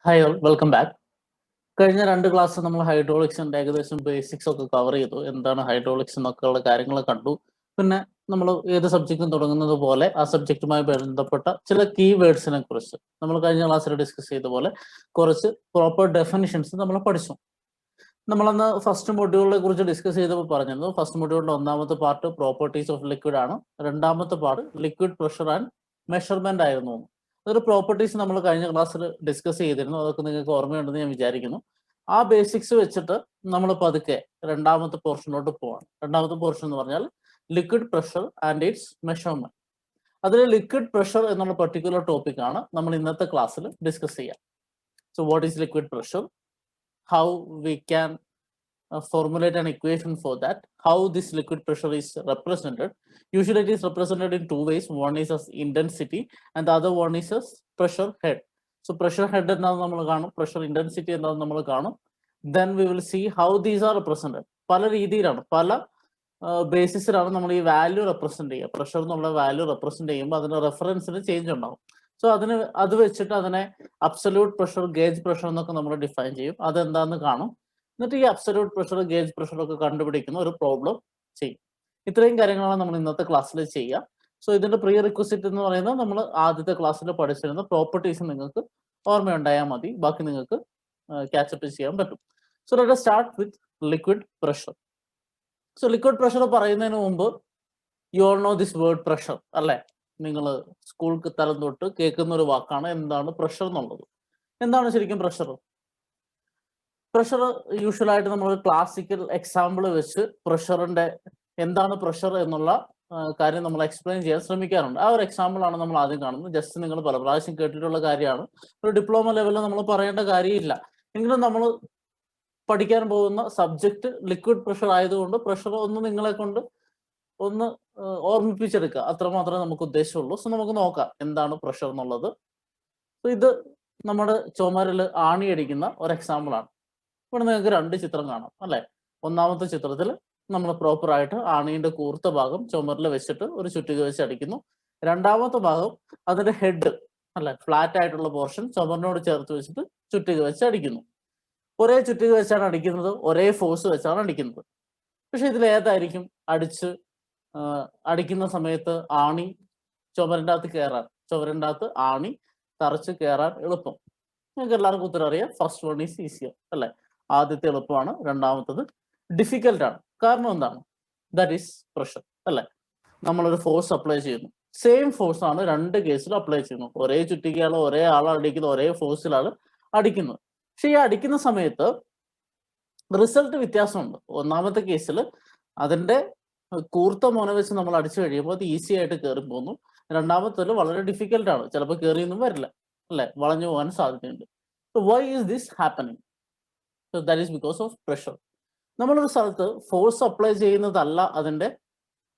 Hi all, welcome back. കഴിഞ്ഞ 2 class നമ്മൾ ഹൈഡ്രോളിക്സിന്റെ ഏകദേശം ബേസിക്സ് ഒക്കെ കവർ ചെയ്തു. എന്താണ് ഹൈഡ്രോളിക്സ് എന്നൊക്കെയുള്ള കാര്യങ്ങൾ കണ്ടു. പിന്നെ നമ്മൾ ഏത് സബ്ജക്റ്റും തുടങ്ങുന്നത് പോലെ ആ സബ്ജക്റ്റുമായി ബന്ധപ്പെട്ട ചില കീ വേർഡ്സിനെ കുറിച്ച് നമ്മൾ കഴിഞ്ഞ ക്ലാസ്സിൽ ഡിസ്കസ് ചെയ്ത പോലെ കുറച്ച് പ്രോപ്പർ ഡെഫിനിഷൻസ് നമ്മൾ പഠിച്ചു. നമ്മളന്ന് ഫസ്റ്റ് മൊഡ്യൂളിനെ കുറിച്ച് ഡിസ്കസ് ചെയ്തപ്പോൾ പറഞ്ഞിരുന്നു, ഫസ്റ്റ് മൊഡ്യൂളിന്റെ ഒന്നാമത്തെ പാർട്ട് പ്രോപ്പർട്ടീസ് ഓഫ് ലിക്വിഡ് ആണ്, രണ്ടാമത്തെ part liquid pressure and measurement ആയിരുന്നു. അതൊരു പ്രോപ്പർട്ടീസ് നമ്മൾ കഴിഞ്ഞ ക്ലാസ്സിൽ ഡിസ്കസ് ചെയ്തിരുന്നു. അതൊക്കെ നിങ്ങൾക്ക് ഓർമ്മയുണ്ടെന്ന് ഞാൻ വിചാരിക്കുന്നു. ആ ബേസിക്സ് വെച്ചിട്ട് നമ്മൾ പതുക്കെ രണ്ടാമത്തെ പോർഷനോട്ട് പോവാണ്. രണ്ടാമത്തെ പോർഷൻ എന്ന് പറഞ്ഞാൽ liquid pressure and it's measurement. അതിൽ ലിക്വിഡ് പ്രഷർ എന്നുള്ള പെർട്ടിക്കുലർ ടോപ്പിക് ആണ് നമ്മൾ ഇന്നത്തെ ക്ലാസ്സിൽ ഡിസ്കസ് ചെയ്യാം. So what is liquid pressure, how we can formulate an equation for that, how this liquid pressure is represented. Usually it is represented in two ways. One is as intensity and the other one is as pressure head. So pressure head എന്താണെന്ന് നമ്മൾ കാണും, pressure intensity എന്താണെന്ന് നമ്മൾ കാണും. Then we will see how these are represented. പല രീതിയിലാണ്, പല ബേസിസിലാണ് നമ്മൾ ഈ വാല്യൂ റെപ്രസെന്റ് ചെയ്യുക. പ്രഷർ എന്നുള്ള വാല്യൂ റെപ്രസെന്റ് ചെയ്യുമ്പോൾ അതിന് റെഫറൻസിന് ചേഞ്ച് ഉണ്ടാവും. സോ അത് വെച്ചിട്ട് അതിനെ അബ്സല്യൂട്ട് പ്രഷർ, ഗേജ് പ്രഷർ എന്നൊക്കെ നമ്മൾ ഡിഫൈൻ ചെയ്യും. അതെന്താന്ന് കാണും. എന്നിട്ട് ഈ അബ്സല്യൂട്ട് പ്രഷർ, ഗേജ് പ്രഷർ ഒക്കെ കണ്ടുപിടിക്കുന്ന ഒരു പ്രോബ്ലം ചെയ്യും. ഇത്രയും കാര്യങ്ങളാണ് നമ്മൾ ഇന്നത്തെ ക്ലാസ്സിൽ ചെയ്യുക. സോ ഇതിന്റെ പ്രീ റിക്വസിറ്റ് എന്ന് പറയുന്നത് നമ്മൾ ആദ്യത്തെ ക്ലാസ്സിൽ പഠിച്ചിരുന്ന പ്രോപ്പർട്ടീസ് നിങ്ങൾക്ക് ഓർമ്മയുണ്ടായാൽ മതി, ബാക്കി നിങ്ങൾക്ക് ക്യാച്ചപ്പ് ചെയ്യാൻ പറ്റും. So let us start with liquid pressure. So liquid pressure പറയുന്നതിന് മുമ്പ് you all no this word pressure അല്ലേ? നിങ്ങൾ സ്കൂൾ തലം തൊട്ട് കേൾക്കുന്ന ഒരു വാക്കാണ് എന്താണ് പ്രഷർ എന്നുള്ളത്. എന്താണ് ശരിക്കും പ്രഷർ? പ്രഷർ യൂഷ്വലായിട്ട് നമ്മൾ ക്ലാസിക്കൽ എക്സാമ്പിൾ വെച്ച് പ്രഷറിന്റെ എന്താണ് പ്രഷർ എന്നുള്ള കാര്യം നമ്മൾ എക്സ്പ്ലെയിൻ ചെയ്യാൻ ശ്രമിക്കാറുണ്ട്. ആ ഒരു എക്സാമ്പിൾ ആണ് നമ്മൾ ആദ്യം കാണുന്നത്. ജസ്റ്റ് നിങ്ങൾ പല പ്രാവശ്യം കേട്ടിട്ടുള്ള കാര്യമാണ്, ഒരു ഡിപ്ലോമ ലെവലിൽ നമ്മൾ പറയേണ്ട കാര്യമില്ല. എങ്കിലും നമ്മൾ പഠിക്കാൻ പോകുന്ന സബ്ജക്ട് ലിക്വിഡ് പ്രഷർ ആയതുകൊണ്ട് പ്രഷർ ഒന്ന് നിങ്ങളെ കൊണ്ട് ഒന്ന് ഓർമ്മിപ്പിച്ചെടുക്കുക, അത്രമാത്രമേ നമുക്ക് ഉദ്ദേശമുള്ളൂ. സോ നമുക്ക് നോക്കാം എന്താണ് പ്രഷർ എന്നുള്ളത്. ഇത് നമ്മുടെ ചുമരിൽ ആണിയടിക്കുന്ന ഒരു എക്സാമ്പിൾ ആണ്. ഇവിടെ നിങ്ങൾക്ക് 2 ചിത്രം കാണാം അല്ലെ? ഒന്നാമത്തെ ചിത്രത്തിൽ നമ്മൾ പ്രോപ്പർ ആയിട്ട് ആണിയുടെ കൂർത്ത ഭാഗം ചുമരിൽ വെച്ചിട്ട് ഒരു ചുറ്റിക വെച്ച് അടിക്കുന്നു. രണ്ടാമത്തെ ഭാഗം അതിന്റെ ഹെഡ് അല്ലെ, ഫ്ലാറ്റ് ആയിട്ടുള്ള പോർഷൻ ചുമരിനോട് ചേർത്ത് വെച്ചിട്ട് ചുറ്റിക വെച്ച് അടിക്കുന്നു. ഒരേ ചുറ്റിക വെച്ചാണ് അടിക്കുന്നത്, ഒരേ ഫോഴ്സ് വെച്ചാണ് അടിക്കുന്നത്. പക്ഷെ ഇതിൽ ഏതായിരിക്കും അടിക്കുന്ന സമയത്ത് ആണി ചുമരിൻ്റെ അകത്ത് കയറാൻ, ചുമരിൻ്റെ അകത്ത് ആണി തറച്ച് കയറാൻ എളുപ്പം? നിങ്ങൾക്ക് എല്ലാവർക്കും ഉത്തരം അറിയാം. ഫസ്റ്റ് വൺ ഈസ് ഈസിയർ അല്ലെ? ആദ്യത്തെ എളുപ്പമാണ്, രണ്ടാമത്തത് ഡിഫിക്കൽട്ട് ആണ്. കാരണം എന്താണ്? ദാറ്റ് ഈസ് പ്രഷർ അല്ലെ? നമ്മളൊരു ഫോഴ്സ് അപ്ലൈ ചെയ്യുന്നു, സെയിം ഫോഴ്സ് ആണ് 2 കേസിലും അപ്ലൈ ചെയ്യുന്നു. ഒരേ ചുറ്റികയാണ്, ഒരേ ആളാണ് അടിക്കുന്നത്, ഒരേ ഫോഴ്സിലാണ് അടിക്കുന്നത്. പക്ഷെ ഈ അടിക്കുന്ന സമയത്ത് റിസൾട്ട് വ്യത്യാസമുണ്ട്. ഒന്നാമത്തെ കേസിൽ അതിന്റെ കൂർത്ത മോന വെച്ച് നമ്മൾ അടിച്ചു കഴിയുമ്പോൾ അത് ഈസി ആയിട്ട് കയറി പോകുന്നു. രണ്ടാമത്തേത് വളരെ ഡിഫിക്കൽട്ടാണ്, ചിലപ്പോൾ കയറിയൊന്നും വരില്ല അല്ലെ, വളഞ്ഞു പോകാൻ സാധ്യതയുണ്ട്. Why is this happening? That is because of pressure. നമ്മളൊരു സ്ഥലത്ത് ഫോഴ്സ് അപ്ലൈ ചെയ്യുന്നതല്ല അതിന്റെ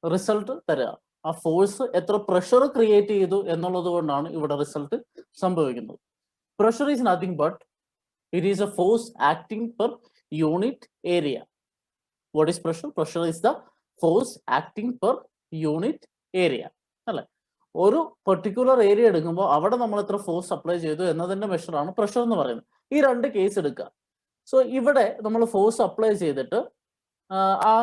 റിസൾട്ട് തരിക, ആ ഫോഴ്സ് എത്ര പ്രഷർ ക്രിയേറ്റ് ചെയ്തു എന്നുള്ളത് കൊണ്ടാണ് ഇവിടെ റിസൾട്ട് സംഭവിക്കുന്നത്. Pressure is nothing but it is a force acting per unit area. What is pressure? Pressure is the force acting per unit area അല്ലെ? ഒരു പെർട്ടിക്കുലർ ഏരിയ എടുക്കുമ്പോൾ അവിടെ നമ്മൾ എത്ര ഫോഴ്സ് അപ്ലൈ ചെയ്തു എന്നതിന്റെ മെഷറാണ് പ്രഷർ എന്ന് പറയുന്നത്. ഈ 2 കേസ് എടുക്കുക. സോ ഇവിടെ നമ്മൾ ഫോഴ്സ് അപ്ലൈ ചെയ്തിട്ട് ആ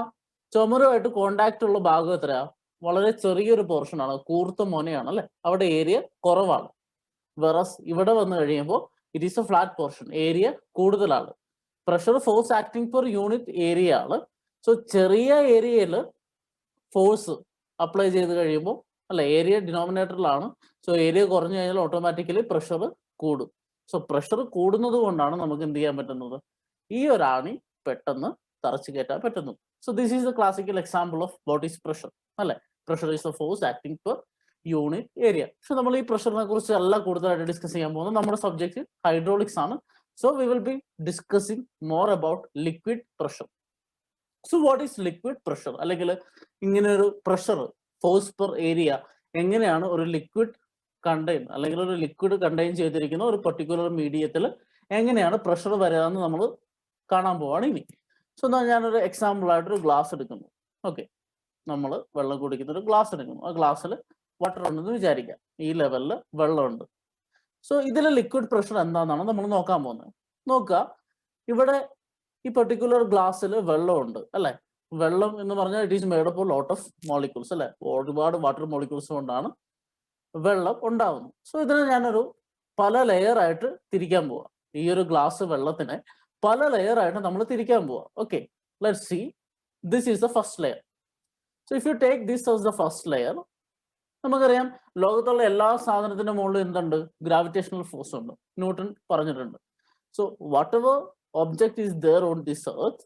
ചുമരുമായിട്ട് കോണ്ടാക്ട് ഉള്ള ഭാഗം എത്രയാ? വളരെ ചെറിയൊരു പോർഷൻ ആണ്, കൂർത്ത മൊനയാണ് അല്ലെ? അവിടെ ഏരിയ കുറവാണ്. വെറസ് ഇവിടെ വന്നു കഴിയുമ്പോൾ it is a flat portion, area കൂടുതലാണ്. Pressure force acting per unit area ആണ്. സോ ചെറിയ ഏരിയയിൽ ഫോഴ്സ് അപ്ലൈ ചെയ്ത് കഴിയുമ്പോൾ അല്ല, ഏരിയ ഡിനോമിനേറ്ററിലാണ്. സോ ഏരിയ കുറഞ്ഞു കഴിഞ്ഞാൽ ഓട്ടോമാറ്റിക്കലി പ്രഷർ കൂടും. സോ പ്രഷർ കൂടുന്നത് കൊണ്ടാണ് നമുക്ക് എന്ത് ചെയ്യാൻ പറ്റുന്നത്? ഈ ഒരാണി പെട്ടെന്ന് തറച്ചു കയറ്റാൻ പറ്റുന്നു. So this is the classical example of what is pressure അല്ലെ? Pressure is the force acting per unit area. പക്ഷെ നമ്മൾ ഈ പ്രഷറിനെ കുറിച്ച് അല്ല കൂടുതലായിട്ട് ഡിസ്കസ് ചെയ്യാൻ പോകുന്നത്. നമ്മുടെ സബ്ജക്ട് ഹൈഡ്രോളിക്സ് ആണ്. So we will be discussing more about liquid pressure. So what is liquid pressure? അല്ലെങ്കിൽ ഇങ്ങനെ ഒരു പ്രഷർ, ഫോഴ്സ് പെർ ഏരിയ, എങ്ങനെയാണ് ഒരു ലിക്വിഡ് കണ്ടെയ്ൻ അല്ലെങ്കിൽ ഒരു ലിക്വിഡ് കണ്ടെയ്ൻ ചെയ്തിരിക്കുന്ന ഒരു പെർട്ടിക്കുലർ മീഡിയത്തിൽ എങ്ങനെയാണ് പ്രഷർ വരിക എന്ന് നമ്മൾ കാണാൻ പോവാണ് ഇനി. സോ ഞാനൊരു എക്സാമ്പിൾ ആയിട്ടൊരു ഗ്ലാസ് എടുക്കുന്നു. ഓക്കെ, നമ്മൾ വെള്ളം കുടിക്കുന്ന ഒരു ഗ്ലാസ് എടുക്കുന്നു. ആ ഗ്ലാസ്സിൽ വാട്ടർ ഉണ്ടെന്ന് വിചാരിക്കാം. ഈ ലെവലിൽ വെള്ളമുണ്ട്. സോ ഇതിലെ ലിക്വിഡ് പ്രഷർ എന്താണെന്നാണ് നമ്മൾ നോക്കാൻ പോകുന്നത്. നോക്കുക, ഇവിടെ ഈ പെർട്ടിക്കുലർ ഗ്ലാസ്സിൽ വെള്ളമുണ്ട് അല്ലെ. വെള്ളം എന്ന് പറഞ്ഞാൽ it is made up lot of molecules അല്ലെ. ഒരുപാട് വാട്ടർ മോളിക്യൂൾസ് കൊണ്ടാണ് വെള്ളം ഉണ്ടാവുന്നത്. സോ ഇതിനെ ഞാനൊരു പല ലെയർ ആയിട്ട് തിരിക്കാൻ പോവാ. ഈ ഒരു ഗ്ലാസ് വെള്ളത്തിനെ പല ലെയർ ആയിട്ട് നമ്മൾ തിരിക്കാൻ പോവാ. Okay, let's see. This is the first layer. So if you take this as the first layer, നമുക്കറിയാം ലോകത്തുള്ള എല്ലാ സാധനത്തിന്റെ മുകളിൽ എന്തുണ്ട്? ഗ്രാവിറ്റേഷണൽ ഫോഴ്സ് ഉണ്ട്. ന്യൂട്ടൺ പറഞ്ഞിട്ടുണ്ട്. So whatever object is there on this earth,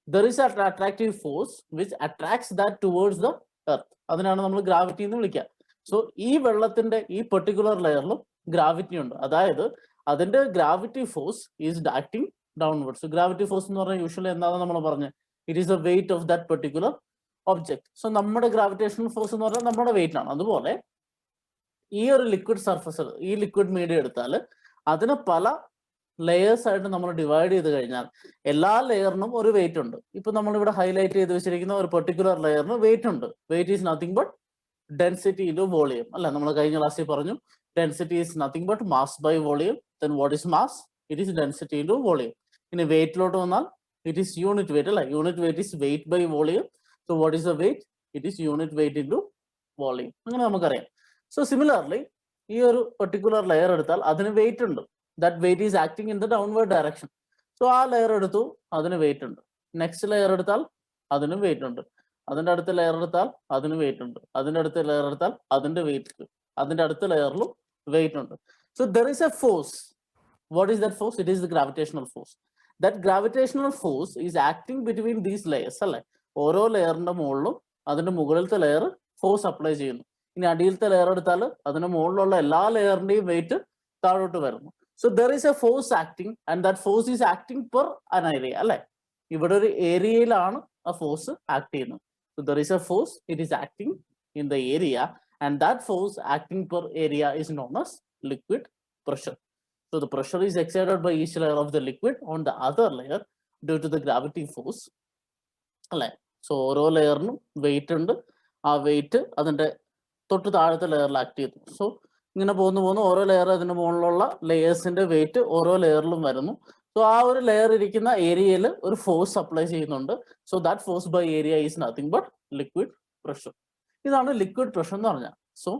there is an attractive force which attracts that towards the earth. അതിനാണ് നമ്മൾ ഗ്രാവിറ്റി എന്ന് വിളിക്കുക. സോ ഈ വെള്ളത്തിന്റെ ഈ പെർട്ടിക്കുലർ ലെയറിലും ഗ്രാവിറ്റി ഉണ്ട്. അതായത് അതിന്റെ gravity force is acting downwards. Gravity force എന്ന് പറഞ്ഞാൽ യൂഷ്വലി എന്താണെന്ന് നമ്മൾ പറഞ്ഞത്, it is the weight of that particular object. So നമ്മുടെ ഗ്രാവിറ്റേഷണൽ ഫോഴ്സ് എന്ന് പറഞ്ഞാൽ നമ്മുടെ വെയിറ്റ് ആണ്. അതുപോലെ ഈ ഒരു ലിക്വിഡ് സർഫസ്, ഈ ലിക്വിഡ് മീഡിയം എടുത്താൽ അതിന് പല ലെയേഴ്സ് ആയിട്ട് നമ്മൾ ഡിവൈഡ് ചെയ്ത് കഴിഞ്ഞാൽ എല്ലാ ലെയറിനും ഒരു വെയിറ്റ് ഉണ്ട്. ഇപ്പൊ നമ്മളിവിടെ ഹൈലൈറ്റ് ചെയ്ത് വെച്ചിരിക്കുന്ന ഒരു പെർട്ടിക്കുലർ ലെയറിന് വെയിറ്റ് ഉണ്ട്. Weight is nothing but density into volume അല്ലെ. നമ്മൾ കഴിഞ്ഞ ക്ലാസ്സിൽ പറഞ്ഞു density is nothing but mass by volume. Then what is mass? It is density into volume. ഇനി വെയിറ്റിലോട്ട് വന്നാൽ ഇറ്റ് ഈസ് യൂണിറ്റ് വെയിറ്റ് അല്ലെ. Unit weight is weight by volume. So what is the weight? It is unit weight into volume. അങ്ങനെ നമുക്കറിയാം. So similarly ഈ ഒരു particular layer എടുത്താൽ അതിന് വെയിറ്റ് ഉണ്ട്. That wait is acting in the downward direction. So ആ layer എടുത്തു, അതിന് വെയിറ്റ് ഉണ്ട്. നെക്സ്റ്റ് ലെയർ എടുത്താൽ അതിനും വെയിറ്റ് ഉണ്ട്. അതിന്റെ അടുത്ത ലെയർ എടുത്താൽ അതിന് വെയിറ്റ് ഉണ്ട്. അതിന്റെ അടുത്ത ലെയർ എടുത്താൽ അതിന്റെ വെയിറ്റ്, അതിന്റെ അടുത്ത ലെയറിലും വെയിറ്റ് ഉണ്ട്. So there is A force. What is that force? It is the gravitational force. That gravitational force is acting between these layers അല്ലെ. ഓരോ ലെയറിന്റെ മുകളിലും അതിന്റെ മുകളിലത്തെ ലെയർ ഫോഴ്സ് അപ്ലൈ ചെയ്യുന്നു. ഇനി അടിയിലത്തെ ലെയർ എടുത്താൽ അതിന് മുകളിലുള്ള എല്ലാ ലെയറിന്റെയും വെയിറ്റ് താഴോട്ട് വരുന്നു. So there is A force acting and that force is acting per അൻ ഏരിയ അല്ലെ. ഇവിടെ ഒരു ഏരിയയിലാണ് ആ ഫോഴ്സ് ആക്ട് ചെയ്യുന്നത്. So there is a force, it is acting in the area, and that force acting per area is known as liquid pressure. So the pressure is exerted by each layer of the liquid on the other layer due to the gravity force. അല്ലെ. So ഓരോ ലെയറിനും wait ഉണ്ട്. ആ wait അതിന്റെ തൊട്ട് താഴത്തെ ലെയറിൽ act ചെയ്തു. So ഇങ്ങനെ പോകുന്നു ഓരോ ലെയർ അതിന്റെ മുകളിലുള്ള ലെയേഴ്സിന്റെ വെയിറ്റ് ഓരോ ലെയറിലും വരുന്നു. സോ ആ ഒരു ലെയർ ഇരിക്കുന്ന ഏരിയയിൽ ഒരു ഫോഴ്സ് അപ്ലൈ ചെയ്യുന്നുണ്ട്. So that force by area is nothing but liquid pressure. ഇതാണ് ലിക്വിഡ് പ്രഷർ എന്ന് പറഞ്ഞാൽ. സോ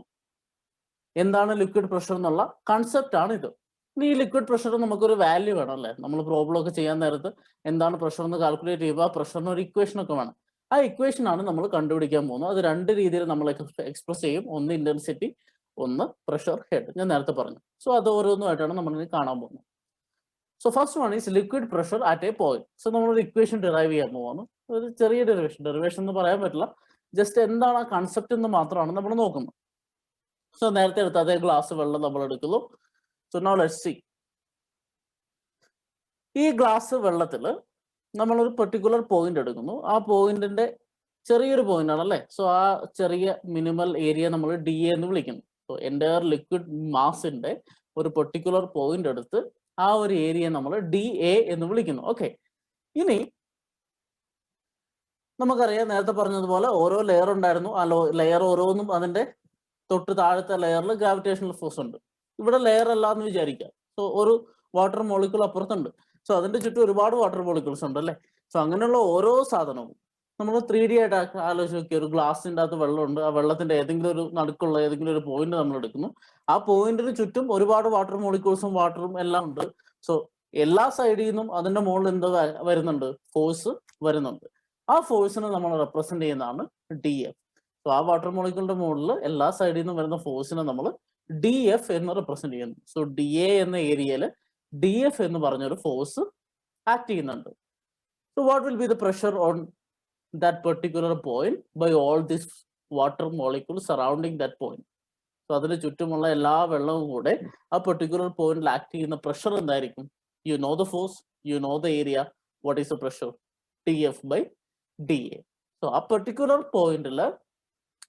എന്താണ് ലിക്വിഡ് പ്രഷർ എന്നുള്ള കൺസെപ്റ്റ് ആണ് ഇത്. ഇനി ഈ ലിക്വിഡ് പ്രഷർ നമുക്കൊരു വാല്യൂ വേണം അല്ലെ. നമ്മൾ പ്രോബ്ലം ഒക്കെ ചെയ്യാൻ നേരത്ത് എന്താണ് പ്രഷർ എന്ന് കാൽക്കുലേറ്റ് ചെയ്യുമ്പോൾ ആ പ്രഷറിന് ഒരു ഇക്വേഷൻ ഒക്കെ വേണം. ആ ഇക്വേഷൻ ആണ് നമ്മൾ കണ്ടുപിടിക്കാൻ പോകുന്നത്. അത് രണ്ട് രീതിയിൽ നമ്മൾ എക്സ്പ്രസ് ചെയ്യും. ഒന്ന് ഇന്റൻസിറ്റി, ഒന്ന് പ്രഷർ ഹെഡ്. ഞാൻ നേരത്തെ പറഞ്ഞു. സോ അത് ഓരോന്നുമായിട്ടാണ് നമ്മൾ കാണാൻ പോകുന്നത്. So first one is liquid pressure at a point. So നമ്മളൊരു ഇക്വേഷൻ ഡിറൈവ് ചെയ്യാൻ പോകുന്നു. ഒരു ചെറിയ ഡെറിവേഷൻ എന്ന് പറയാൻ പറ്റില്ല. ജസ്റ്റ് എന്താണ് ആ കൺസെപ്റ്റ് എന്ന് മാത്രമാണ് നമ്മൾ നോക്കുന്നത്. സോ നേരത്തെ എടുത്ത അതേ ഗ്ലാസ് വെള്ളം നമ്മൾ എടുക്കുന്നു. So now let's see. ഈ ഗ്ലാസ് വെള്ളത്തിൽ നമ്മളൊരു പെർട്ടിക്കുലർ പോയിന്റ് എടുക്കുന്നു. ആ പോയിന്റിന്റെ ചെറിയൊരു പോയിന്റ് ആണ് അല്ലേ. സോ ആ ചെറിയ മിനിമൽ ഏരിയ നമ്മൾ ഡി എ എന്ന് വിളിക്കുന്നു. സോ എൻ്റയർ ലിക്വിഡ് മാസിന്റെ ഒരു പെർട്ടിക്കുലർ പോയിന്റ് എടുത്ത് ആ ഒരു ഏരിയ നമ്മൾ ഡി എ എന്ന് വിളിക്കുന്നു. ഓക്കെ, ഇനി നമുക്കറിയാം നേരത്തെ പറഞ്ഞതുപോലെ ഓരോ ലെയർ ഉണ്ടായിരുന്നു. ആ ലെയർ ഓരോന്നും അതിന്റെ തൊട്ട് താഴത്തെ ലെയറിൽ ഗ്രാവിറ്റേഷണൽ ഫോഴ്സ് ഉണ്ട്. ഇവിടെ ലെയർ അല്ല എന്ന് വിചാരിക്കാം. സോ ഒരു വാട്ടർ മോളിക്യൂൾ അപ്പുറത്തുണ്ട്. സോ അതിന്റെ ചുറ്റും ഒരുപാട് വാട്ടർ മോളിക്യൂൾസ് ഉണ്ട് അല്ലേ. സോ അങ്ങനെയുള്ള ഓരോ സാധനവും നമ്മൾ 3D ആയിട്ട് ആലോചിച്ച് നോക്കിയ ഒരു ഗ്ലാസിൻ്റെ അകത്ത് വെള്ളമുണ്ട്. ആ വെള്ളത്തിന്റെ ഏതെങ്കിലും ഒരു നടുക്കുള്ള ഏതെങ്കിലും ഒരു പോയിന്റ് നമ്മൾ എടുക്കുന്നു. ആ പോയിന്റിന് ചുറ്റും ഒരുപാട് വാട്ടർ മോളിക്യൂൾസും വാട്ടറും എല്ലാം ഉണ്ട്. സോ എല്ലാ സൈഡിൽ നിന്നും അതിന്റെ മുകളിൽ എന്തോ വരുന്നുണ്ട്? ഫോഴ്സ് വരുന്നുണ്ട്. ആ ഫോഴ്സിനെ നമ്മൾ റെപ്രസെന്റ് ചെയ്യുന്നതാണ് ഡി എഫ്. സോ ആ വാട്ടർ മോളിക്യൂളിന്റെ മുകളിൽ എല്ലാ സൈഡിൽ നിന്നും വരുന്ന ഫോഴ്സിനെ നമ്മൾ ഡി എഫ് എന്ന് റെപ്രസെന്റ് ചെയ്യുന്നു. സോ ഡി എ എന്ന ഏരിയയിൽ ഡി എഫ് എന്ന് പറഞ്ഞൊരു ഫോഴ്സ് ആക്ട് ചെയ്യുന്നുണ്ട്. So what will be the pressure on that particular point by all this water molecule surrounding that point? So അതിന് ചുറ്റുമുള്ള എല്ലാ വെള്ളവും കൂടെ ആ പെർട്ടിക്കുലർ പോയിന്റിൽ ആക്ട് ചെയ്യുന്ന പ്രഷർ എന്തായിരിക്കും? You know the force, you know the area. What is the pressure? T F by D A. So ആ പെർട്ടിക്കുലർ പോയിന്റിൽ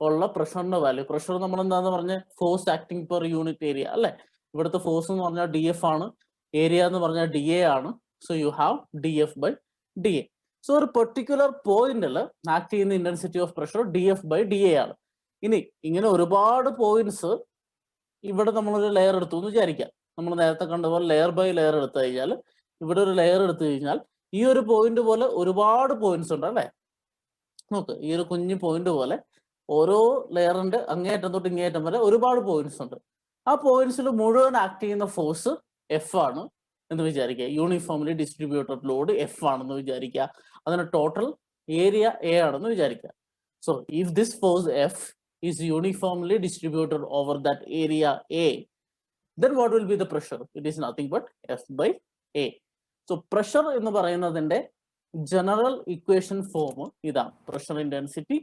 ഉള്ള പ്രഷറിന്റെ വാല്യൂ, പ്രഷർ നമ്മൾ എന്താന്ന് പറഞ്ഞ force acting per unit area അല്ലെ. ഇവിടുത്തെ ഫോഴ്സ് എന്ന് പറഞ്ഞാൽ ഡി എഫ് ആണ്, ഏരിയ എന്ന് പറഞ്ഞാൽ ഡി എ ആണ്. So you have D F by D A. So ഒരു പെർട്ടിക്കുലർ പോയിന്റിൽ ആക്ട് ചെയ്യുന്ന intensity of pressure D F by D A ആണ്. ഇനി ഇങ്ങനെ ഒരുപാട് പോയിന്റ്സ് ഇവിടെ നമ്മളൊരു ലെയർ എടുത്തു എന്ന് വിചാരിക്കാം. നമ്മൾ നേരത്തെ കണ്ടപോലെ ലെയർ ബൈ ലെയർ എടുത്തു കഴിഞ്ഞാൽ ഇവിടെ ഒരു ലെയർ എടുത്തു കഴിഞ്ഞാൽ ഈ ഒരു പോയിന്റ് പോലെ ഒരുപാട് പോയിന്റ്സ് ഉണ്ട് അല്ലേ? നോക്ക്, ഈ ഒരു കുഞ്ഞു പോയിന്റ് പോലെ ഓരോ ലെയറിന്റെ അങ്ങേയറ്റം തൊട്ട് ഇങ്ങേയറ്റം വരെ ഒരുപാട് പോയിന്റ്സ് ഉണ്ട്. ആ പോയിന്റ്സിൽ മുഴുവൻ ആക്ട് ചെയ്യുന്ന ഫോഴ്സ് എഫ് ആണ് എന്ന് വിചാരിക്കുക. യൂണിഫോംലി ഡിസ്ട്രിബ്യൂട്ടഡ് ലോഡ് എഫ് ആണെന്ന് വിചാരിക്കുക. അതിന് ടോട്ടൽ ഏരിയ എ ആണെന്ന് വിചാരിക്കുക. So if this force F is uniformly distributed over that area A, then what will be the pressure? It is nothing but F by A. So pressure എന്ന് പറയുന്നതിന്റെ general equation form ഇതാണ്. Pressure intensity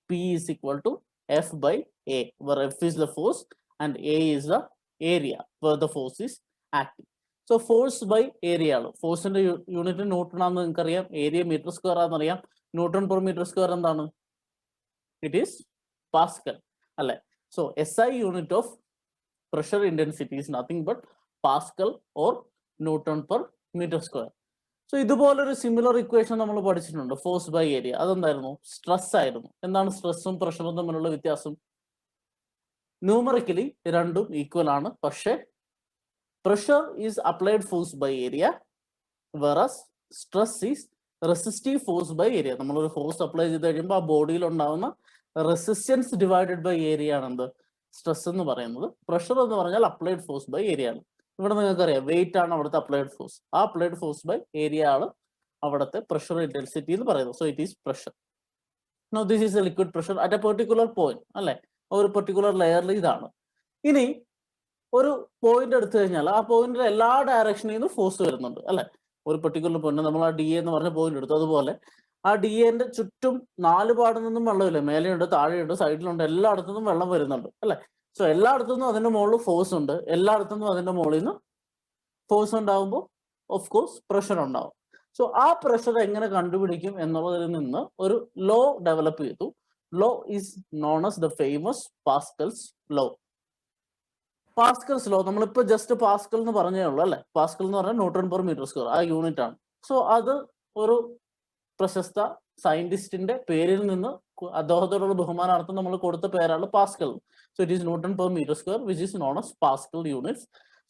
P is equal to F by A, where F is the force and A is the area where the force is acting. So force by area ആണ്. ഫോഴ്സിന്റെ unit newton ആണെന്ന് നിങ്ങൾക്കറിയാം, area metre square ആണെന്നറിയാം. Newton per metre square എന്താണ്? It is pascal അല്ലെ? So SI unit of pressure intensity is nothing but Pascal or Newton per meter square. So ഇതുപോലൊരു similar equation നമ്മൾ പഠിച്ചിട്ടുണ്ട്, ഫോഴ്സ് ബൈ ഏരിയ. അതെന്തായിരുന്നു? സ്ട്രെസ് ആയിരുന്നു. എന്താണ് സ്ട്രെസ്സും പ്രഷറും തമ്മിലുള്ള വ്യത്യാസം? ന്യൂമറിക്കലി രണ്ടും ഈക്വൽ ആണ്, പക്ഷേ pressure is applied force by area, versus stress is resistive force by area. നമ്മളൊരു ഫോഴ്സ് അപ്ലൈ ചെയ്ത് കഴിയുമ്പോൾ ആ ബോഡിയിൽ ഉണ്ടാകുന്ന റെസിസ്റ്റൻസ് ഡിവൈഡഡ് ബൈ ഏരിയ ആണ് എന്ത്? സ്ട്രെസ് എന്ന് പറയുന്നത്. പ്രഷർ എന്ന് പറഞ്ഞാൽ അപ്ലൈഡ് ഫോഴ്സ് ബൈ ഏരിയ ആണ്. ഇവിടെ നിങ്ങൾക്കറിയാം വെയിറ്റ് ആണ് അവിടുത്തെ അപ്ലൈഡ് ഫോഴ്സ്. ആ അപ്ലൈഡ് ഫോഴ്സ് ബൈ ഏരിയ ആണ് അവിടുത്തെ പ്രഷർ ഇന്റൻസിറ്റി എന്ന് പറയുന്നത്. So it is pressure. No this is a liquid pressure at a particular point അല്ലെ? ഒരു പെർട്ടിക്കുലർ ലെയറിൽ ഇതാണ്. ഇനി ഒരു പോയിന്റ് എടുത്തു കഴിഞ്ഞാൽ ആ പോയിന്റിൽ എല്ലാ ഡയറക്ഷനിൽ നിന്നും ഫോഴ്സ് വരുന്നുണ്ട് അല്ലെ? ഒരു പെർട്ടിക്കുലർ പോയിന്റ് നമ്മൾ ആ ഡി എന്ന് പറഞ്ഞ പോയിന്റ് എടുത്തു. അതുപോലെ ആ ഡി എന്റെ ചുറ്റും നാല് പാടിൽ നിന്നും വെള്ളമില്ല, മേലെയുണ്ട്, താഴെയുണ്ട്, സൈഡിലുണ്ട്, എല്ലായിടത്തു നിന്നും വെള്ളം വരുന്നുണ്ട് അല്ലെ? സോ എല്ലായിടത്തു നിന്നും അതിന്റെ മുകളിൽ ഫോഴ്സ് ഉണ്ട്, എല്ലായിടത്തു നിന്നും അതിന്റെ മുകളിൽ നിന്ന് ഫോഴ്സ് ഉണ്ടാകുമ്പോൾ ഓഫ് കോഴ്സ് പ്രഷർ ഉണ്ടാവും. സോ ആ പ്രഷർ എങ്ങനെ കണ്ടുപിടിക്കും എന്നുള്ളതിൽ നിന്ന് ഒരു ലോ ഡെവലപ്പ് ചെയ്തു. Law is known as the famous Pascal's law. Pascal's law നമ്മളിപ്പോ ജസ്റ്റ് പാസ്കൽ എന്ന് പറഞ്ഞേ ഉള്ളൂ അല്ലെ? പാസ്കൽ എന്ന് പറഞ്ഞാൽ ന്യൂട്ടൺ പെർ മീറ്റർ സ്ക്വയർ, ആ യൂണിറ്റ് ആണ്. സോ അത് ഒരു പ്രശസ്ത സയന്റിസ്റ്റിന്റെ പേരിൽ നിന്ന് അദ്ദേഹത്തോടുള്ള ബഹുമാനാർത്ഥം നമ്മൾ കൊടുത്ത പേരാണ് Pascal. So it is newton per metre square which is known as pascal units.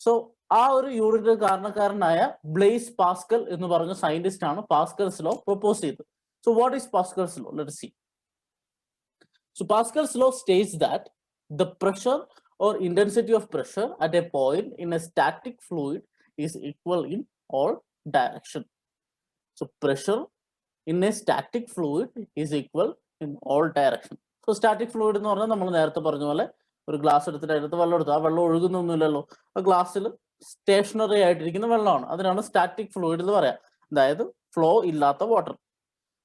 So ആ ഒരു യൂണിറ്റ് കാരണക്കാരനായ ബ്ലേസ് പാസ്കൽ എന്ന് പറഞ്ഞ സയന്റിസ്റ്റ് ആണ് പാസ്കൽസ് ലോ പ്രൊപ്പോസ് ചെയ്തത്. So what is Pascal's law? Let's see. So Pascal's law states that the pressure or intensity of pressure at a point in a static fluid is equal in all direction. So pressure in a static fluid is equal in all direction. So static fluid എന്ന് പറഞ്ഞാൽ നമ്മൾ നേരത്തെ പറഞ്ഞ പോലെ ഒരു glass എടുത്തിട്ട് അതിനകത്ത് വെള്ളം എടുത്തു, ആ വെള്ളം ഒഴുകുന്നൊന്നുമില്ലല്ലോ, ആ ഗ്ലാസ്സിൽ സ്റ്റേഷനറി ആയിട്ടിരിക്കുന്ന വെള്ളമാണ്, അതിനാണ് സ്റ്റാറ്റിക് ഫ്ലൂയിഡ് എന്ന് പറയാം, അതായത് ഫ്ലോ ഇല്ലാത്ത വാട്ടർ.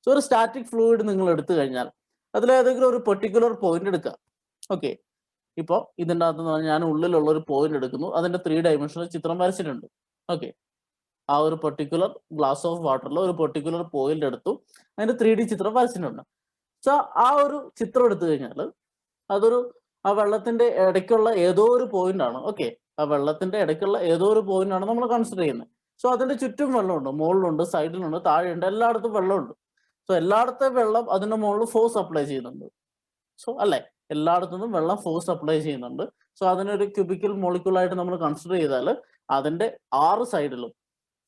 സോ ഒരു സ്റ്റാറ്റിക് ഫ്ലൂയിഡ് നിങ്ങൾ എടുത്തു കഴിഞ്ഞാൽ അതിലേതെങ്കിലും ഒരു പെർട്ടിക്കുലർ പോയിന്റ് എടുക്കുക. ഓക്കെ, ഇപ്പൊ ഇതിൻ്റെ അകത്ത് ഞാൻ ഉള്ളിലുള്ള ഒരു പോയിന്റ് എടുക്കുന്നു, അതിന്റെ 3 ഡയമെൻഷണൽ ചിത്രം വരച്ചിട്ടുണ്ട്. ഓക്കെ, ആ ഒരു പെർട്ടിക്കുലർ ഗ്ലാസ് ഓഫ് വാട്ടറിൽ ഒരു പെർട്ടിക്കുലർ പോയിന്റ് എടുത്തു, അതിന്റെ 3D ചിത്രം വരച്ചിട്ടുണ്ട്. സോ ആ ഒരു ചിത്രം എടുത്തു കഴിഞ്ഞാൽ അതൊരു ആ വെള്ളത്തിന്റെ ഇടയ്ക്കുള്ള ഏതോ ഒരു പോയിന്റ് ആണ്. ഓക്കെ, ആ വെള്ളത്തിന്റെ ഇടയ്ക്കുള്ള ഏതോ ഒരു പോയിന്റ് ആണ് നമ്മൾ കൺസിഡർ ചെയ്യുന്നത്. സോ അതിന്റെ ചുറ്റും വെള്ളമുണ്ട്, മുകളിലുണ്ട്, സൈഡിലുണ്ട്, താഴെയുണ്ട്, എല്ലായിടത്തും വെള്ളമുണ്ട്. സോ എല്ലായിടത്തെ വെള്ളം അതിന്റെ മുകളിൽ ഫോഴ്സ് അപ്ലൈ ചെയ്യുന്നുണ്ട്. സോ അല്ലെ, എല്ലായിടത്തു നിന്നും വെള്ളം ഫോഴ്സ് അപ്ലൈ ചെയ്യുന്നുണ്ട്. സോ അതിനൊരു ക്യൂബിക്കൽ മോളിക്യൂളായിട്ട് നമ്മൾ കൺസിഡർ ചെയ്താൽ അതിന്റെ 6 സൈഡിലും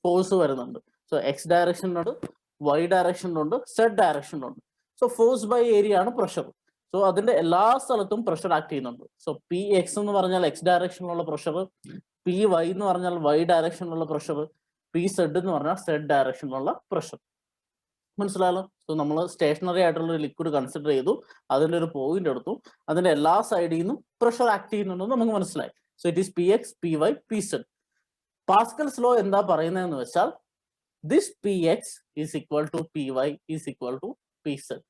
ഫോഴ്സ് വരുന്നുണ്ട്. സോ എക്സ് ഡയറക്ഷനിലുണ്ട്, വൈ ഡയറക്ഷനിലുണ്ട്, സെഡ് ഡയറക്ഷനിലുണ്ട്. സോ ഫോഴ്സ് ബൈ ഏരിയ ആണ് പ്രഷർ. സോ അതിന്റെ എല്ലാ സ്ഥലത്തും പ്രഷർ ആക്ട് ചെയ്യുന്നുണ്ട്. സോ പി എക്സ് എന്ന് പറഞ്ഞാൽ എക്സ് ഡയറക്ഷനിലുള്ള പ്രഷർ, പി വൈ എന്ന് പറഞ്ഞാൽ വൈ ഡയറക്ഷനിലുള്ള പ്രഷർ, പി സെഡ് എന്ന് പറഞ്ഞാൽ സെഡ് ഡയറക്ഷനിലുള്ള പ്രഷർ. മനസ്സിലായല്ലോ? സോ നമ്മൾ സ്റ്റേഷനറി ആയിട്ടുള്ള ഒരു ലിക്വിഡ് കൺസിഡർ ചെയ്തു, അതിന്റെ ഒരു പോയിന്റ് എടുത്തു, അതിന്റെ എല്ലാ സൈഡിൽ നിന്നും പ്രഷർ ആക്ട് ചെയ്യുന്നുണ്ടെന്ന് നമുക്ക് മനസ്സിലായി. So it is p x, p y, p z. Pascal's law എന്താ പറയുന്നതെന്ന് വെച്ചാൽ this p x is equal to p y is equal to p z.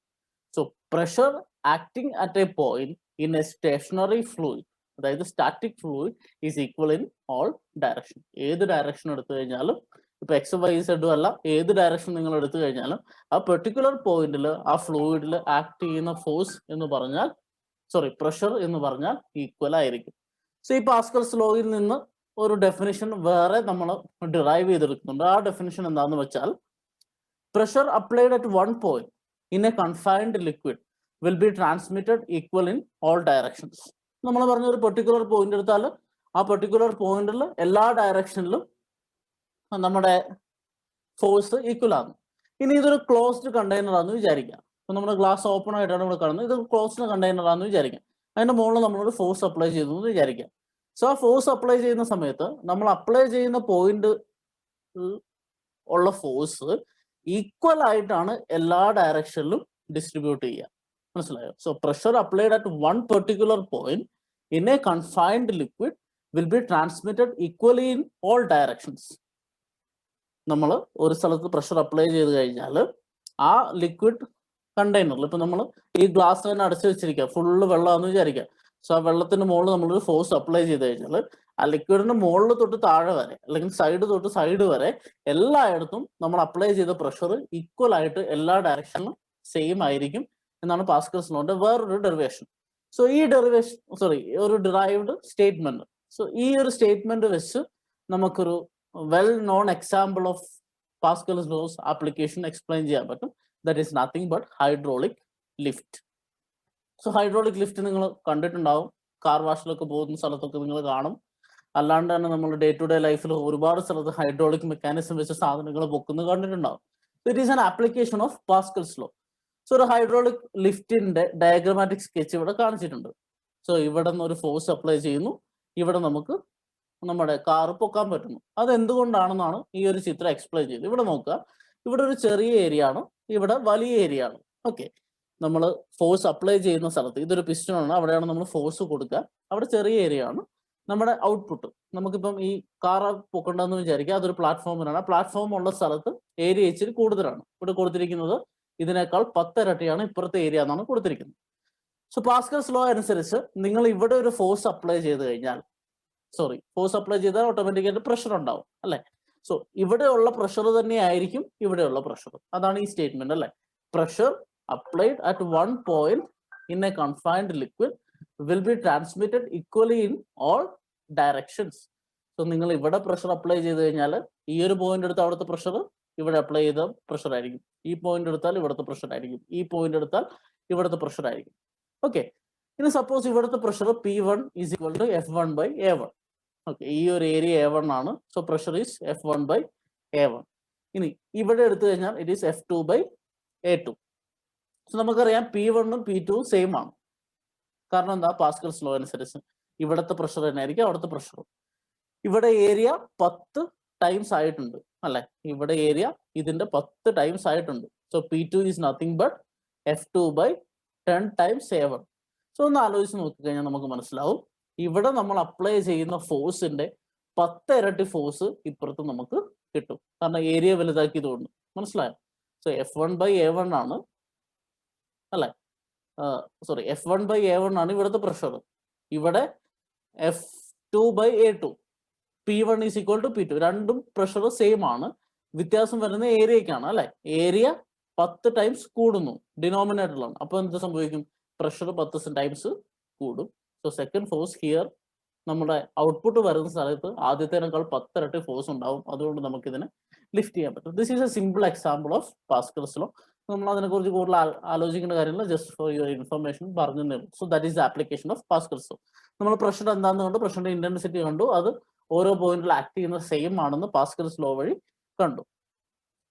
So pressure acting at a point in a stationary fluid, അതായത് static fluid, is equal in all direction. ഏത് direction എടുത്തു കഴിഞ്ഞാലും, ഇപ്പൊ X Y സെഡും അല്ല, ഏത് direction നിങ്ങൾ എടുത്തു കഴിഞ്ഞാലും ആ പെർട്ടിക്കുലർ പോയിന്റിൽ ആ ഫ്ലൂയിഡിൽ ആക്ട് ചെയ്യുന്ന ഫോഴ്സ് എന്ന് പറഞ്ഞാൽ പ്രഷർ എന്ന് പറഞ്ഞാൽ ഈക്വൽ ആയിരിക്കും. സോ ഈ പാസ്കൽസ് ലോയിൽ നിന്ന് ഒരു ഡെഫിനിഷൻ വേറെ നമ്മൾ ഡിറൈവ് ചെയ്തെടുക്കുന്നുണ്ട്. ആ ഡെഫിനിഷൻ എന്താണെന്ന് വെച്ചാൽ pressure applied at one point in a confined liquid will be transmitted equal in all directions. നമ്മൾ പറഞ്ഞ ഒരു പെർട്ടിക്കുലർ പോയിന്റ് എടുത്താൽ ആ പെർട്ടിക്കുലർ പോയിന്റിൽ എല്ലാ ഡയറക്ഷനിലും നമ്മുടെ ഫോഴ്സ് ഈക്വൽ ആണ്. ഇനി ഇതൊരു ക്ലോസ്ഡ് കണ്ടെയ്നർ ആണെന്ന് വിചാരിക്കാം. അപ്പൊ നമ്മുടെ ഗ്ലാസ് ഓപ്പൺ ആയിട്ടാണ് ഇവിടെ കാണുന്നത്. ഇത് ക്ലോസ്ഡ് കണ്ടെയ്നർ ആണെന്ന് വിചാരിക്കാം. അതിന്റെ മുകളിൽ നമ്മളൊരു ഫോഴ്സ് അപ്ലൈ ചെയ്തു എന്ന് വിചാരിക്കാം. സോ ആ ഫോഴ്സ് അപ്ലൈ ചെയ്യുന്ന സമയത്ത് നമ്മൾ അപ്ലൈ ചെയ്യുന്ന പോയിന്റ് ഉള്ള ഫോഴ്സ് ഈക്വൽ ആയിട്ടാണ് എല്ലാ ഡയറക്ഷനിലും ഡിസ്ട്രിബ്യൂട്ട് ചെയ്യുക. മനസ്സിലായോ? So pressure applied at one particular point in A confined liquid will be transmitted equally in all directions. നമ്മൾ ഒരു സ്ഥലത്ത് പ്രഷർ അപ്ലൈ ചെയ്ത് കഴിഞ്ഞാൽ ആ ലിക്വിഡ് കണ്ടെയ്നറിൽ ഇപ്പൊ നമ്മൾ ഈ ഗ്ലാസ് തന്നെ അടച്ചു വെച്ചിരിക്കുക, ഫുള്ള് വെള്ളമാണെന്ന് വിചാരിക്കുക. സോ ആ വെള്ളത്തിന്റെ മുകളിൽ നമ്മളൊരു ഫോഴ്സ് അപ്ലൈ ചെയ്ത് കഴിഞ്ഞാൽ ആ ലിക്വിഡിന്റെ മുകളിൽ തൊട്ട് താഴെ വരെ അല്ലെങ്കിൽ സൈഡ് തൊട്ട് സൈഡ് വരെ എല്ലായിടത്തും നമ്മൾ അപ്ലൈ ചെയ്ത പ്രഷർ ഈക്വൽ ആയിട്ട് എല്ലാ ഡയറക്ഷനിലും സെയിം ആയിരിക്കും എന്നാണ് പാസ്കൽസ് ലോന്റെ വേറൊരു ഡെറിവേഷൻ. സോ ഈ ഡെറിവേഷൻ ഒരു ഡിറൈവ്ഡ് സ്റ്റേറ്റ്മെന്റ്. സോ ഈ ഒരു സ്റ്റേറ്റ്മെന്റ് വെച്ച് നമുക്കൊരു well known example of Pascal's law's application explain ചെയ്യാൻ പറ്റും. That is nothing but hydraulic lift. So hydraulic lift നിങ്ങൾ കണ്ടിട്ടുണ്ടാവും, കാർ വാഷിലൊക്കെ പോകുന്ന സ്ഥലത്തൊക്കെ നിങ്ങൾ കാണും. അല്ലാണ്ട് തന്നെ നമ്മൾ ഡേ ടു ഡേ ലൈഫിൽ ഒരുപാട് സ്ഥലത്ത് ഹൈഡ്രോളിക് മെക്കാനിസം വെച്ച് സാധനങ്ങൾ പൊക്കുന്നത് കണ്ടിട്ടുണ്ടാവും. It is an application of Pascal's law. So ഒരു ഹൈഡ്രോളിക് ലിഫ്റ്റിന്റെ ഡയഗ്രമാറ്റിക് സ്കെച്ച് ഇവിടെ കാണിച്ചിട്ടുണ്ട്. സോ ഇവിടെ നിന്ന് ഒരു ഫോഴ്സ് അപ്ലൈ ചെയ്യുന്നു, ഇവിടെ നമുക്ക് നമ്മുടെ കാറ് പൊക്കാൻ പറ്റുന്നു. അത് എന്തുകൊണ്ടാണെന്നാണ് ഈ ഒരു ചിത്രം എക്സ്പ്ലെയിൻ ചെയ്തത്. ഇവിടെ നോക്കുക, ഇവിടെ ഒരു ചെറിയ ഏരിയ ആണ്, ഇവിടെ വലിയ ഏരിയ ആണ്. ഓക്കെ, നമ്മൾ ഫോഴ്സ് അപ്ലൈ ചെയ്യുന്ന സ്ഥലത്ത് ഇതൊരു പിസ്റ്റൺ ആണ്, അവിടെയാണ് നമ്മൾ ഫോഴ്സ് കൊടുക്കുക. അവിടെ ചെറിയ ഏരിയ ആണ് നമ്മുടെ ഔട്ട്പുട്ട്. നമുക്കിപ്പം ഈ കാർ പൊക്കണ്ടെന്ന് വിചാരിക്കുക, അതൊരു പ്ലാറ്റ്ഫോമിലാണ്. ആ പ്ലാറ്റ്ഫോം ഉള്ള സ്ഥലത്ത് ഏരിയ ഇച്ചിരി കൂടുതലാണ്. ഇവിടെ കൊടുത്തിരിക്കുന്നത് ഇതിനേക്കാൾ 10 ഇരട്ടിയാണ് ഇപ്പുറത്തെ ഏരിയ എന്നാണ് കൊടുത്തിരിക്കുന്നത്. സോ പാസ്കൽസ് ലോ അനുസരിച്ച് നിങ്ങൾ ഇവിടെ ഒരു ഫോഴ്സ് അപ്ലൈ ചെയ്ത് കഴിഞ്ഞാൽ ഫോഴ്സ് അപ്ലൈ ചെയ്താൽ ഓട്ടോമാറ്റിക്കായിട്ട് പ്രഷർ ഉണ്ടാവും അല്ലെ? സോ ഇവിടെയുള്ള പ്രഷർ തന്നെയായിരിക്കും ഇവിടെയുള്ള പ്രഷർ. അതാണ് ഈ സ്റ്റേറ്റ്മെന്റ് അല്ലെ. Pressure applied at one point in A confined liquid will be transmitted equally in all directions. So നിങ്ങൾ ഇവിടെ പ്രഷർ അപ്ലൈ ചെയ്ത് കഴിഞ്ഞാൽ ഈ ഒരു പോയിന്റ് എടുത്ത് അവിടുത്തെ പ്രഷർ ഇവിടെ അപ്ലൈ ചെയ്ത പ്രഷർ ആയിരിക്കും. ഈ പോയിന്റ് എടുത്താൽ ഇവിടുത്തെ പ്രഷർ ആയിരിക്കും. ഈ പോയിന്റ് എടുത്താൽ ഇവിടുത്തെ പ്രഷർ ആയിരിക്കും. ഓക്കെ, ഇനി സപ്പോസ് ഇവിടുത്തെ pressure P1 is equal to F1/A1. Okay, ഈ ഒരു ഏരിയ A1 ആണ്. So pressure is F1/A1. ഇനി ഇവിടെ എടുത്തു കഴിഞ്ഞാൽ ഇറ്റ് ഈസ് F2/A2. സോ നമുക്കറിയാം P1 ഉം P2 സെയിം ആണ്. കാരണം എന്താ? പാസ്കൽസ് ലോ അനുസരിച്ച് ഇവിടുത്തെ പ്രഷർ തന്നെ ആയിരിക്കും അവിടുത്തെ പ്രഷറും. ഇവിടെ ഏരിയ 10 ടൈംസ് ആയിട്ടുണ്ട് അല്ലെ? ഇവിടെ ഏരിയ ഇതിന്റെ 10 ടൈംസ് ആയിട്ടുണ്ട്. So P2 is nothing but F2/10 times A1. So ഒന്ന് ആലോചിച്ച് നോക്കിക്കഴിഞ്ഞാൽ നമുക്ക് മനസ്സിലാവും ഇവിടെ നമ്മൾ അപ്ലൈ ചെയ്യുന്ന ഫോഴ്സിന്റെ 10 ഇരട്ടി ഫോഴ്സ് ഇപ്പുറത്ത് നമുക്ക് കിട്ടും. കാരണം ഏരിയ വലുതാക്കിയതുകൊണ്ട്. മനസ്സിലായോ? സോ F1/A1 ആണ് അല്ലെ? F1/A1 ആണ് ഇവിടുത്തെ പ്രഷർ. ഇവിടെ F2/A2. P1 is equal to P2. രണ്ടും പ്രഷർ സെയിം ആണ്. വ്യത്യാസം വരുന്ന ഏരിയക്കാണ് അല്ലെ? ഏരിയ 10 ടൈംസ് കൂടുന്നു ഡിനോമിനേറ്ററിലാണ്. അപ്പൊ എന്ത് സംഭവിക്കും? പ്രഷർ 10 ടൈംസ് കൂടും. സോ സെക്കൻഡ് ഫോഴ്സ് ഹിയർ നമ്മുടെ ഔട്ട്പുട്ട് വരുന്ന സ്ഥലത്ത് ആദ്യത്തേനേക്കാൾ 10 ഇരട്ടി ഫോഴ്സ് ഉണ്ടാവും. അതുകൊണ്ട് നമുക്ക് ഇതിനെ ലിഫ്റ്റ് ചെയ്യാൻ പറ്റും. This is A simple example of Pascal's law. നമ്മൾ അതിനെക്കുറിച്ച് കൂടുതൽ ആലോചിക്കേണ്ട കാര്യമില്ല. ജസ്റ്റ് ഫോർ യുവർ ഇൻഫർമേഷൻ പറഞ്ഞു തരുന്നു. So that is the application of Pascal's law. നമ്മൾ പ്രഷർ എന്താണെന്ന് കണ്ടു, പ്രഷറിന്റെ ഇന്റൻസിറ്റി കണ്ടു, അത് ഓരോ പോയിന്റിൽ ആക്ട് ചെയ്യുന്ന സെയിം ആണെന്ന് പാസ്കൽസ് ലോ വഴി കണ്ടു.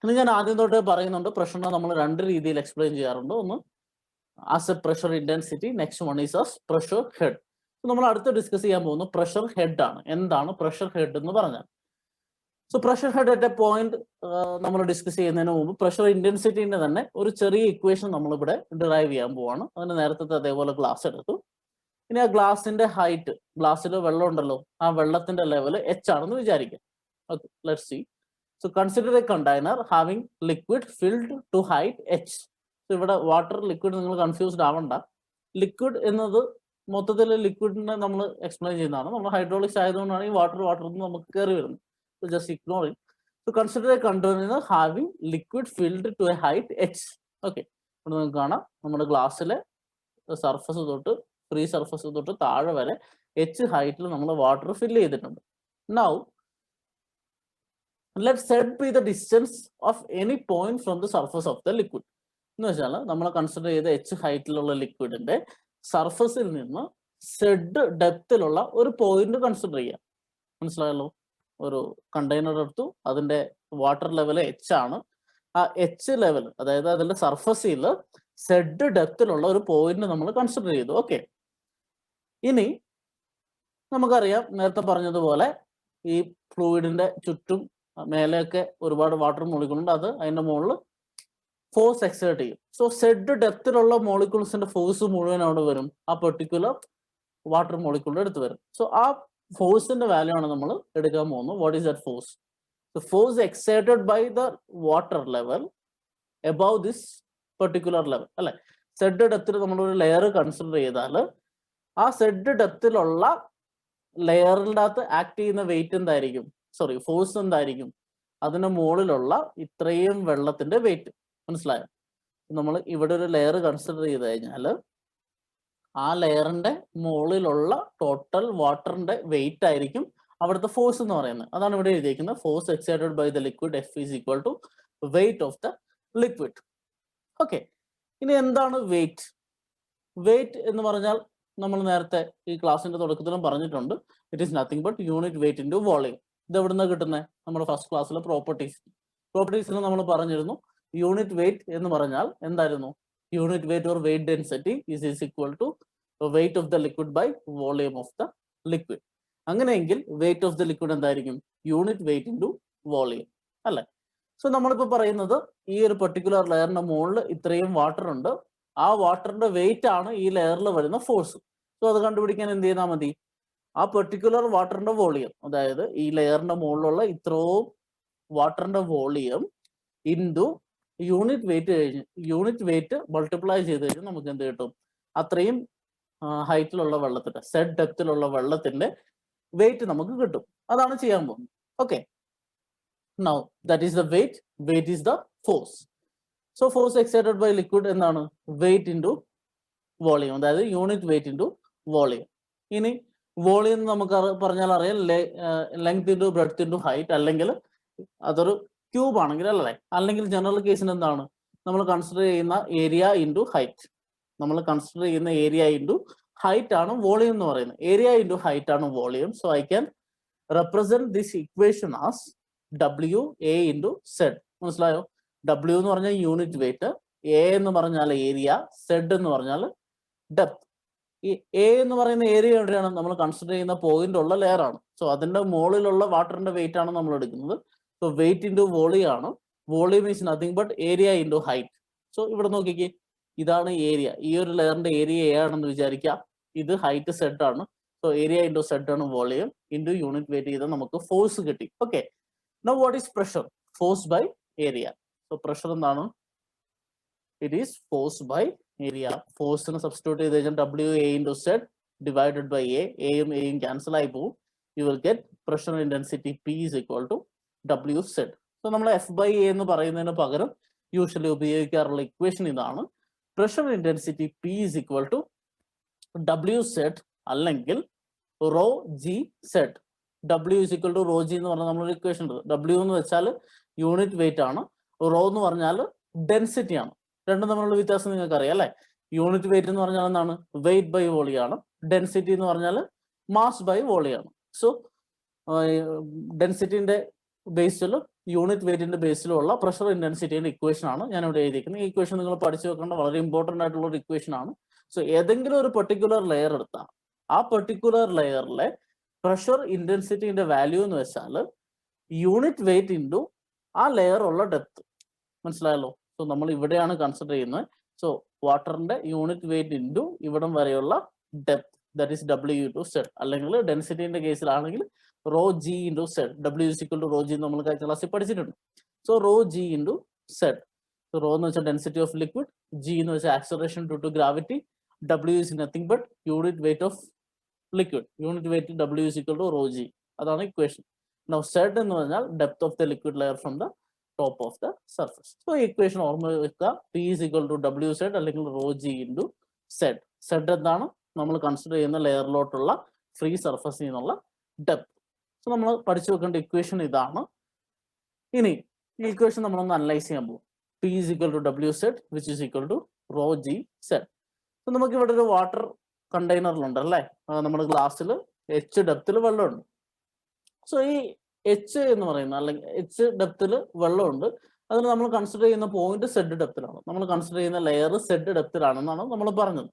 ഇനി ഞാൻ ആദ്യം തൊട്ടേ പറയുന്നുണ്ട്, പ്രഷറിനെ നമ്മൾ 2 രീതിയിൽ എക്സ്പ്ലെയിൻ ചെയ്യാറുണ്ട്. ഒന്ന് as A pressure intensity, next one is as pressure head. നമ്മൾ അടുത്ത് ഡിസ്കസ് ചെയ്യാൻ പോകുന്നു പ്രഷർ ഹെഡ് ആണ്. എന്താണ് പ്രഷർ ഹെഡ് എന്ന് പറഞ്ഞാൽ? So pressure head at a point നമ്മൾ ഡിസ്കസ് ചെയ്യുന്നതിന് മുമ്പ് പ്രഷർ ഇന്റൻസിറ്റിന്റെ തന്നെ ഒരു ചെറിയ ഇക്വേഷൻ നമ്മളിവിടെ ഡിറൈവ് ചെയ്യാൻ പോവാണ്. അതിന് നേരത്തെ അതേപോലെ ഗ്ലാസ് എടുത്തു. ഇനി ആ ഗ്ലാസിന്റെ ഹൈറ്റ്, ഗ്ലാസ്സിൽ വെള്ളം ഉണ്ടല്ലോ, ആ വെള്ളത്തിന്റെ ലെവൽ H ആണെന്ന് വിചാരിക്കാം. Okay, let's see. So consider a container having liquid filled to height H. ഇവിടെ വാട്ടർ ലിക്വിഡ് നിങ്ങൾ കൺഫ്യൂസ്ഡ് ആവണ്ട. ലിക്വിഡ് എന്നത് മൊത്തത്തിൽ ലിക്വിഡിനെ നമ്മൾ എക്സ്പ്ലെയിൻ ചെയ്യുന്നതാണ്. നമ്മൾ ഹൈഡ്രോളിക്സ് ആയതുകൊണ്ടാണ് ഈ വാട്ടർ എന്ന് നമുക്ക് കയറി വരുന്നത്. So just ignore it. So consider a container having liquid filled to a height H. Okay, ഇവിടെ നിങ്ങൾക്ക് കാണാം നമ്മുടെ ഗ്ലാസ്സിലെ സർഫസ് തൊട്ട് ഫ്രീ സർഫസ് തൊട്ട് താഴെ വരെ H ഹൈറ്റിൽ നമ്മൾ വാട്ടർ ഫില്ല് ചെയ്തിട്ടുണ്ട്. Now let set be the distance of any point from the surface of the liquid. എന്ന് വെച്ചാൽ നമ്മൾ കൺസിഡർ ചെയ്ത H ഹൈറ്റിലുള്ള ലിക്വിഡിന്റെ സർഫസിൽ നിന്ന് സെഡ് ഡെപ്തിലുള്ള ഒരു പോയിന്റ് കൺസിഡർ ചെയ്യാം. മനസ്സിലായല്ലോ? ഒരു കണ്ടെയ്നർ എടുത്തു, അതിന്റെ വാട്ടർ ലെവൽ എച്ച് ആണ്. ആ എച്ച് ലെവൽ, അതായത് അതിന്റെ സർഫസിൽ സെഡ് ഡെപ്തിലുള്ള ഒരു പോയിന്റ് നമ്മൾ കൺസിഡർ ചെയ്തു. ഓക്കെ, ഇനി നമുക്കറിയാം, നേരത്തെ പറഞ്ഞതുപോലെ ഈ ഫ്ലൂയിഡിന്റെ ചുറ്റും മേലെയൊക്കെ ഒരുപാട് വാട്ടർ മോളിക്യൂളുണ്ട്. അത് അതിന്റെ മുകളിൽ ഫോഴ്സ് എക്സേർട്ട് ചെയ്യും. സോ സെഡ് ഡെപ്തിലുള്ള മോളിക്യൂൾസിന്റെ ഫോഴ്സ് മുഴുവൻ അവിടെ വരും, ആ പെർട്ടിക്കുലർ വാട്ടർ മോളിക്യൂളിന്റെ അടുത്ത് വരും. സോ ആ ഫോഴ്സിന്റെ വാല്യൂ ആണ് നമ്മൾ എടുക്കാൻ പോകുന്നത്. What is that force? The force exerted by the water level above this particular level, അല്ലെ? സെഡ് ഡെപ്തിൽ നമ്മൾ ഒരു ലെയർ കൺസിഡർ ചെയ്താൽ ആ സെഡ് ഡെപ്തിലുള്ള ലെയറിൻ്റെ അകത്ത് ആക്ട് ചെയ്യുന്ന വെയിറ്റ് എന്തായിരിക്കും? സോറി, ഫോഴ്സ് എന്തായിരിക്കും? അതിന്റെ മുകളിലുള്ള ഇത്രയും വെള്ളത്തിന്റെ വെയിറ്റ്. മനസ്സിലായോ? നമ്മൾ ഇവിടെ ഒരു ലെയർ കൺസിഡർ ചെയ്ത് കഴിഞ്ഞാൽ ആ ലെയറിന്റെ മുകളിലുള്ള ടോട്ടൽ വാട്ടറിന്റെ വെയിറ്റ് ആയിരിക്കും അവിടുത്തെ ഫോഴ്സ് എന്ന് പറയുന്നത്. അതാണ് ഇവിടെ എഴുതിയിരിക്കുന്നത്. Force exerted by the liquid F is equal to weight of the liquid. Okay, ഇനി എന്താണ് വെയിറ്റ്? വെയിറ്റ് എന്ന് പറഞ്ഞാൽ നമ്മൾ നേരത്തെ ഈ ക്ലാസ്സിന്റെ തുടക്കത്തിലും പറഞ്ഞിട്ടുണ്ട്, it is nothing but unit weight into volume. ഇത് എവിടുന്ന കിട്ടുന്നത്? നമ്മുടെ ഫസ്റ്റ് ക്ലാസ്സിലെ പ്രോപ്പർട്ടീസിൽ നമ്മൾ പറഞ്ഞിരുന്നു, യൂണിറ്റ് വെയിറ്റ് എന്ന് പറഞ്ഞാൽ എന്തായിരുന്നു? Unit weight or weight density is equal to weight of the liquid by volume of the liquid. അങ്ങനെയെങ്കിൽ വെയിറ്റ് ഓഫ് ദ ലിക്വിഡ് എന്തായിരിക്കും? യൂണിറ്റ് വെയിറ്റ് ഇൻറ്റു വോളിയം, അല്ലെ? സോ നമ്മളിപ്പോൾ പറയുന്നത് ഈ ഒരു പെർട്ടിക്കുലർ ലെയറിന്റെ മുകളിൽ ഇത്രയും വാട്ടർ ഉണ്ട്, ആ വാട്ടറിന്റെ വെയിറ്റ് ആണ് ഈ ലെയറിൽ വരുന്ന ഫോഴ്സ്. സോ അത് കണ്ടുപിടിക്കാൻ എന്ത് ചെയ്താൽ മതി? ആ പെർട്ടിക്കുലർ വാട്ടറിന്റെ വോളിയം, അതായത് ഈ ലെയറിന്റെ മുകളിലുള്ള ഇത്രയും വാട്ടറിന്റെ volume into unit weight multiply ചെയ്ത് കഴിഞ്ഞാൽ നമുക്ക് എന്ത് കിട്ടും? അത്രയും ഹൈറ്റിലുള്ള വെള്ളത്തിന്റെ, സെഡ് ഡെപ്തിലുള്ള വെള്ളത്തിന്റെ വെയിറ്റ് നമുക്ക് കിട്ടും. അതാണ് ചെയ്യാൻ പോകുന്നത്. Okay, now that is the weight is the force. So force exerted by liquid എന്താണ്? വെയിറ്റ് ഇൻറ്റു വോളിയം, അതായത് യൂണിറ്റ് വെയിറ്റ് ഇൻറ്റു വോളിയം. ഇനി വോളിയം നമുക്ക് പറഞ്ഞാൽ അറിയാം, length into breadth into height, അല്ലെങ്കിൽ അതൊരു ക്യൂബ് ആണെങ്കിൽ, അല്ലേ? അല്ലെങ്കിൽ ജനറൽ കേസിന് എന്താണ് നമ്മൾ കൺസിഡർ ചെയ്യുന്ന? Area into height. നമ്മൾ കൺസിഡർ ചെയ്യുന്ന ഏരിയ ഇൻറ്റു ഹൈറ്റ് ആണ് വോളിയം എന്ന് പറയുന്നത്. ഏരിയ ഇൻറ്റു ഹൈറ്റ് ആണ് volume. So I can represent this equation as W A into Z. മനസ്സിലായോ? ഡബ്ല്യു എന്ന് പറഞ്ഞാൽ യൂണിറ്റ് വെയിറ്റ്, എ എന്ന് പറഞ്ഞാൽ ഏരിയ, സെഡ് എന്ന് പറഞ്ഞാൽ ഡെപ്ത്. ഈ എ എന്ന് പറയുന്ന ഏരിയ എവിടെയാണ്? നമ്മൾ കൺസിഡർ ചെയ്യുന്ന പോയിന്റ് ഉള്ള ലെയർ ആണ്. സോ അതിന്റെ മുകളിലുള്ള വാട്ടറിന്റെ വെയിറ്റ് ആണ് നമ്മൾ എടുക്കുന്നത്. സോ വെയിറ്റ് ഇൻറ്റു വോളിയം ആണ്. Volume is nothing but area into height. So ഇവിടെ നോക്കിക്കേ, ഇതാണ് ഏരിയ. ഈ ഒരു ലെയറിന്റെ ഏരിയ എ ആണെന്ന് വിചാരിക്കാം, ഇത് ഹൈറ്റ് സെഡ് ആണ്. സോ ഏരിയ ഇൻറ്റു സെഡ് ആണ് വോളിയം, ഇൻറ്റു യൂണിറ്റ് വെയിറ്റ് ചെയ്താൽ നമുക്ക് ഫോഴ്സ് കിട്ടി. Okay, now what is pressure? Force by area. So pressure എന്താണ്? It is force by area. ഫോഴ്സിന് സബ്സ്റ്റിറ്റ്യൂട്ട് ചെയ്ത് കഴിഞ്ഞാൽ W A into Z divided by എയും എയും ക്യാൻസൽ ആയി പോകും. You will get pressure intensity P is equal to W Z. So നമ്മൾ F by A എന്ന് പറയുന്നതിന് പകരം യൂഷ്വലി ഉപയോഗിക്കാറുള്ള ഇക്വേഷൻ ഇതാണ്. Pressure intensity P is equal to W Z അല്ലെങ്കിൽ rho G Z. W is equal to rho G എന്ന് പറഞ്ഞാൽ നമ്മളൊരു ഇക്വേഷൻ ഉണ്ട്. ഡബ്ല്യു എന്ന് വെച്ചാൽ യൂണിറ്റ് വെയിറ്റ് ആണ്, റോ എന്ന് പറഞ്ഞാൽ ഡെൻസിറ്റി ആണ്. രണ്ടും തമ്മിലുള്ള വ്യത്യാസം നിങ്ങൾക്ക് അറിയാം, അല്ലെ? യൂണിറ്റ് വെയിറ്റ് എന്ന് പറഞ്ഞാൽ എന്താണ്? വെയിറ്റ് ബൈ വോളിയം ആണ്. ഡെൻസിറ്റി എന്ന് പറഞ്ഞാൽ മാസ് ബൈ വോളിയം ആണ്. സോ ഡെൻസിറ്റിന്റെ ബേസിലും യൂണിറ്റ് വെയിറ്റിന്റെ ബേസിലും ഉള്ള പ്രഷർ ഇന്റൻസിറ്റിയുടെ ഇക്വേഷൻ ആണ് ഞാൻ ഇവിടെ എഴുതിയിരിക്കുന്നത്. ഈ ഇക്വേഷൻ നിങ്ങൾ പഠിച്ചു വെക്കേണ്ട വളരെ ഇമ്പോർട്ടന്റ് ആയിട്ടുള്ള ഒരു ഇക്വേഷൻ ആണ്. സോ ഏതെങ്കിലും ഒരു പെർട്ടിക്കുലർ ലെയർ എടുത്താൽ ആ പെർട്ടിക്കുലർ ലെയറിലെ പ്രഷർ ഇന്റൻസിറ്റിന്റെ വാല്യൂ എന്ന് വെച്ചാൽ യൂണിറ്റ് വെയിറ്റ് ഇൻറ്റു ആ ലെയർ ഉള്ള ഡെപ്ത്. മനസ്സിലായല്ലോ? സോ നമ്മൾ ഇവിടെയാണ് കൺസിഡർ ചെയ്യുന്നത്. സോ വാട്ടറിന്റെ യൂണിറ്റ് വെയിറ്റ് ഇൻറ്റു ഇവിടം വരെയുള്ള depth, that is W to Z. അല്ലെങ്കിൽ ഡെൻസിറ്റിന്റെ കേസിലാണെങ്കിൽ rho G into Z. W is equal to rho G നമ്മൾ കഴിഞ്ഞ ക്ലാസ്സിൽ പഠിച്ചിട്ടുണ്ട്. So rho G into Z. Rho എന്ന് വെച്ചാൽ ഡെൻസിറ്റി ഓഫ് ലിക്വിഡ്, ജി എന്ന് വെച്ചാൽ acceleration due to gravity, W is nothing but unit weight of liquid. Unit weight W is equal to rho G. അതാണ് equation. Now Z എന്ന് പറഞ്ഞാൽ depth of the liquid layer from the top of the surface. So equation ഓർമ്മ വെക്കുക, P is equal to W Z അല്ലെങ്കിൽ rho G into Z. Z എന്താണ്? നമ്മൾ consider ചെയ്യുന്ന ലെയറിലോട്ടുള്ള free സർഫസിൽ നിന്നുള്ള ഡെപ്ത്. സോ നമ്മൾ പഠിച്ചു വെക്കേണ്ട ഇക്വേഷൻ ഇതാണ്. ഇനി ഈ ഇക്വേഷൻ നമ്മളൊന്ന് അനലൈസ് ചെയ്യാൻ പോകും. P is equal to W Z which is equal to rho G Z. So നമുക്ക് ഇവിടെ ഒരു വാട്ടർ കണ്ടെയ്നറിലുണ്ട് അല്ലേ, നമ്മുടെ ഗ്ലാസ്സിൽ എച്ച് ഡെപ്തിൽ വെള്ളമുണ്ട്. സോ ഈ എച്ച് എന്ന് പറയുന്ന അല്ലെങ്കിൽ എച്ച് ഡെപ്തിൽ വെള്ളമുണ്ട്, അതിന് നമ്മൾ കൺസിഡർ ചെയ്യുന്ന പോയിന്റ് സെഡ് ഡെപ്തിലാണ്, നമ്മൾ കൺസിഡർ ചെയ്യുന്ന ലെയർ സെഡ് ഡെപ്തിലാണെന്നാണ് നമ്മൾ പറഞ്ഞത്.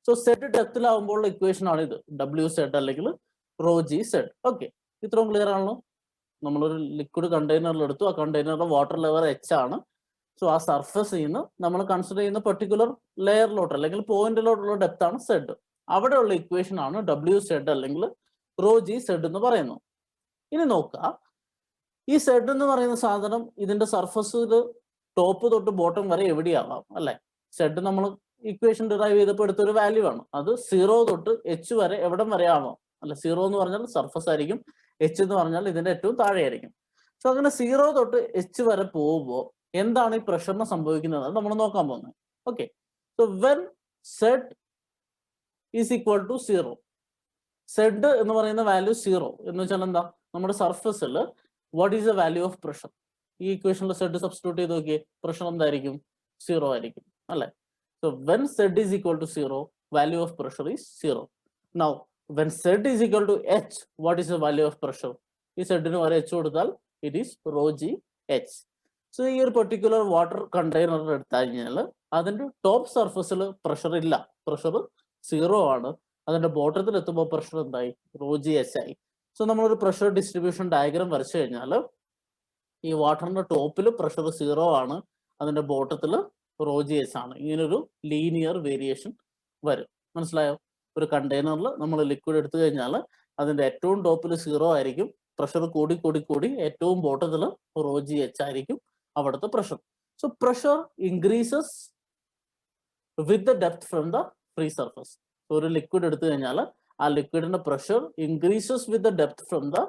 സോ സെഡ് ഡെപ്തിലാവുമ്പോൾ ഇക്വേഷൻ ആണ് ഇത്, ഡബ്ല്യു സെഡ് അല്ലെങ്കിൽ റോ ജി സെഡ്. ഓക്കെ, ഇത്രയും ക്ലിയർ ആണല്ലോ. നമ്മളൊരു ലിക്വിഡ് കണ്ടെയ്നറിൽ എടുത്തു, ആ കണ്ടെയ്നറിന്റെ വാട്ടർ ലെവൽ എച്ച് ആണ്. സോ ആ സർഫസിൽ നിന്ന് നമ്മൾ കൺസിഡർ ചെയ്യുന്ന പെർട്ടിക്കുലർ ലെയറിലോട്ട് അല്ലെങ്കിൽ പോയിന്റിലോട്ടുള്ള ഡെപ്ത് ആണ് സെഡ്. അവിടെയുള്ള ഇക്വേഷൻ ആണ് ഡബ്ല്യു സെഡ് അല്ലെങ്കിൽ റോ ജി സെഡ് എന്ന് പറയുന്നു. ഇനി നോക്കുക, ഈ സെഡ് എന്ന് പറയുന്ന സാധനം ഇതിന്റെ സർഫസിൽ ടോപ്പ് തൊട്ട് ബോട്ടം വരെ എവിടെയാവാം അല്ലെ. സെഡ് നമ്മൾ ഇക്വേഷൻ ഡിറൈവ് ചെയ്തപ്പോൾ എടുത്തൊരു വാല്യൂ ആണ്, അത് 0 തൊട്ട് എച്ച് വരെ എവിടം വരെ ആവാം അല്ലെ. 0 എന്ന് പറഞ്ഞാൽ സർഫസ് ആയിരിക്കും, എച്ച് എന്ന് പറഞ്ഞാൽ ഇതിന്റെ ഏറ്റവും താഴെ ആയിരിക്കും. സോ അങ്ങനെ 0 തൊട്ട് എച്ച് വരെ പോകുമ്പോൾ എന്താണ് ഈ പ്രഷറിന് സംഭവിക്കുന്നത് നമ്മൾ നോക്കാൻ പോകുന്നത്. Okay, so when Z is equal to 0, Z എന്ന് പറയുന്ന വാല്യൂ 0 എന്ന് വെച്ചാൽ എന്താ, നമ്മുടെ സർഫസിൽ what is the value of pressure. ഈ ഇക്വേഷനിൽ സെഡ് സബ്സ്റ്റിറ്റ്യൂട്ട് ചെയ്ത് നോക്കിയേ, പ്രഷർ എന്തായിരിക്കും, 0 ആയിരിക്കും അല്ലെ. So when Z is equal to 0, value of pressure is 0. Now when Z is equal to H, what is the value of pressure. ഈ സെഡിന് വരെ എച്ച് കൊടുത്താൽ it is rho G H. So ഈ ഒരു particular water container എടുത്തു കഴിഞ്ഞാൽ അതിന്റെ top സർഫസിൽ പ്രഷർ ഇല്ല, പ്രഷർ 0 ആണ്. അതിന്റെ ബോട്ടത്തിൽ എത്തുമ്പോൾ പ്രഷർ എന്തായി, റോ ജി എച്ച് ആയി. സോ നമ്മളൊരു പ്രഷർ ഡിസ്ട്രിബ്യൂഷൻ ഡയഗ്രാം വരച്ചു കഴിഞ്ഞാൽ ഈ വാട്ടറിന്റെ ടോപ്പിൽ പ്രഷർ 0 ആണ്, അതിന്റെ ബോട്ടത്തിൽ റോ ജി എച്ച് ആണ്. ഇങ്ങനൊരു ലീനിയർ വേരിയേഷൻ വരും. മനസ്സിലായോ? ഒരു കണ്ടെയ്നറിൽ നമ്മൾ ലിക്വിഡ് എടുത്തു കഴിഞ്ഞാൽ അതിന്റെ ഏറ്റവും ടോപ്പിൽ 0 ആയിരിക്കും, പ്രഷർ കൂടി കൂടി കൂടി ഏറ്റവും ബോട്ടത്തിൽ റോ ജി എച്ച് ആയിരിക്കും അവിടുത്തെ pressure. So pressure increases with the depth from the free surface. ഒരു ലിക്വിഡ് എടുത്തു കഴിഞ്ഞാൽ ആ ലിക്വിഡിന്റെ pressure increases with the depth from the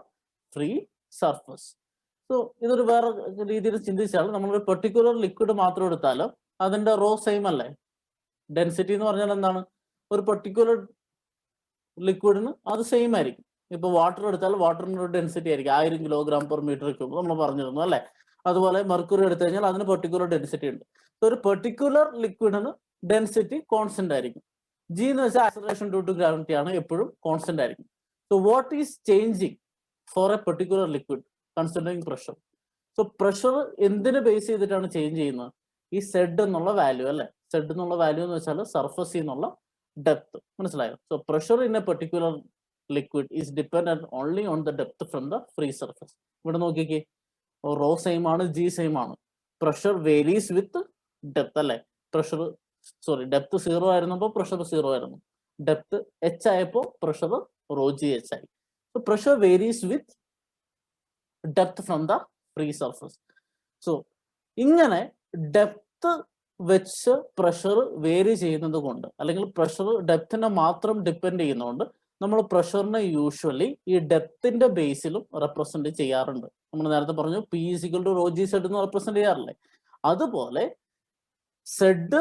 free surface. So ഇതൊരു വേറെ രീതിയിൽ ചിന്തിച്ചാൽ നമ്മളൊരു പെർട്ടിക്കുലർ ലിക്വിഡ് മാത്രം എടുത്താലും അതിന്റെ റോ സെയിം അല്ലേ. ഡെൻസിറ്റി എന്ന് പറഞ്ഞാൽ എന്താണ്, ഒരു പെർട്ടിക്കുലർ ലിക്വിഡിന് അത് സെയിം ആയിരിക്കും. ഇപ്പൊ വാട്ടർ എടുത്താൽ വാട്ടറിന് ഒരു ഡെൻസിറ്റി ആയിരിക്കും 1000 kg/m³ നമ്മൾ പറഞ്ഞിരുന്നു അല്ലെ. അതുപോലെ മെർക്കുറി എടുത്തു കഴിഞ്ഞാൽ അതിന് പെർട്ടിക്കുലർ ഡെൻസിറ്റി ഉണ്ട്. ഒരു പെർട്ടിക്കുലർ ലിക്വിഡിന് ഡെൻസിറ്റി കോൺസ്റ്റന്റ് ആയിരിക്കും. ജി എന്ന് വെച്ചാൽ ആക്സലറേഷൻ ഡ്യൂ ടു ഗ്രാവിറ്റി ആണ്, എപ്പോഴും കോൺസ്റ്റന്റ് ആയിരിക്കും. So what is changing for a particular liquid considering pressure. So pressure എന്തിനെ ബേസ് ചെയ്തിട്ടാണ് ചേഞ്ച് ചെയ്യുന്നത്, ഈ സെഡ് എന്നുള്ള വാല്യൂ അല്ലെ. സെഡ് എന്നുള്ള വാല്യൂ എന്ന് വെച്ചാൽ സർഫസിൽ നിന്നുള്ള ഡെപ്ത്. മനസ്സിലായോ? So pressure in A particular liquid is dependent only on the depth from the free surface. ഇവിടെ നോക്കിക്കേ, റോ സെയിം ആണ്, ജി സെയിം ആണ്. പ്രഷർ വേരീസ് വിത്ത് ഡെപ്ത് അല്ലെ. പ്രഷർ ഡെപ്ത് 0 ആയിരുന്നപ്പോൾ പ്രഷർ 0 ആയിരുന്നു, ഡെപ്ത് എച്ച് ആയപ്പോൾ പ്രഷർ റോ ജി എച്ച് ആയി. So pressure varies with depth from the free surface. So ഇങ്ങനെ ഡെപ്ത് വെച്ച് പ്രഷർ വേരി ചെയ്യുന്നത് കൊണ്ട് അല്ലെങ്കിൽ പ്രഷർ ഡെപ്തിനെ മാത്രം ഡിപ്പെൻഡ് ചെയ്യുന്നതുകൊണ്ട് നമ്മൾ പ്രഷറിനെ യൂഷ്വലി ഈ ഡെപ്തിന്റെ ബേസിലും റെപ്രസെന്റ് ചെയ്യാറുണ്ട്. നമ്മൾ നേരത്തെ പറഞ്ഞു P is equal to rho G Z എന്ന് റെപ്രസെന്റ് ചെയ്യാറില്ലേ. അതുപോലെ സെഡ്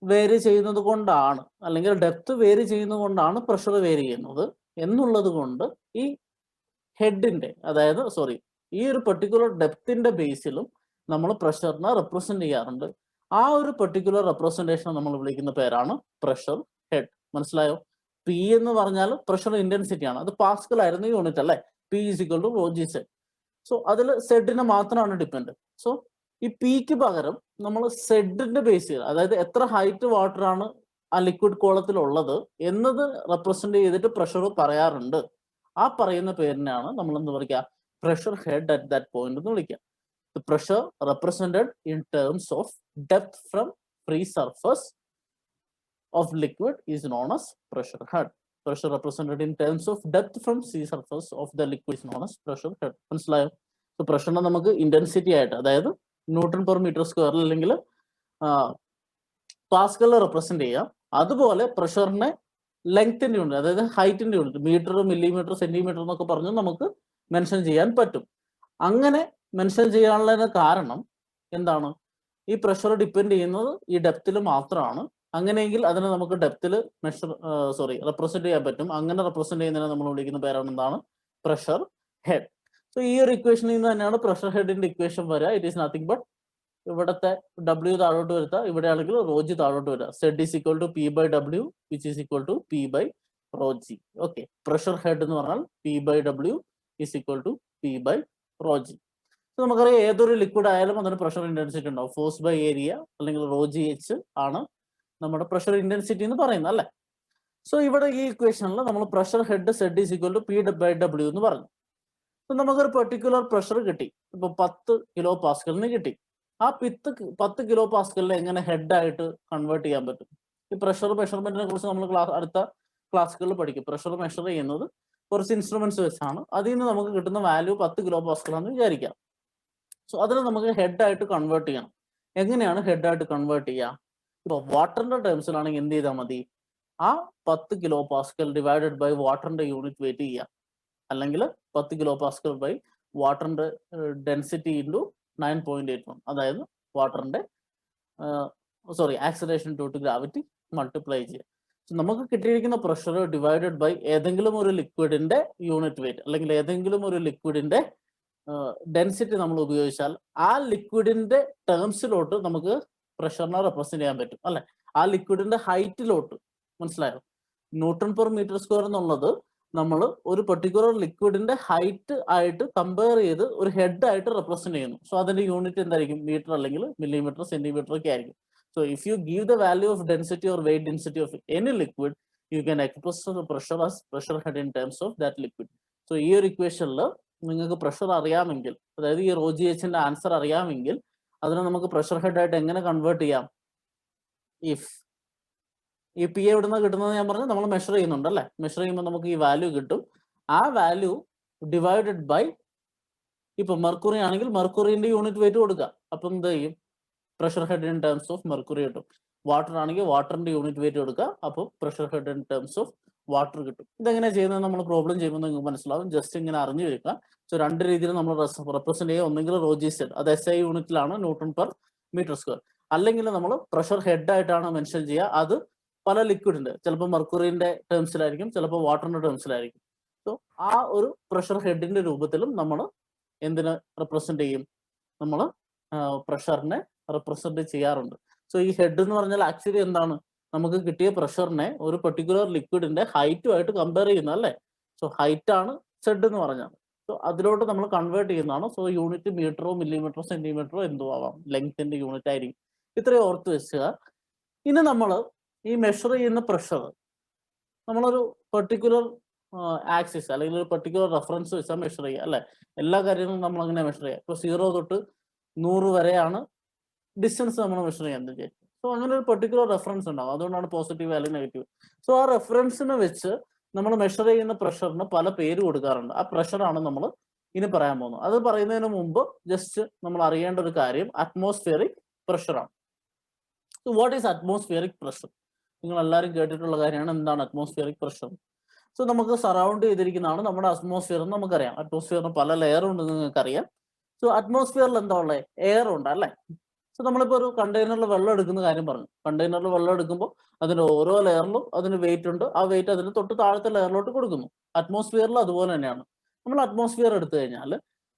വേരി ചെയ്യുന്നത് കൊണ്ടാണ് അല്ലെങ്കിൽ ഡെപ്ത് വേരി ചെയ്യുന്നത് കൊണ്ടാണ് പ്രഷർ വേരി ചെയ്യുന്നത് എന്നുള്ളത് കൊണ്ട് ഈ ഹെഡിന്റെ അതായത് ഈ ഒരു പെർട്ടിക്കുലർ ഡെപ്തിന്റെ ബേസിലും നമ്മൾ പ്രഷറിനെ റെപ്രസെന്റ് ചെയ്യാറുണ്ട്. ആ ഒരു പെർട്ടിക്കുലർ റെപ്രസെന്റേഷൻ നമ്മൾ വിളിക്കുന്ന പേരാണ് പ്രഷർ ഹെഡ്. മനസ്സിലായോ? പി എന്ന് പറഞ്ഞാൽ പ്രഷർ ഇന്റൻസിറ്റി ആണ്, അത് പാസ്കൽ ആയിരുന്നു യൂണിറ്റ് അല്ലെ. P is equal to rho G Z. So അതിൽ സെഡിനെ മാത്രമാണ് ഡിപ്പെൻഡ്. സോ ഈ പിക്ക് പകരം നമ്മൾ സെഡിന്റെ ബേസ് ചെയ്ത്, അതായത് എത്ര ഹൈറ്റ് വാട്ടർ ആണ് ആ ലിക്വിഡ് കോളത്തിൽ ഉള്ളത് എന്നത് റെപ്രസെന്റ് ചെയ്തിട്ട് പ്രഷർ പറയാറുണ്ട്. ആ പറയുന്ന പേരിനെയാണ് നമ്മൾ എന്ത് പറയുക, pressure head at that point എന്ന് വിളിക്കുക. The pressure represented in terms of depth from free surface of liquid is known as pressure head. Pressure represented in terms of depth from sea surface of the liquid is known as pressure head. മനസ്സിലായോ? So പ്രഷറിനെ നമുക്ക് intensity ആയിട്ട്, അതായത് Nm/m² അല്ലെങ്കിൽ പാസ്കലിൽ represent ചെയ്യാം. അതുപോലെ പ്രഷറിനെ ലെങ്ത്തിന്റെ unit, അതായത് ഹൈറ്റിന്റെ unit, metre, millimetre, centimetre എന്നൊക്കെ പറഞ്ഞ് നമുക്ക് മെൻഷൻ ചെയ്യാൻ പറ്റും. അങ്ങനെ മെൻഷൻ ചെയ്യാനുള്ള കാരണം എന്താണ്, ഈ പ്രഷർ ഡിപ്പെൻഡ് ചെയ്യുന്നത് ഈ ഡെപ്തിൽ മാത്രമാണ്. അങ്ങനെയെങ്കിൽ അതിനെ നമുക്ക് ഡെപ്തിൽ റെപ്രസെന്റ് ചെയ്യാൻ പറ്റും. അങ്ങനെ റെപ്രസെന്റ് ചെയ്യുന്നതിനെ നമ്മൾ വിളിക്കുന്ന പേരാണ് എന്താണ്, പ്രഷർ ഹെഡ്. സോ ഈ ഒരു ഇക്വേഷനിൽ നിന്ന് തന്നെയാണ് പ്രഷർ ഹെഡിന്റെ ഇക്വേഷൻ വരിക. ഇറ്റ് ഈസ് നത്തിങ് ബട്ട് ഇവിടുത്തെ W താഴോട്ട് വരുത്തുക, ഇവിടെയാണെങ്കിൽ ρg താഴോട്ട് വരിക. Z is equal to P by W which is equal to P by ρg. Okay, pressure head എന്ന് പറഞ്ഞാൽ P by W is equal to P by ρg. നമുക്കറിയാം ഏതൊരു ലിക്വിഡ് ആയാലും അതിന് പ്രഷർ ഇന്റൻസിറ്റി ഉണ്ടാവും. ഫോഴ്സ് ബൈ ഏരിയ അല്ലെങ്കിൽ ρgh ആണ് നമ്മുടെ പ്രഷർ ഇന്റൻസിറ്റി എന്ന് പറയുന്നത് അല്ലേ. സോ ഇവിടെ ഈ ഇക്വേഷനിൽ നമ്മൾ pressure head Z is equal to P by W എന്ന് പറഞ്ഞു. നമുക്കൊരു പെർട്ടിക്കുലർ പ്രഷർ കിട്ടി, ഇപ്പൊ 10 കിലോ പാസ്കലിന് കിട്ടി. ആ 10 കിലോ പാസ്കലിനെ എങ്ങനെ ഹെഡായിട്ട് കൺവേർട്ട് ചെയ്യാൻ പറ്റും? ഈ പ്രഷർ മെഷർമെന്റിനെ കുറിച്ച് നമ്മൾ അടുത്ത ക്ലാസ്സുകളിൽ പഠിക്കും. പ്രഷർ മെഷർ ചെയ്യുന്നത് കുറച്ച് ഇൻസ്ട്രുമെന്റ്സ് വെച്ചാണ്. അതിൽ നിന്ന് നമുക്ക് കിട്ടുന്ന വാല്യൂ 10 കിലോ പാസ്കലാണെന്ന് വിചാരിക്കാം. സോ അതിനെ നമുക്ക് ഹെഡായിട്ട് കൺവേർട്ട് ചെയ്യണം. എങ്ങനെയാണ് ഹെഡായിട്ട് കൺവേർട്ട് ചെയ്യുക? ഇപ്പോൾ വാട്ടറിന്റെ ടേംസിലാണെങ്കിൽ എന്ത് ചെയ്താൽ മതി? ആ 10 കിലോ പാസ്കൽ ഡിവൈഡഡ് ബൈ വാട്ടറിന്റെ യൂണിറ്റ് വെയിറ്റ് ചെയ്യുക, അല്ലെങ്കിൽ 10 കിലോ പാസ്കൽ ബൈ വാട്ടറിന്റെ ഡെൻസിറ്റി ഇൻറ്റു 9.81, അതായത് വാട്ടറിന്റെ ആക്സിലറേഷൻ ടു ഗ്രാവിറ്റി മൾട്ടിപ്ലൈ ചെയ്യുക. നമുക്ക് കിട്ടിയിരിക്കുന്ന പ്രഷർ ഡിവൈഡഡ് ബൈ ഏതെങ്കിലും ഒരു ലിക്വിഡിന്റെ യൂണിറ്റ് വെയിറ്റ് അല്ലെങ്കിൽ ഏതെങ്കിലും ഒരു ലിക്വിഡിന്റെ ഡെൻസിറ്റി നമ്മൾ ഉപയോഗിച്ചാൽ ആ ലിക്വിഡിന്റെ ടേംസിലോട്ട് നമുക്ക് പ്രഷറിനെ റെപ്രസെന്റ് ചെയ്യാൻ പറ്റും അല്ലെ. ആ ലിക്വിഡിന്റെ ഹൈറ്റിലോട്ട്, മനസ്സിലായോ? ന്യൂട്ടൺ പെർ മീറ്റർ സ്ക്വയർ എന്നുള്ളത് നമ്മൾ ഒരു പെർട്ടിക്കുലർ ലിക്വിഡിന്റെ ഹൈറ്റ് ആയിട്ട് കമ്പയർ ചെയ്ത് ഒരു ഹെഡ് ആയിട്ട് റെപ്രസെന്റ് ചെയ്യുന്നു. സോ അതിന്റെ യൂണിറ്റ് എന്തായിരിക്കും? മീറ്റർ അല്ലെങ്കിൽ മില്ലിമീറ്റർ, സെന്റിമീറ്റർ ഒക്കെ ആയിരിക്കും. So if you give the value of density or weight density of any liquid, you can express the pressure as pressure head in terms of that liquid. So ഈ ഒരു ഇക്വേഷനിൽ നിങ്ങൾക്ക് pressure അറിയാമെങ്കിൽ, അതായത് ഈ ρgh answer അറിയാമെങ്കിൽ, അതിനെ നമുക്ക് പ്രഷർ ഹെഡ് ആയിട്ട് എങ്ങനെ കൺവേർട്ട് ചെയ്യാം? ഇഫ് ഈ പി എവിടുന്ന് കിട്ടുന്നത് ഞാൻ പറഞ്ഞു, നമ്മൾ മെഷർ ചെയ്യുന്നുണ്ട് അല്ലെ. മെഷർ ചെയ്യുമ്പോൾ നമുക്ക് ഈ വാല്യൂ കിട്ടും. ആ വാല്യൂ ഡിവൈഡഡ് ബൈ, ഇപ്പൊ മെർക്കുറി ആണെങ്കിൽ മെർക്കുറിന്റെ യൂണിറ്റ് വെയിറ്റ് കൊടുക്കുക, അപ്പം എന്ത് ചെയ്യും? Pressure head in terms of mercury കിട്ടും. വാട്ടർ ആണെങ്കിൽ വാട്ടറിന്റെ യൂണിറ്റ് വെയിറ്റ് കൊടുക്കുക, അപ്പോൾ pressure head in terms of water കിട്ടും. ഇതെങ്ങനെ ചെയ്യുന്നത് നമ്മൾ പ്രോബ്ലം ചെയ്യുമ്പോൾ നിങ്ങൾക്ക് മനസ്സിലാവും. ജസ്റ്റ് ഇങ്ങനെ അറിഞ്ഞു വെക്കുക. സോ രണ്ട് രീതിയിൽ നമ്മൾ റെപ്രസെന്റ് ചെയ്യുക. ഒന്നെങ്കിൽ ρgz, അത് SI യൂണിറ്റിലാണ്, ന്യൂട്ടൺ പെർ മീറ്റർ സ്ക്വയർ. അല്ലെങ്കിൽ നമ്മൾ പ്രഷർ ഹെഡ് ആയിട്ടാണ് മെൻഷൻ ചെയ്യുക. അത് പല ലിക്വിഡിന്റെ, ചിലപ്പോൾ മെർക്കുറിന്റെ ടേംസിലായിരിക്കും, ചിലപ്പോൾ വാട്ടറിന്റെ ടേംസിലായിരിക്കും. സോ ആ ഒരു പ്രഷർ ഹെഡിന്റെ രൂപത്തിലും നമ്മൾ എന്തിനെ റെപ്രസെന്റ് ചെയ്യും? നമ്മൾ പ്രഷറിനെ റെപ്രസെന്റ് ചെയ്യാറുണ്ട്. സോ ഈ ഹെഡ് എന്ന് പറഞ്ഞാൽ ആക്ച്വലി എന്താണ്? നമുക്ക് കിട്ടിയ പ്രഷറിനെ ഒരു പെർട്ടിക്കുലർ ലിക്വിഡിന്റെ ഹൈറ്റുമായിട്ട് കമ്പയർ ചെയ്യുന്നത് അല്ലേ. സോ ഹൈറ്റ് ആണ് സെഡ് എന്ന് പറഞ്ഞാൽ. സോ അതിലോട്ട് നമ്മൾ കൺവേർട്ട് ചെയ്യുന്നതാണ്. സോ യൂണിറ്റ് മീറ്ററോ മില്ലിമീറ്ററോ സെന്റിമീറ്ററോ എന്തോ ആവാം, ലെങ്ത്തിന്റെ യൂണിറ്റ് ആയിരിക്കും. ഇത്രയും ഓർത്ത് വെച്ചുക. ഇനി നമ്മൾ ഈ മെഷർ ചെയ്യുന്ന പ്രഷർ നമ്മളൊരു പെർട്ടിക്കുലർ ആക്സിസ് അല്ലെങ്കിൽ ഒരു പെർട്ടിക്കുലർ റെഫറൻസ് വെച്ചാൽ മെഷർ ചെയ്യുക അല്ലെ. എല്ലാ കാര്യങ്ങളും നമ്മൾ അങ്ങനെ മെഷർ ചെയ്യുക. ഇപ്പൊ 0 തൊട്ട് 100 വരെയാണ് ഡിസ്റ്റൻസ് നമ്മൾ മെഷർ ചെയ്യാൻ വിചാരിക്കും. സോ അങ്ങനെ ഒരു പെർട്ടിക്കുലർ റെഫറൻസ് ഉണ്ടാവും. അതുകൊണ്ടാണ് പോസിറ്റീവ് അല്ലെങ്കിൽ നെഗറ്റീവ്. സോ ആ റെഫറൻസിനെ വെച്ച് നമ്മൾ മെഷർ ചെയ്യുന്ന പ്രഷറിന് പല പേര് കൊടുക്കാറുണ്ട്. ആ പ്രഷറാണ് നമ്മൾ ഇനി പറയാൻ പോകുന്നത്. അത് പറയുന്നതിന് മുമ്പ് ജസ്റ്റ് നമ്മൾ അറിയേണ്ട ഒരു കാര്യം അറ്റ്മോസ്ഫിയറിക് പ്രഷറാണ്. So what is atmospheric pressure? നിങ്ങൾ എല്ലാവരും കേട്ടിട്ടുള്ള കാര്യമാണ്. എന്താണ് അറ്റ്മോസ്ഫിയറിക് പ്രഷർ? സോ നമുക്ക് സറൗണ്ട് ചെയ്തിരിക്കുന്നതാണ് നമ്മുടെ അറ്റ്മോസ്ഫിയർ എന്ന് നമുക്കറിയാം. അറ്റ്മോസ്ഫിയറിന് പല ലെയർ ഉണ്ടെന്ന് നിങ്ങൾക്കറിയാം. സോ അറ്റ്മോസ്ഫിയറിൽ എന്താ ഉള്ളത്? എയർ ഉണ്ട് അല്ലേ. സോ നമ്മളിപ്പോൾ ഒരു കണ്ടെയ്നറിൽ വെള്ളം എടുക്കുന്ന കാര്യം പറഞ്ഞു. കണ്ടെയ്നറിൽ വെള്ളം എടുക്കുമ്പോൾ അതിന്റെ ഓരോ ലെയറിലും അതിന് വെയിറ്റ് ഉണ്ട്. ആ വെയിറ്റ് അതിന് തൊട്ട് താഴത്തെ ലെയറിലോട്ട് കൊടുക്കുന്നു. അറ്റ്മോസ്ഫിയറിൽ അതുപോലെ തന്നെയാണ്. നമ്മൾ അറ്റ്മോസ്ഫിയർ എടുത്തു കഴിഞ്ഞാൽ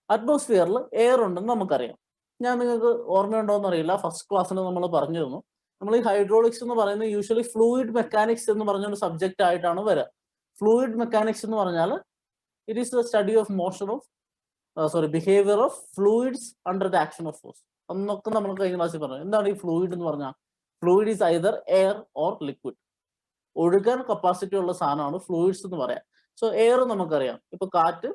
അറ്റ്മോസ്ഫിയറിൽ എയർ ഉണ്ടെന്ന് നമുക്കറിയാം. ഞാൻ നിങ്ങൾക്ക് ഓർമ്മയുണ്ടോ എന്നറിയില്ല, ഫസ്റ്റ് ക്ലാസ്സിൽ നമ്മൾ പറഞ്ഞിരുന്നു. നമ്മൾ ഈ ഹൈഡ്രോളിക്സ് എന്ന് പറയുന്നത് യൂഷ്വലി ഫ്ലൂയിഡ് മെക്കാനിക്സ് എന്ന് പറഞ്ഞൊരു സബ്ജക്റ്റ് ആയിട്ടാണ് വരിക. ഫ്ലൂയിഡ് മെക്കാനിക്സ് എന്ന് പറഞ്ഞാൽ it is the study of motion of behaviour of fluids under the action of force എന്നൊക്കെ നമ്മൾ കഴിഞ്ഞ ക്ലാസ്സിൽ പറഞ്ഞു. എന്താണ് ഈ ഫ്ലൂയിഡ് എന്ന് പറഞ്ഞാൽ? Fluid is either air or liquid. ഒഴുകാൻ കപ്പാസിറ്റി ഉള്ള സാധനമാണ് ഫ്ലൂയിഡ്സ് എന്ന് പറയാം. സോ എയർ നമുക്കറിയാം, ഇപ്പൊ കാറ്റ്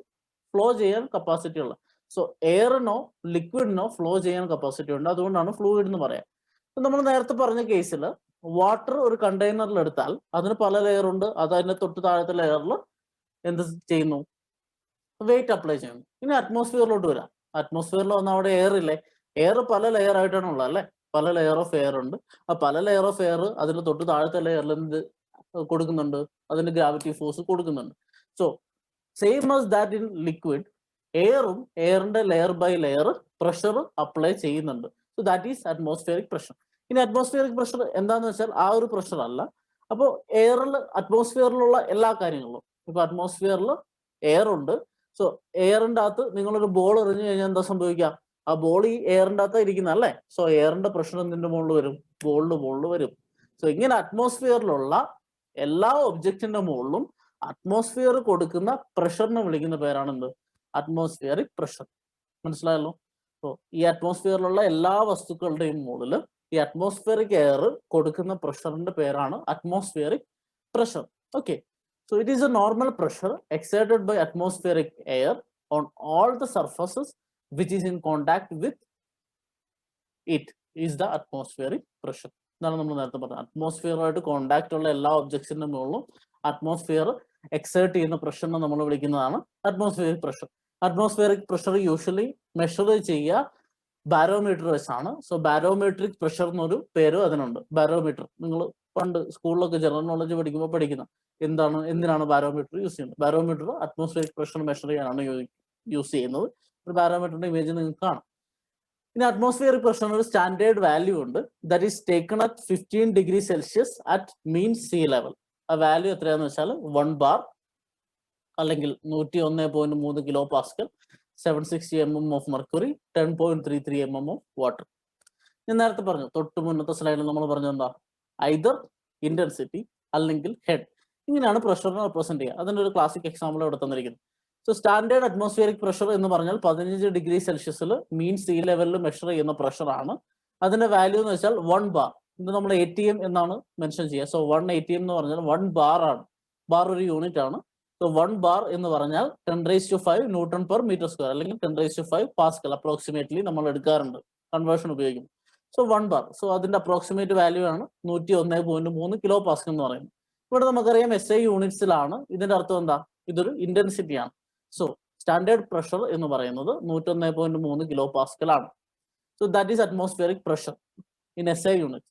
ഫ്ലോ ചെയ്യാൻ കപ്പാസിറ്റി ഉള്ള. സോ എയറിനോ ലിക്വിഡിനോ ഫ്ലോ ചെയ്യാൻ കപ്പാസിറ്റി ഉണ്ട്. അതുകൊണ്ടാണ് ഫ്ലൂയിഡ് എന്ന് പറയാം. നമ്മൾ നേരത്തെ പറഞ്ഞ കേസിൽ വാട്ടർ ഒരു കണ്ടെയ്നറിൽ എടുത്താൽ അതിന് പല ലെയർ ഉണ്ട്. അത് അതിന്റെ തൊട്ട് താഴത്തെ ലെയറിൽ എന്ത് ചെയ്യുന്നു? വെയിറ്റ് അപ്ലൈ ചെയ്യുന്നു. ഇനി അറ്റ്മോസ്ഫിയറിലോട്ട് വരാം. അറ്റ്മോസ്ഫിയറിൽ വന്ന അവിടെ എയർ ഇല്ലേ? എയർ പല ലെയർ ആയിട്ടാണ് ഉള്ളത് അല്ലെ. പല ലെയർ ഓഫ് എയർ ഉണ്ട്. ആ പല ലെയർ ഓഫ് എയർ അതിന്റെ തൊട്ട് താഴത്തെ ലെയറിൽ എന്ത് കൊടുക്കുന്നുണ്ട്? അതിന്റെ ഗ്രാവിറ്റി ഫോഴ്സ് കൊടുക്കുന്നുണ്ട്. So same as that in liquid, എയറും എയറിന്റെ layer by layer pressure apply ചെയ്യുന്നുണ്ട്. So that is atmospheric pressure. ഇനി അറ്റ്മോസ്ഫിയറിക് പ്രഷർ എന്താന്ന് വെച്ചാൽ ആ ഒരു പ്രഷർ അല്ല. അപ്പോൾ എയറിൽ അറ്റ്മോസ്ഫിയറിലുള്ള എല്ലാ കാര്യങ്ങളും, ഇപ്പൊ അറ്റ്മോസ്ഫിയറിൽ എയർ ഉണ്ട്. സോ എയറിന്റെ അകത്ത് നിങ്ങളൊരു ബോൾ എറിഞ്ഞു കഴിഞ്ഞാൽ എന്താ സംഭവിക്കുക? ആ ബോൾ ഈ എയറിന്റെ അകത്ത് ഇരിക്കുന്ന അല്ലേ? സോ എയറിന്റെ പ്രഷർ എന്തിന്റെ മുകളിൽ വരും? ബോളിന് വരും. സോ ഇങ്ങനെ അറ്റ്മോസ്ഫിയറിലുള്ള എല്ലാ ഒബ്ജക്റ്റിന്റെ മുകളിലും അറ്റ്മോസ്ഫിയർ കൊടുക്കുന്ന പ്രഷറിനെ വിളിക്കുന്ന പേരാണ് എന്ത്? Atmospheric pressure. മനസ്സിലായല്ലോ? സോ ഈ അറ്റ്മോസ്ഫിയറിലുള്ള എല്ലാ വസ്തുക്കളുടെയും മുകളിൽ ഈ അറ്റ്മോസ്ഫിയറിക് എയർ കൊടുക്കുന്ന പ്രഷറിന്റെ പേരാണ് atmospheric pressure. Okay. So it is a normal pressure exerted by atmospheric air on all the surfaces which is in contact with it is the atmospheric pressure. ഇതാണ് നമ്മൾ നേരത്തെ പറഞ്ഞത്. അറ്റ്മോസ്ഫിയറുമായിട്ട് കോണ്ടാക്ട് ഉള്ള എല്ലാ ഒബ്ജക്ട്സിന്റെ മുകളിലും അറ്റ്മോസ്ഫിയർ എക്സേർട്ട് ചെയ്യുന്ന പ്രഷറിനെ നമ്മൾ വിളിക്കുന്നതാണ് atmospheric pressure. Atmospheric pressure usually measure ചെയ്യുക ബാരോമീറ്റർ വെച്ചാണ്. സോ ബാരോമെട്രിക് പ്രഷർ എന്നൊരു പേരും അതിനുണ്ട്. ബാരോമീറ്റർ നിങ്ങൾ പണ്ട് സ്കൂളിലൊക്കെ ജനറൽ നോളജ് പഠിക്കുമ്പോൾ പഠിക്കുന്ന എന്തിനാണ് ബാരോമീറ്റർ യൂസ് ചെയ്യുന്നത്? ബാരോമീറ്റർ അറ്റ്മോസ്ഫിയറിക് പ്രഷർ മെഷർ ചെയ്യാനാണ് യൂസ് ചെയ്യുന്നത്. ഒരു ബാരോമീറ്ററിന്റെ ഇമേജ് നിങ്ങൾക്ക് കാണാം. ഇനി അറ്റ്മോസ്ഫിയറിക് പ്രഷറിന് ഒരു സ്റ്റാൻഡേർഡ് വാല്യൂ ഉണ്ട്. That is taken at 15 degree Celsius at mean see level. ആ വാല്യൂ എത്രയാണെന്ന് വെച്ചാൽ 1 ബാർ അല്ലെങ്കിൽ 101.3 kilo Pascal, 760 mm of mercury, 10.33 mm of water. ഞാൻ നേരത്തെ പറഞ്ഞു, തൊട്ട് മുന്നത്തെ സ്ലൈഡിൽ നമ്മൾ പറഞ്ഞത് എന്താ? ഐദർ ഇന്റൻസിറ്റി അല്ലെങ്കിൽ ഹെഡ്. ഇങ്ങനെയാണ് പ്രഷറിനെ റെപ്രസെന്റ് ചെയ്യുക. അതിന്റെ ഒരു ക്ലാസിക് എക്സാമ്പിൾ ഇവിടെ തന്നിരിക്കുന്നത്. സോ സ്റ്റാൻഡേർഡ് അറ്റ്മോസ്ഫിയറിക് പ്രഷർ എന്ന് പറഞ്ഞാൽ 15 ഡിഗ്രി സെൽഷ്യസിൽ മീൻ സീ ലെവലിൽ മെഷർ ചെയ്യുന്ന പ്രഷറാണ്. അതിന്റെ വാല്യൂ എന്ന് വെച്ചാൽ 1 ബാർ. ഇത് നമ്മൾ ATM എന്നാണ് മെൻഷൻ ചെയ്യുക. സോ 1 ATM എന്ന് പറഞ്ഞാൽ 1 ബാർ ആണ്. ബാർ ഒരു യൂണിറ്റ് ആണ്. സോ 1 ബാർ എന്ന് പറഞ്ഞാൽ 10⁵ ന്യൂട്ടൺ പെർ മീറ്റർ സ്ക്വയർ അല്ലെങ്കിൽ 10⁵ പാസ്കൽ അപ്രോക്സിമേറ്റ്ലി നമ്മൾ എടുക്കാറുണ്ട് കൺവേർഷൻ ഉപയോഗിക്കും. So 1 bar. സോ അതിന്റെ അപ്രോക്സിമേറ്റ് വാല്യൂ ആണ് 101.3 കിലോ പാസ്കൽ എന്ന് പറയുന്നത്. ഇവിടെ നമുക്കറിയാം SI യൂണിറ്റ്സിലാണ്. ഇതിന്റെ അർത്ഥം എന്താ? ഇതൊരു ഇന്റൻസിറ്റി ആണ്. സോ സ്റ്റാൻഡേർഡ് പ്രഷർ എന്ന് പറയുന്നത് 101.3 കിലോ പാസ്കൽ ആണ്. So that is atmospheric pressure in SI unit.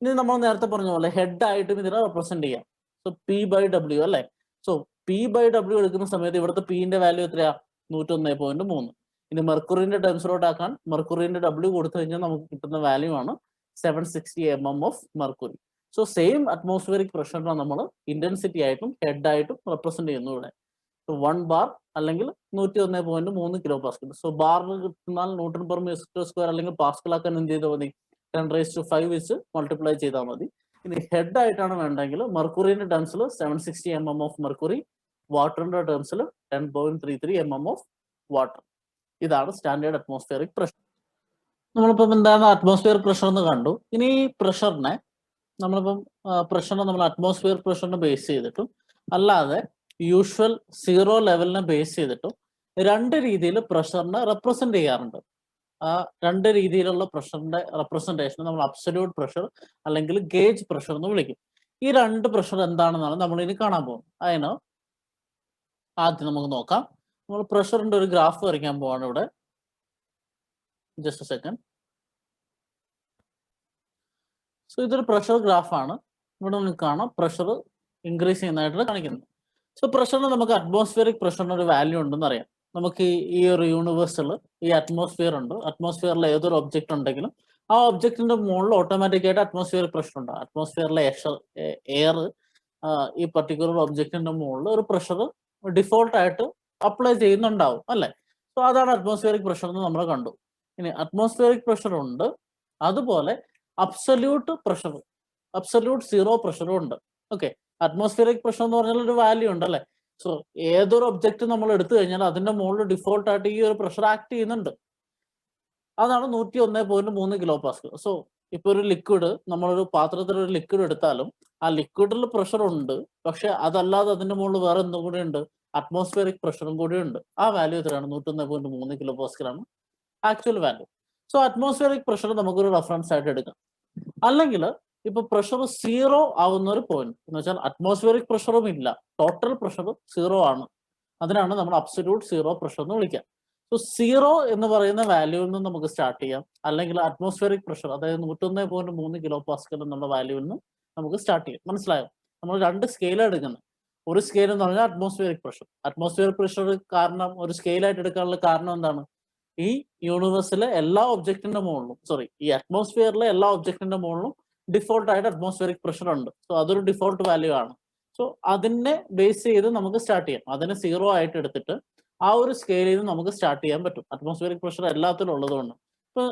ഇനി നമ്മൾ നേരത്തെ പറഞ്ഞ പോലെ ഹെഡ് ആയിട്ടും ഇതിനെ റെപ്രസെന്റ് ചെയ്യാം. സോ P/W അല്ലെ? സോ P/W എടുക്കുന്ന സമയത്ത് ഇവിടുത്തെ Pന്റെ വാല്യൂ എത്രയാ? 101.3. ഇനി മെർക്കുറിന്റെ ടേംസിലോട്ട് ആക്കാൻ മെർക്കുറിന്റെ W കൊടുത്തു കഴിഞ്ഞാൽ നമുക്ക് കിട്ടുന്ന വാല്യൂ ആണ് 760 mm of mercury. So same atmospheric പ്രഷറിനെ നമ്മൾ ഇന്റൻസിറ്റി ആയിട്ടും ഹെഡ് ആയിട്ടും റെപ്രസെന്റ് ചെയ്യുന്നു ഇവിടെ. 1 ബാർ അല്ലെങ്കിൽ 101.3 കിലോ പാസ്കൽ. സോ ബാറിന് കിട്ടുന്നാൽ ന്യൂട്ടൺ പെർ മീറ്റർ സ്ക്വയർ അല്ലെങ്കിൽ പാസ്കൽ ആക്കാൻ എന്ത് ചെയ്താൽ മതി? 10⁵ വെച്ച് മൾട്ടിപ്ലൈ ചെയ്താൽ മതി. ഇനി ഹെഡ് ആയിട്ടാണ് വേണ്ടെങ്കിൽ മെർക്കുറിന്റെ ടേംസിൽ 760 mm ഓഫ് മെർക്കുറി, വാട്ടറിന്റെ ടേംസിൽ 10.33 mm ഓഫ് വാട്ടർ. ഇതാണ് സ്റ്റാൻഡേർഡ് അറ്റ്മോസ്ഫിയറിക് പ്രഷർ. നമ്മളിപ്പം എന്താണ് അറ്റ്മോസ്ഫിയർ പ്രഷർ എന്ന് കണ്ടു. ഇനി പ്രഷറിനെ നമ്മൾ അറ്റ്മോസ്ഫിയർ പ്രഷറിനെ ബേസ് ചെയ്തിട്ടും അല്ലാതെ യൂഷ്വൽ 0 ലെവലിനെ ബേസ് ചെയ്തിട്ടും രണ്ട് രീതിയിൽ പ്രഷറിനെ റെപ്രസെന്റ് ചെയ്യാറുണ്ട്. ആ രണ്ട് രീതിയിലുള്ള പ്രഷറിന്റെ റെപ്രസെന്റേഷൻ നമ്മൾ അബ്സല്യൂട്ട് പ്രഷർ അല്ലെങ്കിൽ ഗേജ് പ്രഷർ എന്ന് വിളിക്കും. ഈ രണ്ട് പ്രഷർ എന്താണെന്നാണ് നമ്മൾ ഇനി കാണാൻ പോകുന്നത്. അതിന് ആദ്യം നമുക്ക് നോക്കാം. നമ്മൾ പ്രഷറിന്റെ ഒരു ഗ്രാഫ് വരയ്ക്കാൻ പോവാണ് ഇവിടെ. Just A second. സോ ഇതൊരു പ്രഷർ ഗ്രാഫാണ്. ഇവിടെ നമുക്ക് കാണാം പ്രഷർ ഇൻക്രീസ് ചെയ്യുന്നതായിട്ട് കാണിക്കുന്നത്. സോ പ്രഷറിന് നമുക്ക് അറ്റ്മോസ്ഫിയറിക് പ്രഷറിന് ഒരു വാല്യൂ ഉണ്ടെന്ന് അറിയാം. നമുക്ക് ഈ ഒരു യൂണിവേഴ്സിൽ ഈ അറ്റ്മോസ്ഫിയർ ഉണ്ട്. അറ്റ്മോസ്ഫിയറിൽ ഏതൊരു ഒബ്ജക്റ്റ് ഉണ്ടെങ്കിലും ആ ഒബ്ജക്റ്റിന്റെ മുകളിൽ ഓട്ടോമാറ്റിക്കായിട്ട് അറ്റ്മോസ്ഫിയറിക് പ്രഷർ ഉണ്ട്. അറ്റ്മോസ്ഫിയറിലെ എയർ ഈ പർട്ടിക്കുലർ ഒബ്ജക്റ്റിന്റെ മുകളിൽ ഒരു പ്രഷർ ഡിഫോൾട്ട് ആയിട്ട് അപ്ലൈ ചെയ്യുന്നുണ്ടാവും അല്ലെ? സോ അതാണ് അറ്റ്മോസ്ഫിയറിക് പ്രഷർ എന്ന് നമ്മൾ കണ്ടു. ഇനി അറ്റ്മോസ്ഫിയറിക് പ്രഷർ ഉണ്ട്, അതുപോലെ അബ്സല്യൂട്ട് പ്രഷർ, അബ്സല്യൂട്ട് 0 പ്രഷറും ഉണ്ട്. ഓക്കെ. അറ്റ്മോസ്ഫിയറിക് പ്രഷർ എന്ന് പറഞ്ഞാൽ ഒരു വാല്യൂ ഉണ്ട് അല്ലെ? സോ ഏതൊരു ഒബ്ജക്റ്റ് നമ്മൾ എടുത്തു കഴിഞ്ഞാൽ അതിന്റെ മുകളിൽ ഡിഫോൾട്ട് ആയിട്ട് ഈ ഒരു പ്രഷർ ആക്ട് ചെയ്യുന്നുണ്ട്. അതാണ് 101.3 കിലോ പാസ്കൽ. സോ ഇപ്പൊ ഒരു ലിക്വിഡ്, നമ്മളൊരു പാത്രത്തിൽ ഒരു ലിക്വിഡ് എടുത്താലും ആ ലിക്വിഡിൽ പ്രഷർ ഉണ്ട്, പക്ഷെ അതല്ലാതെ അതിന്റെ മുകളിൽ വേറെ എന്തും കൂടെ ഉണ്ട്? അറ്റ്മോസ്ഫിയറിക് പ്രഷറും കൂടെ ഉണ്ട്. ആ വാല്യൂ എത്രയാണ്? 101.3 കിലോ പാസ്കലാണ് actual value. So atmospheric pressure നമുക്കൊരു റെഫറൻസ് ആയിട്ട് എടുക്കാം. അല്ലെങ്കിൽ ഇപ്പൊ പ്രഷർ 0 ആവുന്ന ഒരു പോയിന്റ് എന്ന് വെച്ചാൽ അറ്റ്മോസ്ഫിയറിക് പ്രഷറും ഇല്ല, ടോട്ടൽ പ്രഷർ 0 ആണ്. അതിനാണ് നമ്മൾ അബ്സല്യൂട്ട് 0 പ്രഷർ എന്ന് വിളിക്കുക. സോ 0 എന്ന് പറയുന്ന വാല്യൂവിൽ നിന്ന് നമുക്ക് സ്റ്റാർട്ട് ചെയ്യാം, അല്ലെങ്കിൽ അറ്റ്മോസ്ഫിയറിക് പ്രഷർ അതായത് 101.3 കിലോ പാസ്കൽ എന്നുള്ള വാല്യൂവിൽ നിന്ന് നമുക്ക് സ്റ്റാർട്ട് ചെയ്യാം. മനസ്സിലായോ? നമ്മൾ രണ്ട് സ്കെയിലാണ് എടുക്കുന്നത്. ഒരു സ്കെയിൽ എന്ന് പറഞ്ഞാൽ അറ്റ്മോസ്ഫിയറിക് പ്രഷർ. അറ്റ്മോസ്ഫിയറിക് പ്രഷർ കാരണം ഒരു സ്കെയിലായിട്ട് എടുക്കാനുള്ള കാരണം എന്താണ്? ഈ യൂണിവേഴ്സിലെ എല്ലാ ഒബ്ജക്റ്റിന്റെ മുകളിലും, ഈ അറ്റ്മോസ്ഫിയറിലെ എല്ലാ ഒബ്ജക്റ്റിന്റെ മുകളിലും ഡിഫോൾട്ട് ആയിട്ട് അറ്റ്മോസ്ഫിയറിക് പ്രഷർ ഉണ്ട്. സോ അതൊരു ഡിഫോൾട്ട് വാല്യൂ ആണ്. സോ അതിനെ ബേസ് ചെയ്ത് നമുക്ക് സ്റ്റാർട്ട് ചെയ്യാം. അതിനെ 0 ആയിട്ട് എടുത്തിട്ട് ആ ഒരു സ്കെയിലിൽ നിന്ന് നമുക്ക് സ്റ്റാർട്ട് ചെയ്യാൻ പറ്റും. അറ്റ്മോസ്ഫിയറിക് പ്രഷർ എല്ലാത്തിലും ഉള്ളതുകൊണ്ട്. ഇപ്പൊ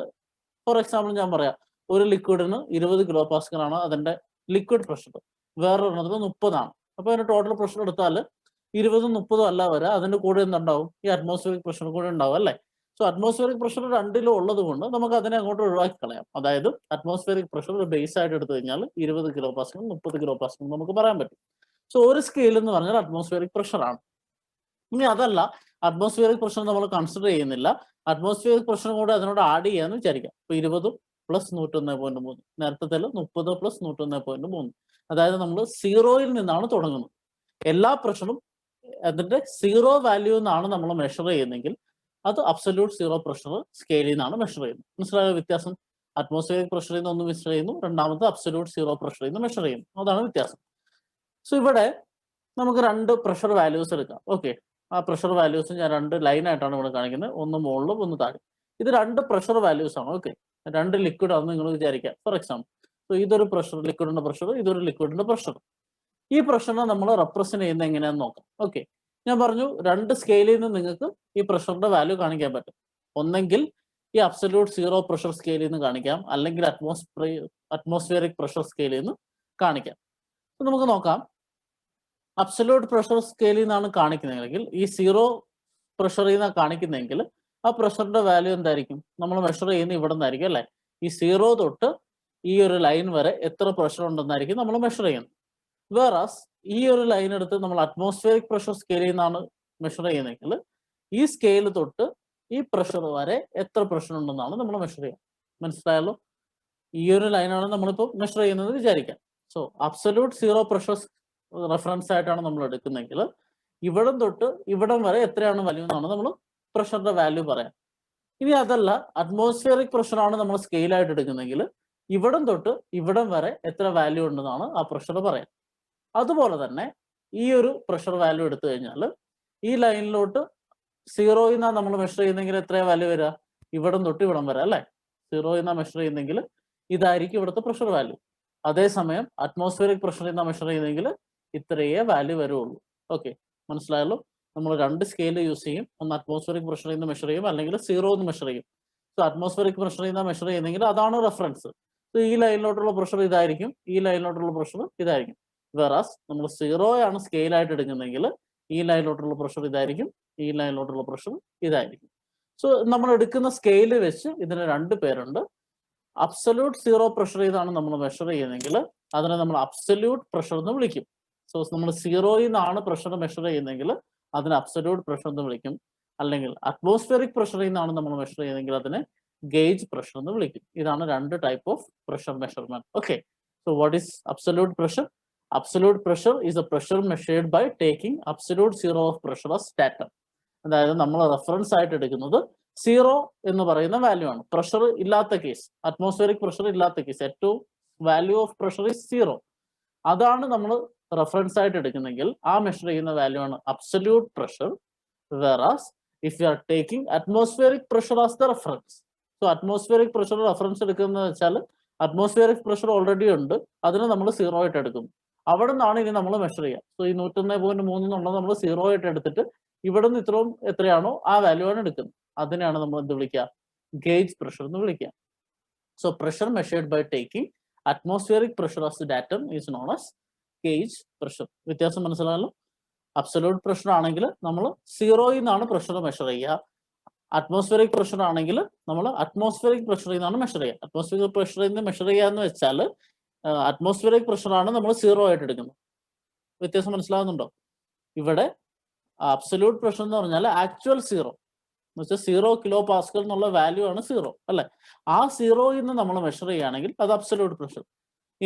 ഫോർ എക്സാമ്പിൾ ഞാൻ പറയാം, ഒരു ലിക്വിഡിന് 20 കിലോ പാസ്കൽ ആണ് അതിന്റെ ലിക്വിഡ് പ്രഷർ, വേറൊരെണ്ണത്തിന് 30 ആണ്. അപ്പൊ അതിന്റെ ടോട്ടൽ പ്രഷർ എടുത്താൽ 20ഉം 30ഉം അല്ല വരെ അതിന്റെ കൂടെ എന്തുണ്ടാവും, ഈ അറ്റ്മോസ്ഫിയറിക് പ്രഷർ കൂടെ ഉണ്ടാവും അല്ലേ. സോ അറ്റ്മോസ്ഫിയറിക് പ്രഷർ രണ്ടിലും ഉള്ളത് കൊണ്ട് നമുക്ക് അതിനെ അങ്ങോട്ട് ഒഴിവാക്കി കളയാം. അതായത് അറ്റ്മോസ്ഫിയറിക് പ്രഷർ ഒരു ബേസ് ആയിട്ട് എടുത്തു കഴിഞ്ഞാൽ 20 കിലോ പാസ്കലും 30 കിലോ പാസ്കലും നമുക്ക് പറയാൻ പറ്റും. സോ ഒരു സ്കെയിൽ എന്ന് പറഞ്ഞാൽ അറ്റ്മോസ്ഫിയറിക് പ്രഷർ ആണ്. ഇനി അതല്ല, അറ്റ്മോസ്ഫിയറിക് പ്രഷർ നമ്മൾ കൺസിഡർ ചെയ്യുന്നില്ല, അറ്റ്മോസ്ഫിയറിക് പ്രഷർ കൂടെ അതിനോട് ആഡ് ചെയ്യാന്ന് വിചാരിക്കാം. ഇപ്പൊ 20 പ്ലസ് 101.3, നേരത്തെ 30 പ്ലസ് 101.3. അതായത് നമ്മൾ സീറോയിൽ നിന്നാണ് തുടങ്ങുന്നത്. എല്ലാ പ്രഷറും അതിന്റെ സീറോ വാല്യൂ എന്നാണ് നമ്മൾ മെഷർ ചെയ്യുന്നെങ്കിൽ അത് അബ്സല്യൂട്ട് സീറോ പ്രഷർ സ്കെയിലിൽ നിന്നാണ് മെഷർ ചെയ്യുന്നത്. മനസ്സിലായ വ്യത്യാസം? അറ്റ്മോസ്ഫിയറിക് പ്രഷറിൽ നിന്ന് ഒന്ന് മെഷർ ചെയ്യുന്നു, രണ്ടാമത് അബ്സല്യൂട്ട് സീറോ പ്രഷറിൽ നിന്ന് മെഷർ ചെയ്യുന്നു. അതാണ് വ്യത്യാസം. സോ ഇവിടെ നമുക്ക് രണ്ട് പ്രഷർ വാല്യൂസ് എടുക്കാം. ഓക്കെ, ആ പ്രഷർ വാല്യൂസ് ഞാൻ രണ്ട് ലൈനായിട്ടാണ് ഇവിടെ കാണിക്കുന്നത്, ഒന്ന് മുകളിലും ഒന്ന് താഴെ. ഇത് രണ്ട് പ്രഷർ വാല്യൂസ് ആണ്. ഓക്കെ, രണ്ട് ലിക്വിഡ് ആണെന്ന് നിങ്ങൾ വിചാരിക്കാം ഫോർ എക്സാമ്പിൾ. സോ ഇതൊരു പ്രഷർ, ലിക്വിഡിന്റെ പ്രഷർ, ഇതൊരു ലിക്വിഡിന്റെ പ്രഷർ. ഈ പ്രഷറിനെ നമ്മൾ റെപ്രസെന്റ് ചെയ്യുന്നത് എങ്ങനെയാന്ന് നോക്കാം. ഓക്കെ, ഞാൻ പറഞ്ഞു രണ്ട് സ്കെയിലിൽ നിന്ന് നിങ്ങൾക്ക് ഈ പ്രഷറിന്റെ വാല്യൂ കാണിക്കാൻ പറ്റും. ഒന്നെങ്കിൽ ഈ അബ്സല്യൂട്ട് സീറോ പ്രഷർ സ്കെയിലിൽ നിന്ന് കാണിക്കാം, അല്ലെങ്കിൽ അറ്റ്മോസ്ഫിയറിക് പ്രഷർ സ്കെയിലിൽ നിന്ന് കാണിക്കാം. നമുക്ക് നോക്കാം. അബ്സല്യൂട്ട് പ്രഷർ സ്കെയിലിൽ നിന്നാണ് കാണിക്കുന്നതെങ്കിൽ, ഈ സീറോ പ്രഷറിൽ നിന്നാണ് കാണിക്കുന്നതെങ്കിൽ ആ പ്രഷറിന്റെ വാല്യൂ എന്തായിരിക്കും, നമ്മൾ മെഷർ ചെയ്യുന്ന ഇവിടെ നിന്നായിരിക്കും അല്ലെ. ഈ സീറോ തൊട്ട് ഈ ഒരു ലൈൻ വരെ എത്ര പ്രഷർ ഉണ്ടെന്നായിരിക്കും നമ്മൾ മെഷർ ചെയ്യുന്നത്. വേറാസ് ഈ ഒരു ലൈൻ എടുത്ത് നമ്മൾ അറ്റ്മോസ്ഫിയറിക് പ്രഷർ സ്കെയിലിൽ നിന്നാണ് മെഷർ ചെയ്യുന്നതെങ്കിൽ ഈ സ്കെയിൽ തൊട്ട് ഈ പ്രഷർ വരെ എത്ര പ്രഷർ ഉണ്ടെന്നാണ് നമ്മൾ മെഷർ ചെയ്യുക. മനസ്സിലായല്ലോ? ഈ ഒരു ലൈനാണ് നമ്മളിപ്പോൾ മെഷർ ചെയ്യുന്നത് വിചാരിക്കാം. So absolute zero pressure reference ആയിട്ടാണ് നമ്മൾ എടുക്കുന്നതെങ്കിൽ ഇവിടം തൊട്ട് ഇവിടം വരെ എത്രയാണ് വാല്യൂ എന്നാണ് നമ്മൾ പ്രഷറിന്റെ വാല്യൂ പറയാം. ഇനി അതല്ല, അറ്റ്മോസ്ഫിയറിക് പ്രഷറാണ് നമ്മൾ സ്കെയിലായിട്ട് എടുക്കുന്നതെങ്കിൽ ഇവിടം തൊട്ട് ഇവിടം വരെ എത്ര വാല്യൂ ഉണ്ടെന്നാണ് ആ പ്രഷർ പറയാം. അതുപോലെ തന്നെ ഈ ഒരു പ്രഷർ വാല്യൂ എടുത്തു കഴിഞ്ഞാൽ ഈ ലൈനിലോട്ട് സീറോയിൽ നിന്നാണ് നമ്മൾ മെഷർ ചെയ്യുന്നെങ്കിൽ എത്ര വാല്യൂ വരിക, ഇവിടം തൊട്ട് ഇവിടം വരെ അല്ലേ. സീറോയിൽ നിന്നാണ് മെഷർ ചെയ്യുന്നെങ്കിൽ ഇതായിരിക്കും ഇവിടുത്തെ പ്രഷർ വാല്യൂ. അതേസമയം അറ്റ്മോസ്ഫിയറിക് പ്രഷറിൽ നിന്നാണ് മെഷർ ചെയ്യുന്നെങ്കിൽ ഇത്രയേ വാല്യൂ വരുള്ളൂ. ഓക്കെ, മനസ്സിലായല്ലോ? നമ്മൾ രണ്ട് സ്കെയിൽ യൂസ് ചെയ്യും. ഒന്ന് അറ്റ്മോസ്ഫിയറിക് പ്രഷറിൽ നിന്ന് മെഷർ ചെയ്യും, അല്ലെങ്കിൽ സീറോ എന്ന് മെഷർ ചെയ്യും. സോ അറ്റ്മോസ്ഫിയറിക് പ്രഷറിൽ നിന്നാണ് മെഷർ ചെയ്യുന്നെങ്കിൽ അതാണ് റെഫറൻസ്. സോ ഈ ലൈനിലോട്ടുള്ള പ്രഷർ ഇതായിരിക്കും, ഈ ലൈനിലോട്ടുള്ള പ്രഷർ ഇതായിരിക്കും. വേറാസ് നമ്മൾ സീറോ ആണ് സ്കെയിലായിട്ട് എടുക്കുന്നതെങ്കിൽ ഈ ലൈനിലോട്ടുള്ള പ്രഷർ ഇതായിരിക്കും, ഈ ലൈനിലോട്ടുള്ള പ്രഷർ ഇതായിരിക്കും. സോ നമ്മൾ എടുക്കുന്ന സ്കെയില് വെച്ച് ഇതിന് രണ്ട് പേരുണ്ട്. അബ്സല്യൂട്ട് സീറോ പ്രഷർ ഇതാണ് നമ്മൾ മെഷർ ചെയ്യുന്നതെങ്കിൽ അതിനെ നമ്മൾ അബ്സല്യൂട്ട് പ്രഷർ എന്ന് വിളിക്കും. സോ നമ്മൾ സീറോയിൽ നിന്നാണ് പ്രഷർ മെഷർ ചെയ്യുന്നതെങ്കിൽ അതിനെ അബ്സല്യൂട്ട് പ്രഷർ എന്ന് വിളിക്കും. അല്ലെങ്കിൽ അറ്റ്മോസ്ഫിയറിക് പ്രഷറിൽ നിന്നാണ് നമ്മൾ മെഷർ ചെയ്യുന്നതെങ്കിൽ അതിനെ ഗേജ് പ്രഷർ എന്ന് വിളിക്കും. ഇതാണ് രണ്ട് type of pressure measurement. Okay, so what is absolute pressure? Absolute pressure is a pressure measured by taking absolute zero of pressure as datum. അതായത് നമ്മൾ റെഫറൻസ് ആയിട്ട് എടുക്കുന്നത് സീറോ എന്ന് പറയുന്ന വാല്യൂ ആണ്. പ്രഷർ ഇല്ലാത്ത കേസ്, അറ്റ്മോസ്ഫിയറിക് പ്രഷർ ഇല്ലാത്ത case, ഏറ്റവും value of pressure is zero. അതാണ് നമ്മൾ റെഫറൻസ് ആയിട്ട് എടുക്കുന്നെങ്കിൽ ആ മെഷർ ചെയ്യുന്ന വാല്യൂ ആണ് absolute pressure. വേറാസ് if you are taking atmospheric pressure as the reference, so atmospheric pressure reference എടുക്കുന്നത് വെച്ചാൽ അറ്റ്മോസ്ഫിയറിക് പ്രഷർ ഓൾറെഡി ഉണ്ട്, അതിന് നമ്മൾ സീറോ ആയിട്ട് എടുക്കും. അവിടെ നിന്നാണ് ഇനി നമ്മൾ മെഷർ ചെയ്യുക. സോ ഈ 101.3 എന്നുള്ളത് നമ്മൾ സീറോ ആയിട്ട് എടുത്തിട്ട് ഇവിടെ നിന്ന് ഇത്രയും എത്രയാണോ ആ വാല്യൂ ആണ് എടുക്കുന്നത്. അതിനെയാണ് നമ്മൾ എന്ത് വിളിക്കുക, ഗേജ് പ്രഷർ എന്ന് വിളിക്കുക. So pressure measured by taking atmospheric pressure as datum is known as gauge pressure. വ്യത്യാസം മനസ്സിലായല്ലോ? അബ്സല്യൂട്ട് പ്രഷർ ആണെങ്കിൽ നമ്മൾ സീറോയിൽ നിന്നാണ് പ്രഷർ മെഷർ ചെയ്യുക. അറ്റ്മോസ്ഫിയറിക് പ്രഷർ ആണെങ്കിൽ നമ്മൾ അറ്റ്മോസ്ഫിയറിക് പ്രഷറിൽ നിന്നാണ് മെഷർ ചെയ്യുക. അറ്റ്മോസ്ഫിയറിക് പ്രഷറിൽ നിന്ന് മെഷർ ചെയ്യുക എന്ന് വെച്ചാൽ അറ്റ്മോസ്ഫിയറിക് പ്രഷറാണ് നമ്മൾ സീറോ ആയിട്ട് എടുക്കുന്നത്. വ്യത്യാസം മനസ്സിലാകുന്നുണ്ടോ? ഇവിടെ അബ്സല്യൂട്ട് പ്രഷർ എന്ന് പറഞ്ഞാൽ ആക്ച്വൽ സീറോ എന്ന് വെച്ചാൽ 0 കിലോ പാസ്കൽ എന്നുള്ള വാല്യൂ ആണ് സീറോ അല്ലെ. ആ സീറോയിൽ നിന്ന് നമ്മൾ മെഷർ ചെയ്യുകയാണെങ്കിൽ അത് അബ്സല്യൂട്ട് പ്രഷർ.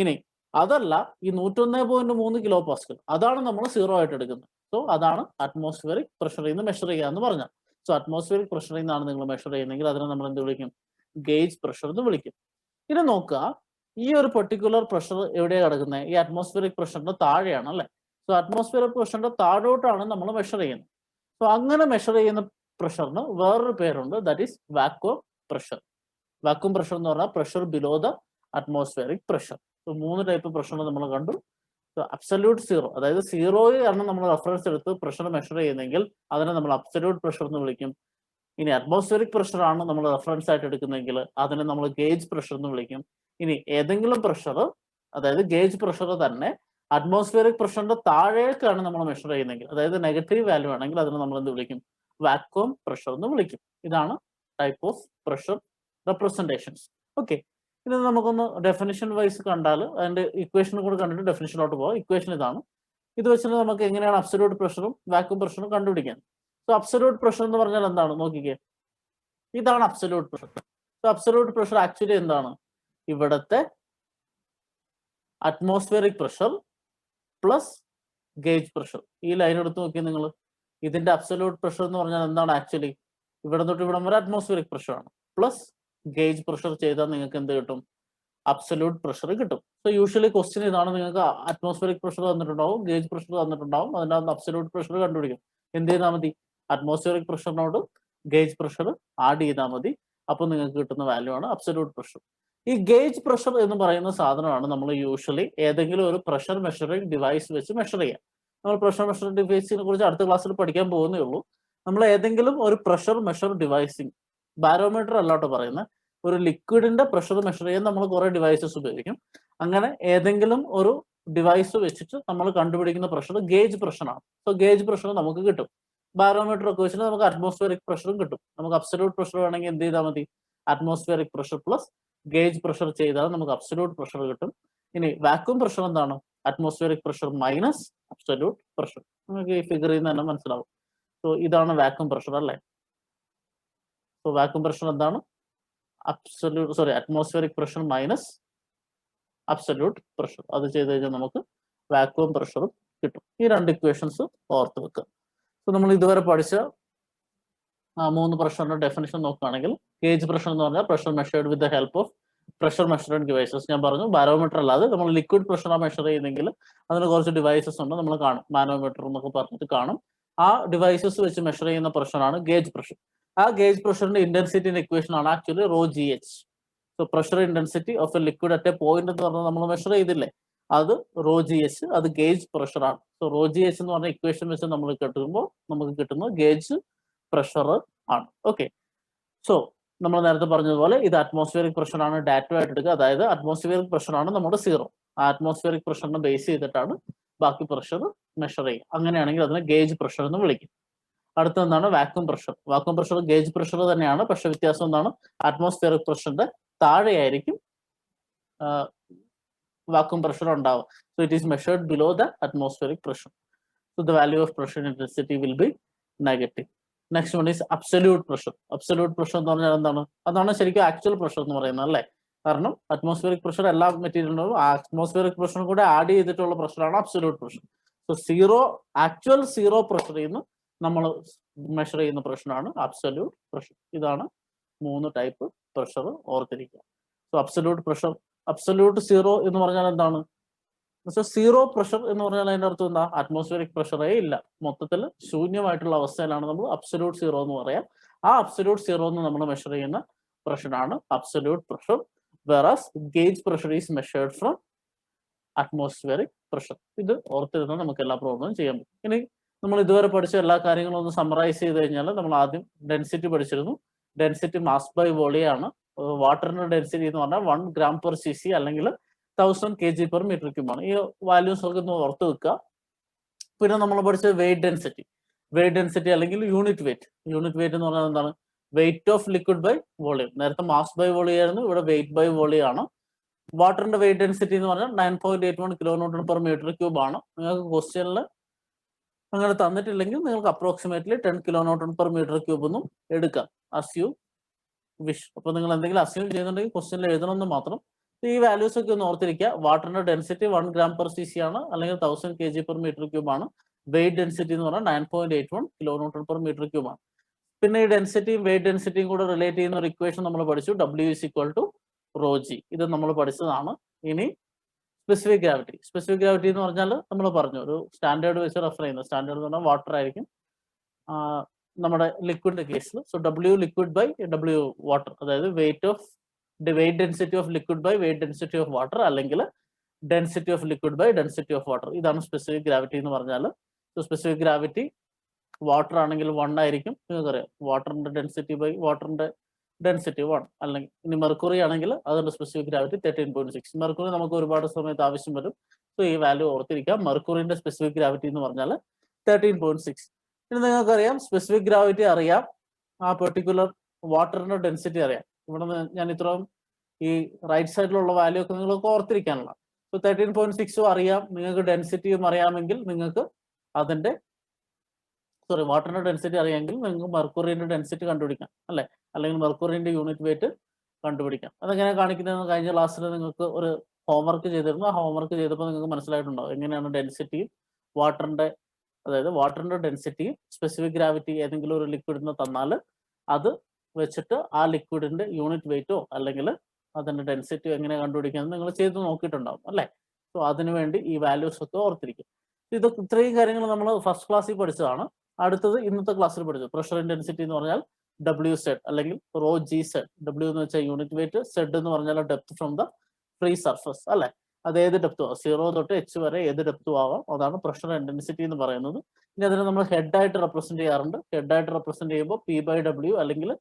ഇനി അതല്ല, ഈ 101.3 കിലോ പാസ്കൽ അതാണ് നമ്മൾ സീറോ ആയിട്ട് എടുക്കുന്നത്. സോ അതാണ് അറ്റ്മോസ്ഫിയറിക് പ്രഷറിൽ നിന്ന് മെഷർ ചെയ്യുക എന്ന് പറഞ്ഞാൽ. സോ അറ്റ്മോസ്ഫിയറിക് പ്രഷറിൽ നിന്നാണ് നിങ്ങൾ മെഷർ ചെയ്യുന്നതെങ്കിൽ അതിനെ നമ്മൾ എന്ത് വിളിക്കും, ഗേജ് പ്രഷർ എന്ന് വിളിക്കും. ഇനി നോക്കുക, ഈ ഒരു പെർട്ടിക്കുലർ പ്രഷർ എവിടെയാണ് കിടക്കുന്നത്, ഈ അറ്റ്മോസ്ഫിയറിക് പ്രഷറിന്റെ താഴെയാണ് അല്ലെ. സോ അറ്റ്മോസ്ഫിയറിക് പ്രഷറിന്റെ താഴോട്ടാണ് നമ്മൾ മെഷർ ചെയ്യുന്നത്. സോ അങ്ങനെ മെഷർ ചെയ്യുന്ന പ്രഷറിന് വേറൊരു പേരുണ്ട്, that is vacuum pressure. Vacuum pressure എന്ന് പറഞ്ഞാൽ pressure below the atmospheric pressure. So മൂന്ന് ടൈപ്പ് പ്രഷർ നമ്മൾ കണ്ടു. സോ അബ്സല്യൂട്ട് സീറോ, അതായത് സീറോയാണ് നമ്മൾ റെഫറൻസ് എടുത്ത് പ്രഷർ മെഷർ ചെയ്യുന്നെങ്കിൽ അതിനെ നമ്മൾ അബ്സല്യൂട്ട് പ്രഷർ എന്ന് വിളിക്കും. ഇനി അറ്റ്മോസ്ഫിയറിക് പ്രഷർ ആണ് നമ്മൾ റെഫറൻസ് ആയിട്ട് എടുക്കുന്നെങ്കിൽ അതിനെ നമ്മൾ ഗേജ് പ്രഷർ എന്ന് വിളിക്കും. ഇനി ഏതെങ്കിലും പ്രഷർ, അതായത് ഗേജ് പ്രഷർ തന്നെ അറ്റ്മോസ്ഫിയറിക് പ്രഷറിന്റെ താഴേക്കാണ് നമ്മൾ മെഷർ ചെയ്യുന്നെങ്കിൽ, അതായത് നെഗറ്റീവ് വാല്യൂ ആണെങ്കിൽ അതിനെ നമ്മൾ എന്ത് വിളിക്കും? വാക്വം പ്രഷർ എന്ന് വിളിക്കും. ഇതാണ് type of pressure representations. Okay, ഇത് നമുക്കൊന്ന് ഡെഫിനിഷൻ വൈസ് കണ്ടാൽ അതിന്റെ ഇക്വേഷൻ കൂടെ കണ്ടിട്ട് ഡെഫിനിഷനിലോട്ട് പോകാം. ഇക്വേഷൻ ഇതാണ്. ഇത് വെച്ചിട്ട് നമുക്ക് എങ്ങനെയാണ് അബ്സല്യൂട്ട് പ്രഷറും വാക്വം പ്രഷറും കണ്ടുപിടിക്കാൻ. സോ അബ്സല്യൂട്ട് പ്രഷർ എന്ന് പറഞ്ഞാൽ എന്താണ് നോക്കിക്കേ, ഇതാണ് absolute pressure. So absolute pressure actually എന്താണ്? ഇവിടത്തെ atmospheric pressure plus gauge pressure. ഈ ലൈൻ എടുത്ത് നോക്കി നിങ്ങൾ, ഇതിന്റെ അബ്സല്യൂട്ട് പ്രഷർ എന്ന് പറഞ്ഞാൽ എന്താണ്? ആക്ച്വലി ഇവിടെ തൊട്ട് ഇവിടം വരെ അറ്റ്മോസ്ഫിയറിക് പ്രഷർ ആണ്, പ്ലസ് ഗേജ് പ്രഷർ ചെയ്താൽ നിങ്ങൾക്ക് എന്ത് കിട്ടും? അബ്സല്യൂട്ട് പ്രഷർ കിട്ടും. സോ യൂഷ്വലി ക്വസ്റ്റ്യൻ ഇതാണ്, നിങ്ങൾക്ക് അറ്റ്മോസ്ഫിയറിക് പ്രഷർ തന്നിട്ടുണ്ടാവും, ഗേജ് പ്രഷർ തന്നിട്ടുണ്ടാവും, അതിൻ്റെ അബ്സല്യൂട്ട് പ്രഷർ കണ്ടുപിടിക്കും. എന്ത് ചെയ്താൽ മതി? അറ്റ്മോസ്ഫിയറിക് പ്രഷറിനോട് ഗേജ് പ്രഷർ ആഡ് ചെയ്താൽ മതി. അപ്പോൾ നിങ്ങൾക്ക് കിട്ടുന്ന വാല്യൂ ആണ് അബ്സല്യൂട്ട് പ്രഷർ. ഈ ഗേജ് പ്രഷർ എന്ന് പറയുന്ന സാധനമാണ് നമ്മൾ യൂഷ്വലി ഏതെങ്കിലും ഒരു പ്രഷർ മെഷറിംഗ് ഡിവൈസ് വെച്ച് മെഷർ ചെയ്യാം. നമ്മൾ പ്രഷർ മെഷറിംഗ് ഡിവൈസിനെ കുറിച്ച് അടുത്ത ക്ലാസ്സിൽ പഠിക്കാൻ പോകുന്നേ ഉള്ളൂ. നമ്മൾ ഏതെങ്കിലും ഒരു പ്രഷർ മെഷർ ഡിവൈസിങ്, ബാരോമീറ്റർ അല്ലാട്ടോ പറയുന്നത്, ഒരു ലിക്വിഡിന്റെ പ്രഷർ മെഷർ ചെയ്യാൻ നമ്മൾ കുറെ ഡിവൈസസ് ഉപയോഗിക്കും. അങ്ങനെ ഏതെങ്കിലും ഒരു ഡിവൈസ് വെച്ചിട്ട് നമ്മൾ കണ്ടുപിടിക്കുന്ന പ്രഷർ ഗേജ് പ്രഷറാണ്. സോ ഗേജ് പ്രഷർ നമുക്ക് കിട്ടും. ബാരോമീറ്റർ ഒക്കെ വെച്ചിട്ട് നമുക്ക് അറ്റ്മോസ്ഫിയറിക് പ്രഷറും കിട്ടും. നമുക്ക് അബ്സല്യൂട്ട് പ്രഷർ വേണമെങ്കിൽ എന്ത് ചെയ്താൽ മതി? Atmospheric pressure plus gauge pressure ചെയ്താൽ നമുക്ക് അബ്സല്യൂട്ട് പ്രഷർ കിട്ടും. ഇനി വാക്വം പ്രഷർ എന്താണ്? Atmospheric pressure minus absolute pressure. നമുക്ക് ഈ ഫിഗറിൽ നിന്ന് തന്നെ മനസ്സിലാവും. സോ ഇതാണ് വാക്വം പ്രഷർ അല്ലേ. സോ വാക്വം പ്രഷർ എന്താണ്? Atmospheric pressure minus absolute pressure. അത് ചെയ്ത് കഴിഞ്ഞാൽ നമുക്ക് വാക്വം പ്രഷറും കിട്ടും. ഈ രണ്ട് ഇക്വേഷൻസ് ഓർത്ത് വെക്കുക. സോ നമ്മൾ ഇതുവരെ പഠിച്ച മൂന്ന് പ്രഷറിന്റെ ഡെഫിനിഷൻ നോക്കുകയാണെങ്കിൽ, ഗേജ് പ്രഷർ എന്ന് പറഞ്ഞാൽ pressure measured with the help of pressure measuring devices. ഞാൻ പറഞ്ഞു ബാരോമീറ്റർ അല്ലാതെ നമ്മൾ ലിക്വിഡ് പ്രഷറാണ് മെഷർ ചെയ്യുന്നെങ്കിൽ അതിന് കുറച്ച് ഡിവൈസസ് ഉണ്ട്, നമ്മൾ കാണും, മാനോമീറ്റർ എന്നൊക്കെ പറഞ്ഞിട്ട് കാണും. ആ ഡിവൈസസ് വെച്ച് മെഷർ ചെയ്യുന്ന പ്രഷറാണ് ഗേജ് പ്രഷർ. ആ ഗേജ് പ്രഷറിന്റെ ഇന്റൻസിറ്റിന്റെ ഇക്വേഷൻ ആണ് actually rho G H. So pressure intensity of a liquid at a point എന്ന് പറഞ്ഞാൽ നമ്മൾ മെഷർ ചെയ്തില്ലേ, അത് റോ ജി എച്ച്, അത് ഗേജ് പ്രഷറാണ്. സോ റോ ജി എച്ച് എന്ന് പറഞ്ഞ ഇക്വേഷൻ വെച്ച് നമ്മൾ കിട്ടുമ്പോൾ നമുക്ക് കിട്ടുന്നത് ഗേജ് പ്രഷർ ആണ്. ഓക്കെ, സോ നമ്മൾ നേരത്തെ പറഞ്ഞതുപോലെ ഇത് അറ്റ്മോസ്ഫിയറിക് പ്രഷറാണ് ഡാറ്റ ആയിട്ട് എടുക്കുക. അതായത് അറ്റ്മോസ്ഫിയറിക് പ്രഷറാണ് നമ്മുടെ സീറോ. ആ അറ്റ്മോസ്ഫിയറിക് പ്രഷറിനെ ബേസ് ചെയ്തിട്ടാണ് ബാക്കി പ്രഷർ മെഷർ ചെയ്യുക. അങ്ങനെയാണെങ്കിൽ അതിനെ ഗേജ് പ്രഷർ എന്ന് വിളിക്കും. അടുത്ത എന്താണ്? Vacuum pressure. Vacuum pressure gauge pressure തന്നെയാണ്, പക്ഷെ വ്യത്യാസം എന്താണ്? അറ്റ്മോസ്ഫിയറിക് പ്രഷറിന്റെ താഴെയായിരിക്കും വാക്വം പ്രഷർ ഉണ്ടാവുക. So it is measured below the atmospheric pressure. So the value of pressure intensity will be negative. Next one is absolute pressure. Absolute pressure എന്ന് പറഞ്ഞാൽ എന്താണ്? അതാണ് ശരിക്കും ആക്ച്വൽ പ്രഷർ എന്ന് പറയുന്നത് അല്ലേ. കാരണം അറ്റ്മോസ്ഫിയറിക് പ്രഷർ എല്ലാ മെറ്റീരിയലിനും അറ്റ്മോസ്ഫിയറിക് പ്രഷറും കൂടെ ആഡ് ചെയ്തിട്ടുള്ള പ്രഷറാണ് absolute pressure. So actual zero പ്രഷറിൽ നിന്ന് നമ്മൾ മെഷർ ചെയ്യുന്ന പ്രഷറാണ് അബ്സല്യൂട്ട് പ്രഷർ. ഇതാണ് മൂന്ന് ടൈപ്പ് പ്രഷർ ഓർത്തിരിക്കുക. So absolute pressure, absolute zero എന്ന് പറഞ്ഞാൽ എന്താണ്? സീറോ പ്രഷർ എന്ന് പറഞ്ഞാൽ അതിന്റെ അർത്ഥം എന്താ? അറ്റ്മോസ്ഫിയറിക് പ്രഷറേ ഇല്ല, മൊത്തത്തിൽ ശൂന്യമായിട്ടുള്ള അവസ്ഥയിലാണ് നമ്മൾ അബ്സല്യൂട്ട് സീറോ എന്ന് പറയാം. ആ അബ്സല്യൂട്ട് സീറോ എന്ന് നമ്മൾ മെഷർ ചെയ്യുന്ന പ്രഷറാണ് absolute pressure. Versus gauge pressure is measured from atmospheric pressure. ഇത് ഓർത്തിരുന്നാൽ നമുക്ക് എല്ലാ പ്രോബ്ലവും ചെയ്യാൻ പറ്റും. ഇനി നമ്മൾ ഇതുവരെ പഠിച്ച എല്ലാ കാര്യങ്ങളും ഒന്ന് സമ്മറൈസ് ചെയ്ത് കഴിഞ്ഞാൽ, നമ്മൾ ആദ്യം ഡെൻസിറ്റി പഠിച്ചിരുന്നു. ഡെൻസിറ്റി മാസ് ബൈ വോളിയം ആണ്. വാട്ടറിന്റെ ഡെൻസിറ്റി എന്ന് പറഞ്ഞാൽ 1 gram per cc അല്ലെങ്കിൽ 1000 kg/m3 ആണ്. ഈ വാല്യൂസ് ഒക്കെ ഒന്ന് ഓർത്ത് വെക്കുക. പിന്നെ നമ്മൾ പഠിച്ച വെയിറ്റ് ഡെൻസിറ്റി. വെയിറ്റ് ഡെൻസിറ്റി അല്ലെങ്കിൽ യൂണിറ്റ് വെയിറ്റ്. യൂണിറ്റ് വെയിറ്റ് എന്ന് പറഞ്ഞാൽ എന്താണ്? Weight of liquid by volume. നേരത്തെ മാസ് ബൈ വോളിയം ആയിരുന്നു, ഇവിടെ വെയിറ്റ് ബൈ വോളിയം ആണ്. വാട്ടറിന്റെ വെയിറ്റ് ഡെൻസിറ്റി എന്ന് പറഞ്ഞാൽ 9.81 kN/m3 ആണ്. നിങ്ങൾക്ക് ക്വസ്റ്റ്യനിൽ അങ്ങനെ തന്നിട്ടില്ലെങ്കിൽ നിങ്ങൾക്ക് അപ്രോക്സിമേറ്റ്ലി 10 kN/m3 ഒന്നും എടുക്കാം, അസ്യൂം വിഷ്. അപ്പൊ നിങ്ങൾ എന്തെങ്കിലും അസ്യൂം ചെയ്യുന്നുണ്ടെങ്കിൽ ക്വസ്റ്റ്യനിൽ എഴുതണമെന്ന് മാത്രം. ഈ വാല്യൂസ് ഒക്കെ ഒന്ന് ഓർത്തിരിക്കുക. വാട്ടറിന്റെ ഡെൻസിറ്റി 1 gram per cc ആണ്, അല്ലെങ്കിൽ 1000 kg/m3 ആണ്. വെയിറ്റ് ഡെൻസിറ്റി എന്ന് പറഞ്ഞാൽ 9.81 kN/m3 ആണ്. പിന്നെ ഈ ഡെൻസിറ്റിയും വെയിറ്റ് ഡെൻസിറ്റിയും കൂടെ റിലേറ്റ് ചെയ്യുന്ന ഒരു ഇക്വേഷൻ നമ്മൾ പഠിച്ചു, W=ρg. ഇത് നമ്മൾ പഠിച്ചതാണ്. ഇനി സ്പെസിഫിക് ഗ്രാവിറ്റി. സ്പെസിഫിക് ഗ്രാവിറ്റി എന്ന് പറഞ്ഞാൽ നമ്മൾ പറഞ്ഞു, ഒരു സ്റ്റാൻഡേർഡ് വെച്ച് റെഫർ ചെയ്യുന്നത്. സ്റ്റാൻഡേർഡ് എന്ന് പറഞ്ഞാൽ വാട്ടർ ആയിരിക്കും നമ്മുടെ ലിക്വിഡിന്റെ കേസിൽ. So W liquid by W water, അതായത് weight density of liquid by weight density of water, അല്ലെങ്കിൽ density of liquid by density of water. ഇതാണ് സ്പെസിഫിക് ഗ്രാവിറ്റി എന്ന് പറഞ്ഞാൽ. സ്പെസിഫിക് ഗ്രാവിറ്റി വാട്ടർ ആണെങ്കിൽ 1 ആയിരിക്കും. നിങ്ങൾക്കറിയാം വാട്ടറിന്റെ ഡെൻസിറ്റി ബൈ വാട്ടറിന്റെ ഡെൻസിറ്റി 1. അല്ലെങ്കിൽ ഇനി മെർക്കുറി ആണെങ്കിൽ അതിന്റെ സ്പെസിഫിക് ഗ്രാവിറ്റി 13.6. മെർക്കുറി നമുക്ക് ഒരുപാട് സമയത്ത് ആവശ്യം വരും. സോ ഈ വാല്യൂ ഓർത്തിരിക്കാം. മെർക്കുറിന്റെ സ്പെസിഫിക് ഗ്രാവിറ്റി എന്ന് പറഞ്ഞാൽ 13.6. ഇനി നിങ്ങൾക്കറിയാം സ്പെസിഫിക് ഗ്രാവിറ്റി അറിയാം, ആ പെർട്ടിക്കുലർ വാട്ടറിന്റെ ഡെൻസിറ്റി അറിയാം. ഇവിടെ ഞാൻ ഇത്രയും ഈ റൈറ്റ് സൈഡിലുള്ള വാല്യൂ ഒക്കെ നിങ്ങൾക്ക് ഓർത്തിരിക്കാനുള്ള. സോ 13.6 അറിയാം, നിങ്ങൾക്ക് ഡെൻസിറ്റിയും അറിയാമെങ്കിൽ നിങ്ങൾക്ക് അതിന്റെ വാട്ടറിന്റെ ഡെൻസിറ്റി അറിയാമെങ്കിൽ നിങ്ങൾക്ക് മെർക്കുറിന്റെ ഡെൻസിറ്റി കണ്ടുപിടിക്കാം അല്ലെ, അല്ലെങ്കിൽ മെർക്കുറിന്റെ യൂണിറ്റ് വെയിറ്റ് കണ്ടുപിടിക്കാം. അതെങ്ങനെ കാണിക്കുന്നതെന്ന് കഴിഞ്ഞ ക്ലാസ്സിൽ നിങ്ങൾക്ക് ഒരു ഹോംവർക്ക് ചെയ്തിരുന്നു. ആ ഹോംവർക്ക് ചെയ്തപ്പോൾ നിങ്ങൾക്ക് മനസ്സിലായിട്ടുണ്ടാവും എങ്ങനെയാണ് ഡെൻസിറ്റിയും വാട്ടറിന്റെ, അതായത് വാട്ടറിന്റെ ഡെൻസിറ്റിയും സ്പെസിഫിക് ഗ്രാവിറ്റി ഏതെങ്കിലും ഒരു ലിക്വിഡിന് തന്നാൽ അത് വെച്ചിട്ട് ആ ലിക്വിഡിന്റെ യൂണിറ്റ് വെയിറ്റോ അല്ലെങ്കിൽ അതിന്റെ ഡെൻസിറ്റിയോ എങ്ങനെ കണ്ടുപിടിക്കാമെന്ന് നിങ്ങൾ ചെയ്ത് നോക്കിയിട്ടുണ്ടാവും അല്ലെ. സോ അതിനുവേണ്ടി ഈ വാല്യൂസ് ഒക്കെ ഓർത്തിരിക്കും. ഇതൊക്കെ ഇത്രയും കാര്യങ്ങൾ നമ്മൾ ഫസ്റ്റ് ക്ലാസ്സിൽ പഠിച്ചതാണ്. അടുത്തത് ഇന്നത്തെ ക്ലാസ്സിൽ പഠിച്ചു പ്രഷർ ഇന്റൻസിറ്റി എന്ന് പറഞ്ഞാൽ ഡബ്ല്യു സെഡ് അല്ലെങ്കിൽ റോ ജി സെഡ്. ഡബ്ല്യു എന്ന് വെച്ചാൽ യൂണിറ്റ് വെയിറ്റ്, സെഡ് എന്ന് പറഞ്ഞാൽ depth from the free surface അല്ലെ. അത് ഏത് ഡെപ്തും 0 തൊട്ട് h വരെ ഏത് ഡെപ്തും ആവാം. അതാണ് പ്രഷർ ഇന്റൻസിറ്റി എന്ന് പറയുന്നത്. ഇനി അതിനെ നമ്മൾ ഹെഡ് ആയിട്ട് റെപ്രസെന്റ് ചെയ്യാറുണ്ട്. ഹെഡ് ആയിട്ട് റെപ്രസെന്റ് ചെയ്യുമ്പോൾ P/W അല്ലെങ്കിൽ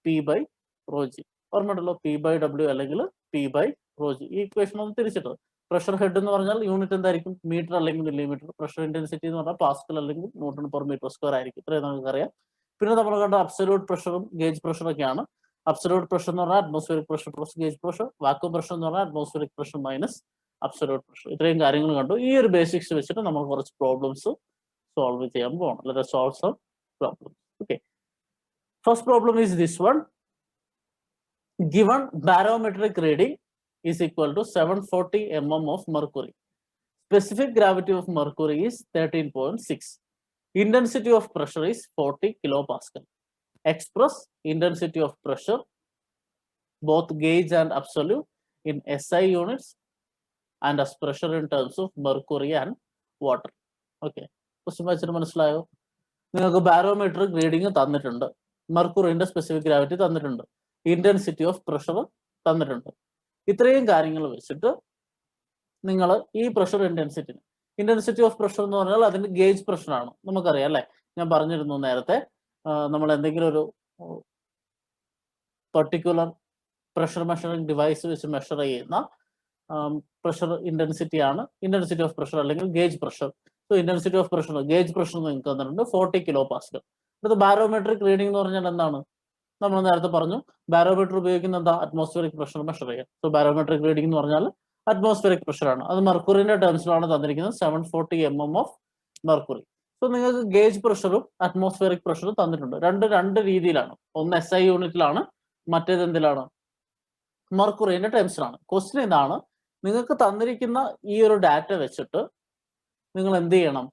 P/ρg. ഓർമ്മയുണ്ടല്ലോ, P/W അല്ലെങ്കിൽ P/ρg. ഈ ഇക്വേഷൻ ഒന്ന് തിരിച്ചിട്ട് പ്രഷർ ഹെഡ് എന്ന് പറഞ്ഞാൽ യൂണിറ്റ് എന്തായിരിക്കും? മീറ്റർ അല്ലെങ്കിൽ മില്ലിമീറ്റർ. പ്രഷർ ഇന്റൻസിറ്റി എന്ന് പറഞ്ഞാൽ പാസ്കൽ അല്ലെങ്കിൽ ന്യൂട്ടൺ പെർ മീറ്റർ സ്ക്വയർ ആയിരിക്കും. ഇത്രയും നമുക്കറിയാം. പിന്നെ നമ്മൾ കണ്ട അബ്സല്യൂട്ട് പ്രഷറും ഗേജ് പ്രഷറും ഒക്കെയാണ്. അബ്സല്യൂട്ട് പ്രഷർ എന്ന് പറഞ്ഞാൽ atmospheric pressure plus gauge pressure. Vacuum pressure എന്ന് പറഞ്ഞാൽ atmospheric pressure minus absolute pressure. ഇത്രയും കാര്യങ്ങൾ കണ്ടു. ഈ ഒരു ബേസിക്സ് വെച്ചിട്ട് നമ്മൾ കുറച്ച് പ്രോബ്ലംസ് സോൾവ് ചെയ്യാൻ പോകണം. Let us solve some problems. Okay. First problem is this one. Given barometric reading is equal to 740 mm of mercury. Specific gravity of mercury is 13.6. Intensity of pressure is 40 kilopascal. Express intensity of pressure, both gauge and absolute, in SI units and as pressure in terms of mercury and water. Okay. Question വായിച്ചിട്ട് മനസ്സിലായോ? നിങ്ങൾക്ക് barometric reading തന്നിട്ടുണ്ട്, മെർക്കുറിന്റെ specific gravity തന്നിട്ടുണ്ട്, intensity of pressure തന്നിട്ടുണ്ട്. ഇത്രയും കാര്യങ്ങൾ വെച്ചിട്ട് നിങ്ങൾ ഈ പ്രഷർ ഇന്റൻസിറ്റി ഓഫ് പ്രഷർ എന്ന് പറഞ്ഞാൽ അതിന്റെ ഗേജ് പ്രഷറാണ്. നമുക്കറിയാം അല്ലെ, ഞാൻ പറഞ്ഞിരുന്നു നേരത്തെ. നമ്മൾ എന്തെങ്കിലും ഒരു പർട്ടിക്കുലർ പ്രഷർ മെഷറിംഗ് ഡിവൈസ് വെച്ച് മെഷർ ചെയ്യുന്ന പ്രഷർ ഇന്റൻസിറ്റിയാണ് ഇന്റൻസിറ്റി ഓഫ് പ്രഷർ അല്ലെങ്കിൽ gauge pressure. So intensity of pressure, gauge pressure നിങ്ങൾക്ക് തന്നിട്ടുണ്ട് 40 kilopascal. അടുത്ത ബാരോമെട്രിക് റീഡിംഗ് എന്ന് പറഞ്ഞാൽ എന്താണ്? നമ്മൾ നേരത്തെ പറഞ്ഞു ബാരോമീറ്റർ ഉപയോഗിക്കുന്ന എന്താ? അറ്റ്മോസ്ഫിയറിക് പ്രഷർ മെഷർ ചെയ്യാം. സോ ബാരോമെട്രിക് റീഡിംഗ് എന്ന് പറഞ്ഞാൽ അറ്റ്മോസ്ഫിയറിക് പ്രഷറാണ്. അത് മെർക്കുറിന്റെ ടേംസിലാണ് തന്നിരിക്കുന്നത്, 740 mm ഓഫ് മെർക്കുറി. സോ നിങ്ങൾക്ക് ഗേജ് പ്രഷറും അറ്റ്മോസ്ഫിയറിക് പ്രഷറും തന്നിട്ടുണ്ട്. രണ്ട് രീതിയിലാണ്. ഒന്ന് SI യൂണിറ്റിലാണ്, മറ്റേത് എന്തിലാണ്? മെർക്കുറിന്റെ ടേംസിലാണ്. ക്വസ്റ്റ്യൻ ഇതാണ്, നിങ്ങൾക്ക് തന്നിരിക്കുന്ന ഈ ഒരു ഡാറ്റ വെച്ചിട്ട് നിങ്ങൾ എന്ത് ചെയ്യണം?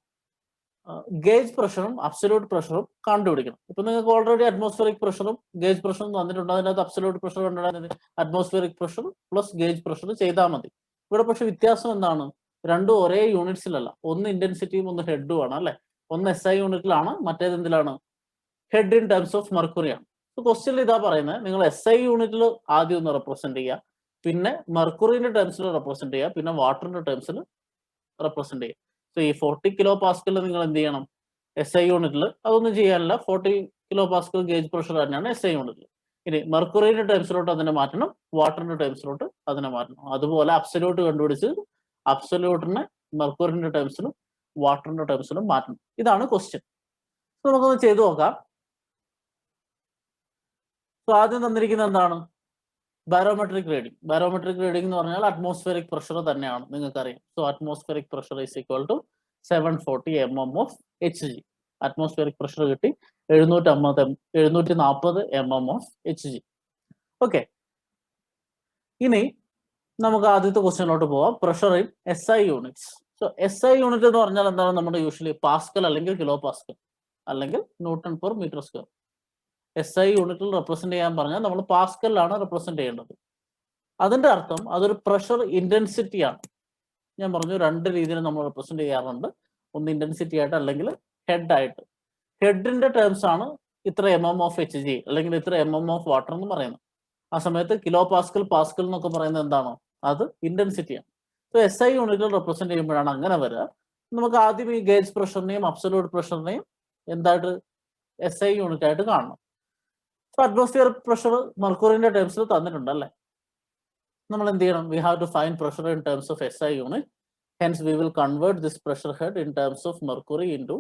ഗേജ് പ്രഷറും അബ്സല്യൂട്ട് പ്രഷറും കണ്ടുപിടിക്കണം. ഇപ്പൊ നിങ്ങൾക്ക് ഓൾറെഡി അറ്റ്മോസ്ഫിയറിക് പ്രഷറും ഗേജ് പ്രഷറും തന്നിട്ടുണ്ട്. അതിനകത്ത് അബ്സല്യൂട്ട് പ്രഷർ കണ്ടുപിടിക്കുന്നത് atmospheric pressure plus gauge pressure ചെയ്താൽ മതി. ഇവിടെ പക്ഷെ വ്യത്യാസം എന്താണ്? രണ്ടും ഒരേ യൂണിറ്റ്സിലല്ല. ഒന്ന് ഇന്റൻസിറ്റിയും ഒന്ന് ഹെഡും ആണ് അല്ലെ. ഒന്ന് SI യൂണിറ്റിലാണ്, മറ്റേത് എന്തിലാണ്? ഹെഡ് ഇൻ ടേംസ് ഓഫ് മെർക്കുറിയാണ്. ക്വസ്റ്റ്യനിൽ ഇതാ പറയുന്നത്, നിങ്ങൾ SI യൂണിറ്റിൽ ആദ്യം ഒന്ന് റെപ്രസെന്റ് ചെയ്യുക, പിന്നെ മെർക്കുറിന്റെ ടേംസിൽ റെപ്രസെന്റ് ചെയ്യുക, പിന്നെ വാട്ടറിന്റെ ടേംസിൽ റെപ്രസെന്റ് ചെയ്യുക. സോ ഈ 40 kilopascal നിങ്ങൾ എന്ത് ചെയ്യണം? SI യൂണിറ്റിൽ അതൊന്നും ചെയ്യാനില്ല. 40 kilopascal ഗേജ് പ്രഷർ തന്നെയാണ് SI യൂണിറ്റിൽ. ഇനി മെർക്കുറിന്റെ ടേംസിലോട്ട് അതിനെ മാറ്റണം, വാട്ടറിന്റെ ടേംസിലോട്ട് അതിനെ മാറ്റണം. അതുപോലെ അബ്സല്യൂട്ട് കണ്ടുപിടിച്ച് അബ്സല്യൂട്ടിനെ മെർക്കുറിന്റെ ടേംസിലും വാട്ടറിന്റെ ടേംസിലും മാറ്റണം. ഇതാണ് ക്വസ്റ്റ്യൻ. നമുക്കൊന്ന് ചെയ്തു നോക്കാം. സോ ആദ്യം തന്നിരിക്കുന്നത് എന്താണ്? Barometric reading. ബാരോമെട്രിക് റീഡിംഗ് എന്ന് പറഞ്ഞാൽ അറ്റ്മോസ്ഫിയറിക് പ്രഷർ തന്നെയാണ്, നിങ്ങൾക്കറിയാം. So atmospheric pressure is equal to 740 mm of Hg. Atmospheric pressure കിട്ടി 740 mm ഓഫ് Hg. ഓക്കെ, ഇനി നമുക്ക് ആദ്യത്തെ ക്വസ്റ്റ്യനിലോട്ട് പോവാം. Pressure in SI units. So SI unit എന്ന് പറഞ്ഞാൽ എന്താണ്? നമ്മുടെ യൂഷ്വലി പാസ്കൽ അല്ലെങ്കിൽ കിലോപാസ്കൽ അല്ലെങ്കിൽ newton per metre square. SI യൂണിറ്റിൽ റെപ്രസെന്റ് ചെയ്യാൻ പറഞ്ഞാൽ നമ്മൾ പാസ്കലിലാണ് റെപ്രസെന്റ് ചെയ്യേണ്ടത്. അതിന്റെ അർത്ഥം അതൊരു പ്രഷർ ഇന്റൻസിറ്റി ആണ്. ഞാൻ പറഞ്ഞു രണ്ട് രീതിയിൽ നമ്മൾ റെപ്രസെന്റ് ചെയ്യാറുണ്ട്. ഒന്ന് ഇന്റൻസിറ്റി ആയിട്ട് അല്ലെങ്കിൽ ഹെഡ് ആയിട്ട്. ഹെഡിന്റെ ടേംസ് ആണ് ഇത്ര mm ഓഫ് Hg അല്ലെങ്കിൽ ഇത്ര mm ഓഫ് വാട്ടർ എന്ന് പറയുന്നത്. ആ സമയത്ത് കിലോ പാസ്കൽ എന്നൊക്കെ പറയുന്നത് എന്താണോ അത് ഇന്റൻസിറ്റിയാണ്. സോ SI യൂണിറ്റിൽ റെപ്രസെന്റ് ചെയ്യുമ്പോഴാണ് അങ്ങനെ വരിക. നമുക്ക് ആദ്യം ഈ ഗേജ് പ്രഷറിനെയും അബ്സല്യൂട്ട് പ്രഷറിനെയും എന്തായിട്ട് SI യൂണിറ്റ് ആയിട്ട് കാണണം. സോ അറ്റ്മോസ്ഫിയറിക് പ്രഷർ മെർക്കുറിന്റെ ടേംസിൽ തന്നിട്ടുണ്ട് അല്ലേ. നമ്മൾ എന്ത് ചെയ്യണം? We have to find pressure in terms of SI unit. Hence we will convert this pressure head in terms of mercury into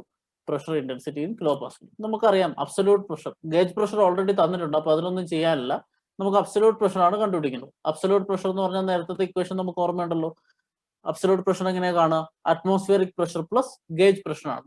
pressure intensity in kilopascal. നമുക്കറിയാം absolute pressure, gauge pressure already തന്നിട്ടുണ്ട്, അപ്പൊ അതിനൊന്നും ചെയ്യാനില്ല. നമുക്ക് absolute pressure ആണ് കണ്ടുപിടിക്കുന്നത്. Absolute pressure എന്ന് പറഞ്ഞാൽ നേരത്തെ ഇക്വേഷൻ നമുക്ക് ഓർമ്മയുണ്ടല്ലോ. അബ്സല്യൂട്ട് പ്രഷർ എങ്ങനെയാ കാണുക? Atmospheric pressure plus gauge pressure ആണ്.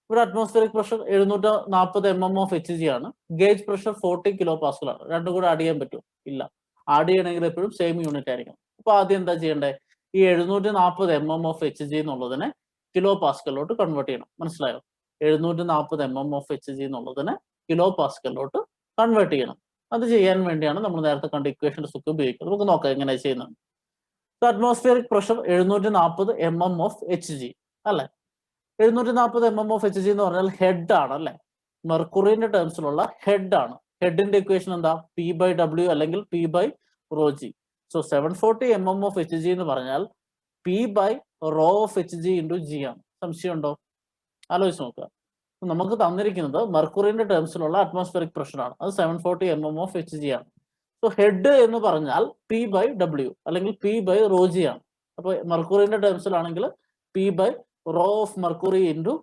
ഇവിടെ atmospheric pressure 740 mm of Hg ആണ്. ഗേജ് പ്രഷർ 40 kPa ആണ്. രണ്ടും കൂടെ ആഡ് ചെയ്യാൻ പറ്റുമോ? ഇല്ല. ആഡ് ചെയ്യണമെങ്കിൽ എപ്പോഴും സെയിം യൂണിറ്റ് ആയിരിക്കണം. അപ്പൊ ആദ്യം എന്താ ചെയ്യേണ്ടത്? ഈ 740 mm of Hg എന്നുള്ളതിനെ കിലോ പാസ്കലിലോട്ട് കൺവേർട്ട് ചെയ്യണം. മനസ്സിലായോ? 740 mm of Hg എന്നുള്ളതിനെ കിലോ പാസ്കലിലോട്ട് കൺവേർട്ട് ചെയ്യണം. അത് ചെയ്യാൻ വേണ്ടിയാണ് നമ്മൾ നേരത്തെ കണ്ട ഇക്വേഷൻസ് ഒക്കെ ഉപയോഗിക്കുന്നത്. നമുക്ക് നോക്കാം എങ്ങനെയാണ് ചെയ്യുന്നത്. Atmospheric pressure 740 mm of Hg അല്ലെ. 740 mm of Hg എന്ന് പറഞ്ഞാൽ ഹെഡ് ആണ് അല്ലെ. മെർക്കുറിന്റെ ടേംസിലുള്ള ഹെഡ് ആണ്. ഹെഡിന്റെ ഇക്വേഷൻ എന്താ? P/W അല്ലെങ്കിൽ P/ρg. So 740 mm of Hg എന്ന് പറഞ്ഞാൽ P/ρ of Hg into G ആണ്. സംശയമുണ്ടോ? ആലോചിച്ച് നോക്കുക. നമുക്ക് തന്നിരിക്കുന്നത് മെർക്കുറിന്റെ ടേംസിലുള്ള അറ്റ്മോസ്ഫിയറിക് പ്രഷർ ആണ്. അത് 740 mm of Hg ആണ്. സോ ഹെഡ് എന്ന് പറഞ്ഞാൽ P/W അല്ലെങ്കിൽ P/ρg ആണ്. അപ്പൊ മെർക്കുറിന്റെ ടേംസിലാണെങ്കിൽ P/ρ of mercury into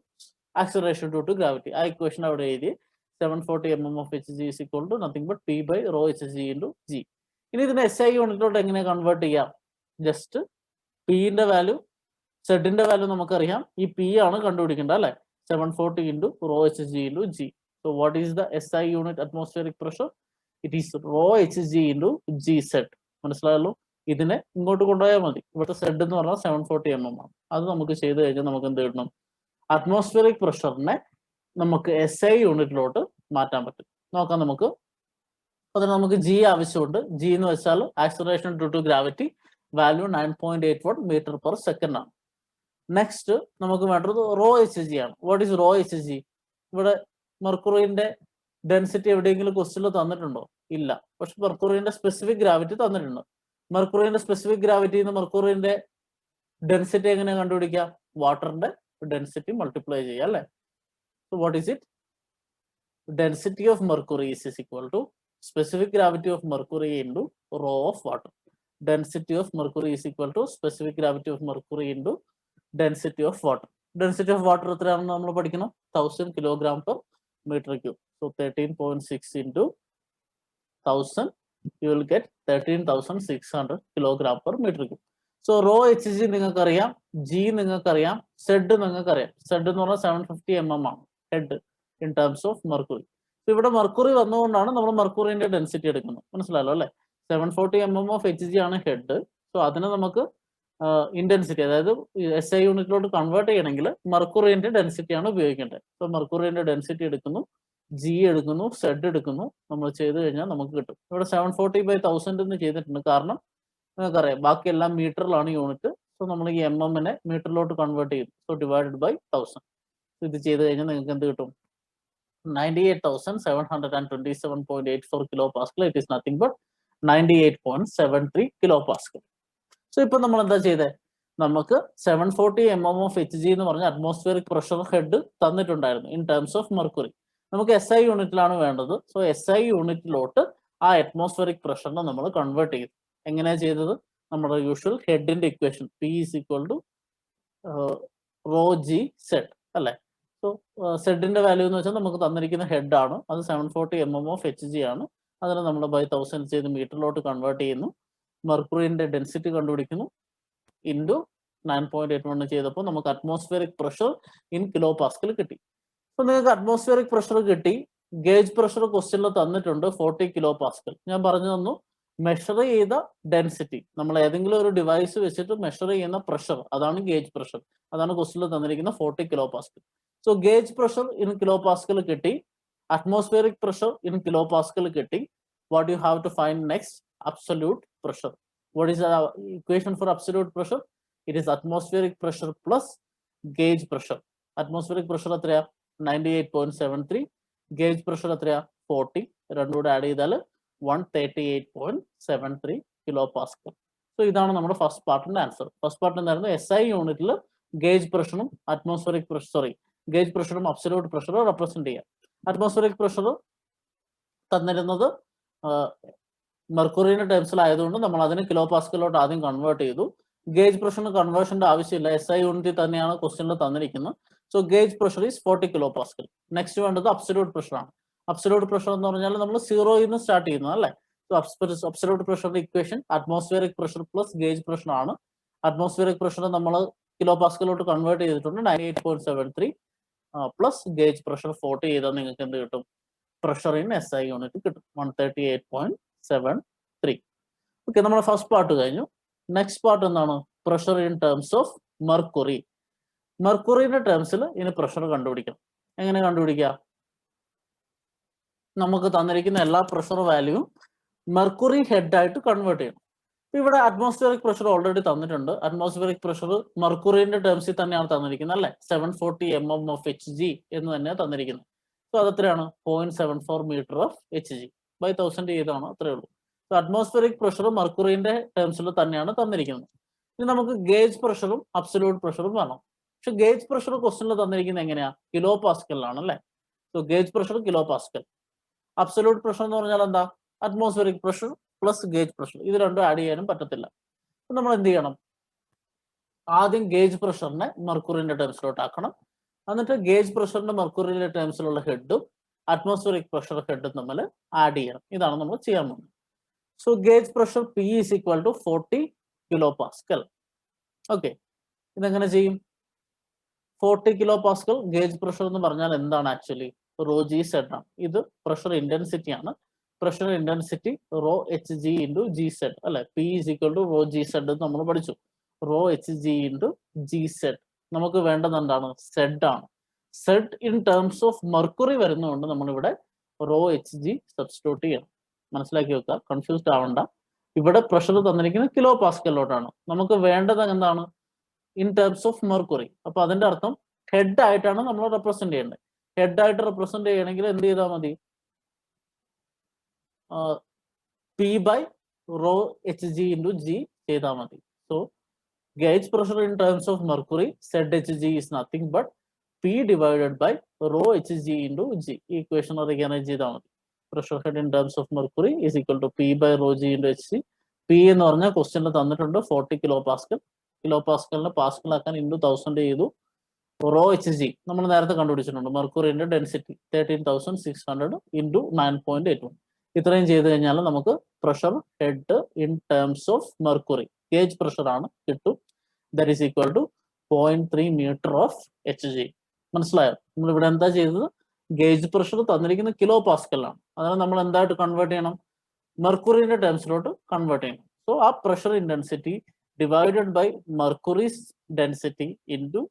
acceleration due to gravity. ആ ഇക്വേഷൻ അവിടെ എഴുതി 740 mm of Hg is equal to nothing but P/ρ Hg into G. ഇനി ഇതിനെ SI യൂണിറ്റിലോട്ട് എങ്ങനെ കൺവേർട്ട് ചെയ്യാം? ജസ്റ്റ് Pന്റെ വാല്യൂ, സെഡിന്റെ വാല്യൂ നമുക്കറിയാം. ഈ P ആണ് കണ്ടുപിടിക്കേണ്ടത് അല്ലെ. 740 into ρ Hg into G. So what is the SI unit atmospheric pressure? It is ρ Hg into Gz. മനസ്സിലായല്ലോ. ഇതിനെ ഇങ്ങോട്ട് കൊണ്ടുപോയാൽ മതി. ഇവിടുത്തെ സെഡ് എന്ന് പറഞ്ഞാൽ 740 mm ആണ്. അത് നമുക്ക് ചെയ്ത് കഴിഞ്ഞാൽ നമുക്ക് എന്ത് കിട്ടണം? അറ്റ്മോസ്ഫിയറിക് പ്രഷറിനെ നമുക്ക് SI യൂണിറ്റിലോട്ട് മാറ്റാൻ പറ്റും. നോക്കാം നമുക്ക്. അതിന് നമുക്ക് G ആവശ്യമുണ്ട്. G എന്ന് വെച്ചാൽ acceleration due to gravity, value 9.81 metre per second ആണ്. നെക്സ്റ്റ് നമുക്ക് വേണ്ടത് റോ Hg ആണ്. What is rho Hg? ഇവിടെ മെർക്കുറിന്റെ ഡെൻസിറ്റി എവിടെയെങ്കിലും ക്വസ്റ്റ്യനിൽ തന്നിട്ടുണ്ടോ? ഇല്ല. പക്ഷെ മെർക്കുറിന്റെ സ്പെസിഫിക് ഗ്രാവിറ്റി തന്നിട്ടുണ്ട്. മെർക്കുറിന്റെ സ്പെസിഫിക് ഗ്രാവിറ്റി മെർക്കുറിന്റെ ഡെൻസിറ്റി എങ്ങനെ കണ്ടുപിടിക്കാം? വാട്ടറിന്റെ ഡെൻസിറ്റി മൾട്ടിപ്ലൈ ചെയ്യുക അല്ലെ. So what is it? Density of mercury is equal to specific gravity of mercury into rho of water. Density of mercury is equal to specific gravity of mercury into density of water. Density of water എത്രയാണെന്ന് നമ്മൾ പഠിക്കണം? 1000 kg/m³. So 13.6 into 1000, you will get 13,600 kg/m³. So rho Hg നിങ്ങൾക്കറിയാം, G നിങ്ങൾക്കറിയാം, Z നിങ്ങൾക്കറിയാം. Z എന്ന് പറഞ്ഞാൽ 750 mm ആണ് head in terms of mercury. ഇവിടെ മെർക്കുറി വന്നുകൊണ്ടാണ് നമ്മൾ മെർക്കുറിന്റെ ഡെൻസിറ്റി എടുക്കുന്നത്. മനസ്സിലായല്ലോ അല്ലെ. 740 mm of Hg ആണ് ഹെഡ്. സോ അതിന് നമുക്ക് ഇന്റൻസിറ്റി, അതായത് SI യൂണിറ്റിലോട്ട് കൺവേർട്ട് ചെയ്യണമെങ്കിൽ മെർക്കുറിന്റെ ഡെൻസിറ്റി ആണ് ഉപയോഗിക്കേണ്ടത്. സോ മെർക്കുറിന്റെ ഡെൻസിറ്റി എടുക്കുന്നു, G എടുക്കുന്നു, സെഡ് എടുക്കുന്നു. നമ്മൾ ചെയ്ത് കഴിഞ്ഞാൽ നമുക്ക് കിട്ടും. ഇവിടെ 740/1000 എന്ന് ചെയ്തിട്ടുണ്ട്. കാരണം നിങ്ങൾക്കറിയാം ബാക്കി എല്ലാം മീറ്ററിലാണ് യൂണിറ്റ്. സോ നമ്മൾ ഈ MM-നെ മീറ്ററിലോട്ട് കൺവേർട്ട് ചെയ്യും. So divided by 1000. ഇത് ചെയ്ത് കഴിഞ്ഞാൽ നിങ്ങൾക്ക് എന്ത് കിട്ടും? 98,727.84 kPa. It is nothing but 98.73 kPa. So ഇപ്പൊ നമ്മൾ എന്താ ചെയ്തേ? നമുക്ക് 740 mm of Hg എന്ന് പറഞ്ഞ അറ്റ്മോസ്ഫിയറിക് പ്രഷർ ഹെഡ് തന്നിട്ടുണ്ടായിരുന്നു ഇൻ ടേംസ് ഓഫ് മെർക്കുറി. നമുക്ക് SI യൂണിറ്റിലാണ് വേണ്ടത്. സോ SI യൂണിറ്റിലോട്ട് ആ അറ്റ്മോസ്ഫിയറിക് പ്രഷറിനെ നമ്മൾ കൺവേർട്ട് ചെയ്തു. എങ്ങനെയാണ് ചെയ്തത്? നമ്മുടെ യൂഷ്വൽ ഹെഡിന്റെ equation P is equal to ρg z അല്ലെ. സോ സെഡിന്റെ വാല്യൂ എന്ന് വെച്ചാൽ നമുക്ക് തന്നിരിക്കുന്ന ഹെഡ് ആണ്. അത് 740 mm of Hg ആണ്. അതിനെ നമ്മൾ ബൈ 1000 ചെയ്ത് മീറ്ററിലോട്ട് കൺവേർട്ട് ചെയ്യുന്നു. മെർക്കുറിന്റെ ഡെൻസിറ്റി കണ്ടുപിടിക്കുന്നു. ഇൻറ്റു 9.81 ചെയ്തപ്പോൾ നമുക്ക് അറ്റ്മോസ്ഫിയറിക് പ്രഷർ ഇൻ kPa കിട്ടി. അപ്പൊ നിങ്ങൾക്ക് അറ്റ്മോസ്ഫിയറിക് പ്രഷർ കിട്ടി. ഗേജ് പ്രഷർ ക്വസ്റ്റ്യനിൽ തന്നിട്ടുണ്ട് 40 kPa. ഞാൻ പറഞ്ഞു തന്നു മെഷർ ചെയ്ത ഡെൻസിറ്റി, നമ്മൾ ഏതെങ്കിലും ഒരു ഡിവൈസ് വെച്ചിട്ട് മെഷർ ചെയ്യുന്ന പ്രഷർ, അതാണ് ഗേജ് പ്രഷർ. അതാണ് ക്വസ്റ്റ്യനിൽ തന്നിരിക്കുന്ന 40 kPa. So gauge pressure in kPa കിട്ടി, അറ്റ്മോസ്ഫിയറിക് പ്രഷർ ഇൻ kPa കിട്ടി. What you have to find next? absolute pressure. What is the equation for absolute pressure? It is atmospheric pressure plus gauge pressure. Atmospheric pressure എത്രയാ? 98.73. Gauge pressure എത്രയാ? 40. രണ്ടും കൂടെ add ചെയ്താൽ 138.73 kPa. So ഇതാണ് നമ്മുടെ first പാർട്ടിന്റെ answer. First part എന്തായിരുന്നു? SI യൂണിറ്റിൽ gauge പ്രഷറും അറ്റ്മോസ്ഫിയറിക് പ്രഷർ ഗേജ് പ്രഷറും അബ്സല്യൂട്ട് പ്രഷറും റെപ്രസെന്റ് ചെയ്യാം. അറ്റ്മോസ്ഫിയറിക് പ്രഷർ തന്നിരുന്നത് മെർക്കുറിയുടെ ടേംസിലായതുകൊണ്ട് നമ്മൾ അതിന് കിലോ പാസ്കലോട്ട് ആദ്യം കൺവേർട്ട് ചെയ്തു. ഗേജ് പ്രഷറിന് കൺവേർഷന്റെ ആവശ്യമില്ല, SI യൂണിറ്റിൽ തന്നെയാണ് ക്വസ്റ്റ്യനിൽ തന്നിരിക്കുന്നത്. So gauge pressure is 40 kilo pascal. Next വേണ്ടത് അബ്സല്യൂട്ട് പ്രഷറാണ്. അബ്സല്യൂട്ട് പ്രഷർ എന്ന് പറഞ്ഞാൽ നമ്മൾ 0യിൽ നിന്ന് സ്റ്റാർട്ട് ചെയ്യുന്നത് അല്ലേ. സോ അബ്സല്യൂട്ട് പ്രഷറിന്റെ equation atmospheric pressure plus gauge pressure ആണ്. അറ്റ്മോസ്ഫിയറിക് പ്രഷർ നമ്മൾ കിലോ പാസ്കലോട്ട് കൺവേർട്ട് ചെയ്തിട്ടുണ്ട് 98.73 പ്ലസ് ഗേജ് പ്രഷർ 40 ചെയ്താൽ നിങ്ങൾക്ക് എന്ത് കിട്ടും? പ്രഷർ ഇൻ SI യൂണിറ്റ് കിട്ടും 138.73. ഓക്കെ, നമ്മുടെ ഫസ്റ്റ് പാർട്ട് കഴിഞ്ഞു. നെക്സ്റ്റ് പാർട്ട് എന്താണ്? Pressure in terms of mercury. മെർക്കുറിയുടെ ടേംസിൽ ഇനി പ്രഷർ കണ്ടുപിടിക്കണം. എങ്ങനെ കണ്ടുപിടിക്കുക? നമുക്ക് തന്നിരിക്കുന്ന എല്ലാ പ്രഷർ വാല്യൂവും മെർക്കുറി ഹെഡ് ആയിട്ട് കൺവേർട്ട് ചെയ്യണം. ഇവിടെ അറ്റ്മോസ്ഫിയറിക് പ്രഷർ ഓൾറെഡി തന്നിട്ടുണ്ട്. അറ്റ്മോസ്ഫിയറിക് പ്രഷർ മെർക്കുറിന്റെ ടേംസിൽ തന്നെയാണ് തന്നിരിക്കുന്നത് അല്ലെ. 740 mm of Hg എന്ന് തന്നെയാണ് തന്നിരിക്കുന്നത്. സോ അത് എത്രയാണ്? 0.74 മീറ്റർ ഓഫ് Hg ബൈ 1000 ചെയ്താണ്, അത്രേ ഉള്ളൂ. സോ അറ്റ്മോസ്ഫിയറിക് പ്രഷർ മെർക്കുറിന്റെ ടേംസിൽ തന്നെയാണ് തന്നിരിക്കുന്നത്. ഇനി നമുക്ക് ഗേജ് പ്രഷറും അബ്സല്യൂട്ട് പ്രഷറും വേണം. പക്ഷെ ഗേജ് പ്രഷർ ക്വസ്റ്റ്യനിൽ തന്നിരിക്കുന്നത് എങ്ങനെയാ? കിലോ പാസ്കലിലാണ് അല്ലെ. So gauge pressure kilo Pascal. Absolute pressure എന്ന് പറഞ്ഞാൽ എന്താ? Atmospheric pressure plus gauge pressure. ഇത് രണ്ടും ആഡ് ചെയ്യാനും പറ്റത്തില്ല. നമ്മൾ എന്ത് ചെയ്യണം? ആദ്യം ഗേജ് പ്രഷറിനെ മെർക്കുറിന്റെ ടേംസിലോട്ട് ആക്കണം. എന്നിട്ട് ഗേജ് പ്രഷറിന്റെ മെർക്കുറിയുടെ ടേംസിലുള്ള ഹെഡും അറ്റ്മോസ്ഫിയറിക് പ്രഷർ ഹെഡും തമ്മിൽ ആഡ് ചെയ്യണം. ഇതാണ് നമ്മൾ ചെയ്യാൻ പോകുന്നത്. So gauge pressure P is equal to 40 kilo pascal. Okay, ഇതെങ്ങനെ ചെയ്യും? 40 കിലോ പാസ്കൽ ഗേജ് പ്രഷർ എന്ന് പറഞ്ഞാൽ എന്താണ്? ആക്ച്വലി ρg സെഡ് ആണ്. ഇത് പ്രഷർ ഇന്റൻസിറ്റി ആണ്. Pressure intensity ρHg into G Z അല്ലെ. P is equal to ρg Z നമ്മൾ പഠിച്ചു. ρHg into G Z. നമുക്ക് വേണ്ടത് എന്താണ്? സെഡ് ആണ്. Z in terms of mercury വരുന്നതുകൊണ്ട് നമ്മളിവിടെ ρHg സബ്സ്റ്റിറ്റ്യൂട്ട് ചെയ്യണം. മനസ്സിലാക്കി വെക്കുക, കൺഫ്യൂസ്ഡ് ആവണ്ട. ഇവിടെ പ്രഷർ തന്നിരിക്കുന്നത് കിലോ പാസ്കലിലോട്ടാണ്. നമുക്ക് വേണ്ടത് എന്താണ്? In terms of mercury. അപ്പൊ അതിന്റെ അർത്ഥം ഹെഡ് ആയിട്ടാണ് നമ്മൾ റെപ്രസെന്റ് ചെയ്യേണ്ടത്. ഹെഡ് ആയിട്ട് റെപ്രസെന്റ് ചെയ്യണമെങ്കിൽ എന്ത് ചെയ്താൽ മതി? P by ρHg into G ചെയ്താൽ മതി. So gauge pressure in terms of mercury ZHg is nothing but P divided by ρHg into G. ഈ ഇക്വേഷൻ അറിയാനായി ചെയ്താൽ മതി. Pressure head in terms of mercury is equal to P by ρg into HG. P എന്ന് പറഞ്ഞാൽ ക്വസ്റ്റ്യനിൽ തന്നിട്ടുണ്ട് 40 kilo pascal. Kilo പാസ്കലിനെ pascal ആക്കാൻ ഇൻറ്റു 1000 ചെയ്തു. ρHg നമ്മൾ നേരത്തെ കണ്ടുപിടിച്ചിട്ടുണ്ട്. മെർക്കുറിന്റെ ഡെൻസിറ്റി 13,600 ഇൻറ്റു 9.81. ഇത്രയും ചെയ്ത് കഴിഞ്ഞാൽ നമുക്ക് pressure head in terms of mercury gauge pressure ആണ് കിട്ടും. That is equal to 0.3 metre of Hg. മനസ്സിലായോ? നമ്മൾ ഇവിടെ എന്താ ചെയ്തത്? ഗേജ് പ്രഷർ തന്നിരിക്കുന്ന കിലോ പാസ്കലാണ്. അതിനെ നമ്മൾ എന്തായിട്ട് കൺവേർട്ട് ചെയ്യണം? മെർക്കുറിന്റെ ടേംസിലോട്ട് കൺവേർട്ട് ചെയ്യണം. സോ ആ pressure intensity divided by mercury's density into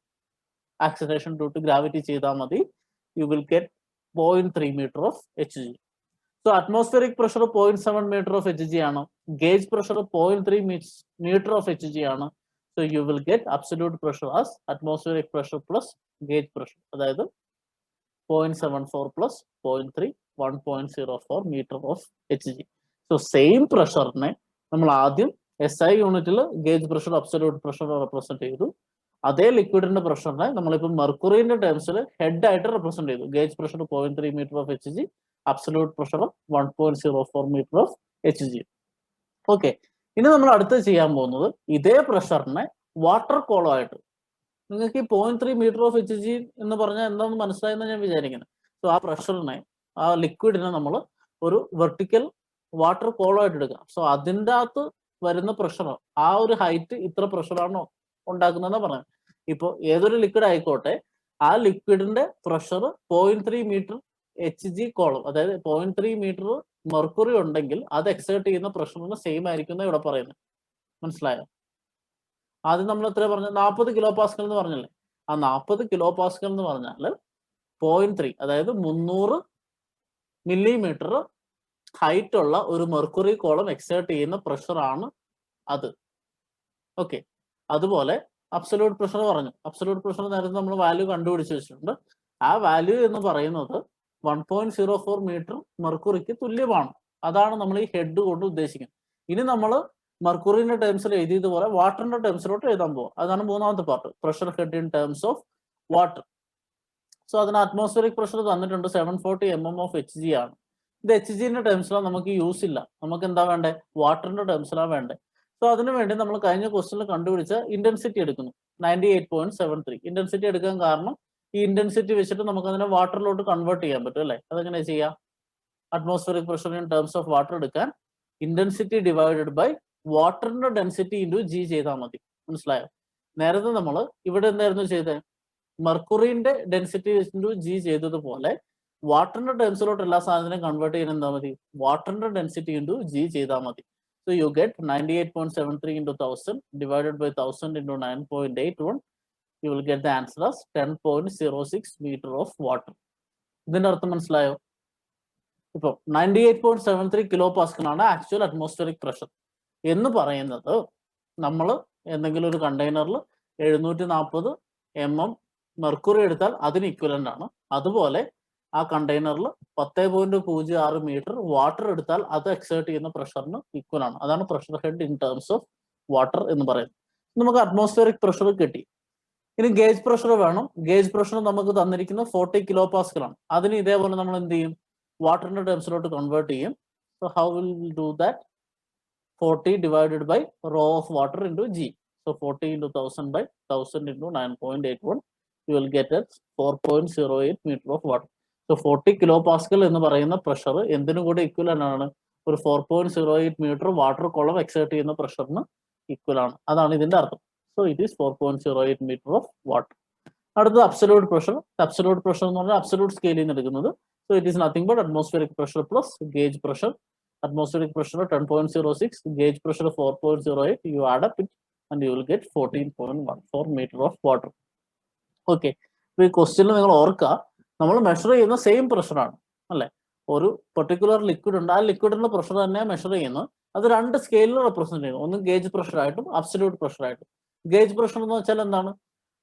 acceleration due to gravity ചെയ്താൽ മതി. You will get 0.3 metre of Hg. So atmospheric pressure 0.7 metre of Hg ആണ്. Gauge pressure 0.3 metre of Hg ആണ്. So you will get absolute pressure as atmospheric pressure plus gauge pressure. അതായത് 0.74 plus 0.3 1.04 metre of Hg. So same പ്രഷറിനെ നമ്മൾ ആദ്യം SI യൂണിറ്റിൽ gauge pressure absolute pressure represent ചെയ്തു. അതേ ലിക്വിഡിന്റെ പ്രഷറിനെ നമ്മളിപ്പോൾ മെർക്കുറിന്റെ ടേംസിൽ ഹെഡ് ആയിട്ട് റെപ്രസെന്റ് ചെയ്തു. Gauge pressure 0.3 metre of Hg, absolute pressure 1.04 metre of Hg. Okay, ഇനി നമ്മൾ അടുത്ത് ചെയ്യാൻ പോകുന്നത് ഇതേ പ്രഷറിനെ വാട്ടർ കോളം ആയിട്ട്. നിങ്ങൾക്ക് ഈ 0.3 മീറ്റർ ഓഫ് Hg എന്ന് പറഞ്ഞാൽ എന്താണെന്ന് മനസ്സിലായെന്ന് ഞാൻ വിചാരിക്കുന്നത്. സോ ആ പ്രഷറിനെ, ആ ലിക്വിഡിനെ നമ്മൾ ഒരു വെർട്ടിക്കൽ വാട്ടർ കോളം ആയിട്ട് എടുക്കാം. സോ അതിൻ്റെ അകത്ത് വരുന്ന പ്രഷർ, ആ ഒരു ഹൈറ്റ് ഇത്ര പ്രഷറാണോ ഉണ്ടാക്കുന്നതെന്ന് പറയാം. ഇപ്പോൾ ഏതൊരു ലിക്വിഡ് ആയിക്കോട്ടെ, ആ ലിക്വിഡിന്റെ പ്രഷർ 0.3 മീറ്റർ Hg കോളം, അതായത് 0.3 മീറ്റർ മെർക്കുറി ഉണ്ടെങ്കിൽ അത് എക്സേർട്ട് ചെയ്യുന്ന പ്രഷറിന് സെയിം ആയിരിക്കും ഇവിടെ പറയുന്നത്. മനസ്സിലായോ? ആദ്യം നമ്മൾ എത്ര പറഞ്ഞു? 40 കിലോ പാസ്കൽ എന്ന് പറഞ്ഞല്ലേ. ആ 40 കിലോ പാസ്കൽ എന്ന് പറഞ്ഞാൽ 0.3, അതായത് 300 മില്ലിമീറ്റർ ഹൈറ്റ് ഉള്ള ഒരു മെർക്കുറി കോളം എക്സേർട്ട് ചെയ്യുന്ന പ്രഷറാണ് അത്. ഓക്കെ, അതുപോലെ അബ്സല്യൂട്ട് പ്രഷർ പറഞ്ഞു. അബ്സല്യൂട്ട് പ്രഷർ നേരത്തെ നമ്മൾ വാല്യൂ കണ്ടുപിടിച്ച് വെച്ചിട്ടുണ്ട്. ആ വാല്യൂ എന്ന് പറയുന്നത് 1.04 മീറ്റർ മെർക്കുറിക്ക് തുല്യമാണ്. അതാണ് നമ്മൾ ഈ ഹെഡ് കൊണ്ട് ഉദ്ദേശിക്കുന്നത്. ഇനി നമ്മൾ മെർക്കുറിന്റെ ടേംസിൽ എഴുതിയതുപോലെ വാട്ടറിന്റെ ടേംസിലോട്ട് എഴുതാൻ പോകും. അതാണ് മൂന്നാമത്തെ part, pressure head in terms of water. So അതിന് അറ്റ്മോസ്ഫിയറിക് പ്രഷർ തന്നിട്ടുണ്ട് 740 mm ഓഫ് HG ആണ്. ഇത് HGന്റെ ടേംസിലാണ് നമുക്ക് യൂസ് ഇല്ല, നമുക്ക് എന്താ വേണ്ടേ, വാട്ടറിന്റെ ടേംസിലാണ് വേണ്ടേ. സോ അതിനു വേണ്ടി നമ്മൾ കഴിഞ്ഞ ക്വസ്റ്റനിൽ കണ്ടുപിടിച്ച ഇന്റൻസിറ്റി എടുക്കുന്നു, 98.73. ഇന്റൻസിറ്റി എടുക്കാൻ കാരണം ഈ ഇന്റൻസിറ്റി വെച്ചിട്ട് നമുക്ക് അതിനെ വാട്ടറിലോട്ട് കൺവേർട്ട് ചെയ്യാൻ പറ്റും അല്ലേ. അതെങ്ങനെ ചെയ്യാം, atmospheric pressure in terms of water എടുക്കാൻ ഇന്റൻസിറ്റി ഡിവൈഡഡ് ബൈ വാട്ടറിന്റെ ഡെൻസിറ്റി ഇൻറ്റു G ചെയ്താൽ മതി. മനസ്സിലായോ? നേരത്തെ നമ്മൾ ഇവിടെ എന്തായിരുന്നു ചെയ്തത്, മെർക്കുറിന്റെ ഡെൻസിറ്റി ഇൻറ്റു G ചെയ്തതുപോലെ വാട്ടറിന്റെ ടേംസിലോട്ട് എല്ലാ സാധനത്തിനും കൺവേർട്ട് ചെയ്യാൻ എന്താ മതി, വാട്ടറിന്റെ ഡെൻസിറ്റി ഇൻറ്റു G ചെയ്താൽ മതി. So you get 98.73 into 1000 divided by 1000 into 9.81. You will get the answer as 10.06 meter of water. ഇതിന്റെ അർത്ഥം മനസ്സിലായോ? ഇപ്പൊ 98.73 കിലോ പാസ്കൽ ആണ് ആക്ച്വൽ അറ്റ്മോസ്ഫിയറിക് പ്രഷർ എന്ന് പറയുന്നത്. നമ്മൾ എന്തെങ്കിലും ഒരു കണ്ടെയ്നറിൽ 740 mm മെർക്കുറി എടുത്താൽ അതിന് ഇക്വലന്റ് ആണ്. അതുപോലെ ആ കണ്ടെയ്നറിൽ 10.06 മീറ്റർ വാട്ടർ എടുത്താൽ അത് എക്സേർട്ട് ചെയ്യുന്ന പ്രഷറിന് ഈക്വൽ ആണ്. അതാണ് pressure head in terms of water എന്ന് പറയുന്നത്. നമുക്ക് അറ്റ്മോസ്ഫിയറിക് പ്രഷർ കിട്ടി. ഇനി ഗേജ് പ്രഷർ വേണം. ഗേജ് പ്രഷർ നമുക്ക് തന്നിരിക്കുന്നത് 40 കിലോ പാസ്കൽ ആണ്. അതിന് ഇതേപോലെ നമ്മൾ എന്ത് ചെയ്യും, വാട്ടറിന്റെ ടേംസിലോട്ട് കൺവേർട്ട് ചെയ്യും. So how will do that, 40 divided by rho of water into G. So 40 into 1000 by 1000 into 9.81. You will get it 4.08 meter of water. So 40 kilo Pascal എന്ന് പറയുന്ന പ്രഷർ എന്തിനു കൂടെ ഇക്വലന്റ് ആണ്, ഒരു 4.08 മീറ്റർ വാട്ടർ കോളം എക്സേർട്ട് ചെയ്യുന്ന പ്രഷറിന് equal ആണ്. അതാണ് ഇതിന്റെ അർത്ഥം. So it is 4.08 metre of water. അടുത്തത് അബ്സല്യൂട്ട് പ്രഷർ. അബ്സല്യൂട്ട് പ്രഷർ എന്ന് പറഞ്ഞാൽ അബ്സല്യൂട്ട് സ്കെയിലിൽ നിന്ന് എടുക്കുന്നത്. So it is nothing but atmospheric pressure plus gauge pressure. Atmospheric pressure 10.06, gauge pressure 4.08. You add up it and you will get 14.14 meter of water. Okay. ഈ ക്വസ്റ്റ്യനിൽ നിങ്ങൾ ഓർക്കുക, നമ്മൾ മെഷർ ചെയ്യുന്ന സെയിം പ്രഷറാണ് അല്ലെ. ഒരു പെർട്ടിക്കുലർ ലിക്വിഡ് ഉണ്ട്, ആ ലിക്വിഡിന്റെ പ്രഷർ തന്നെ മെഷർ ചെയ്യുന്നത്. അത് രണ്ട് സ്കെയിലിൽ റെപ്രസെന്റ് ചെയ്യുന്നു, ഒന്ന് ഗേജ് പ്രഷർ ആയിട്ടും അബ്സല്യൂട്ട് പ്രഷർ ആയിട്ടും. ഗേജ് പ്രഷർ എന്ന് വെച്ചാൽ എന്താണ്,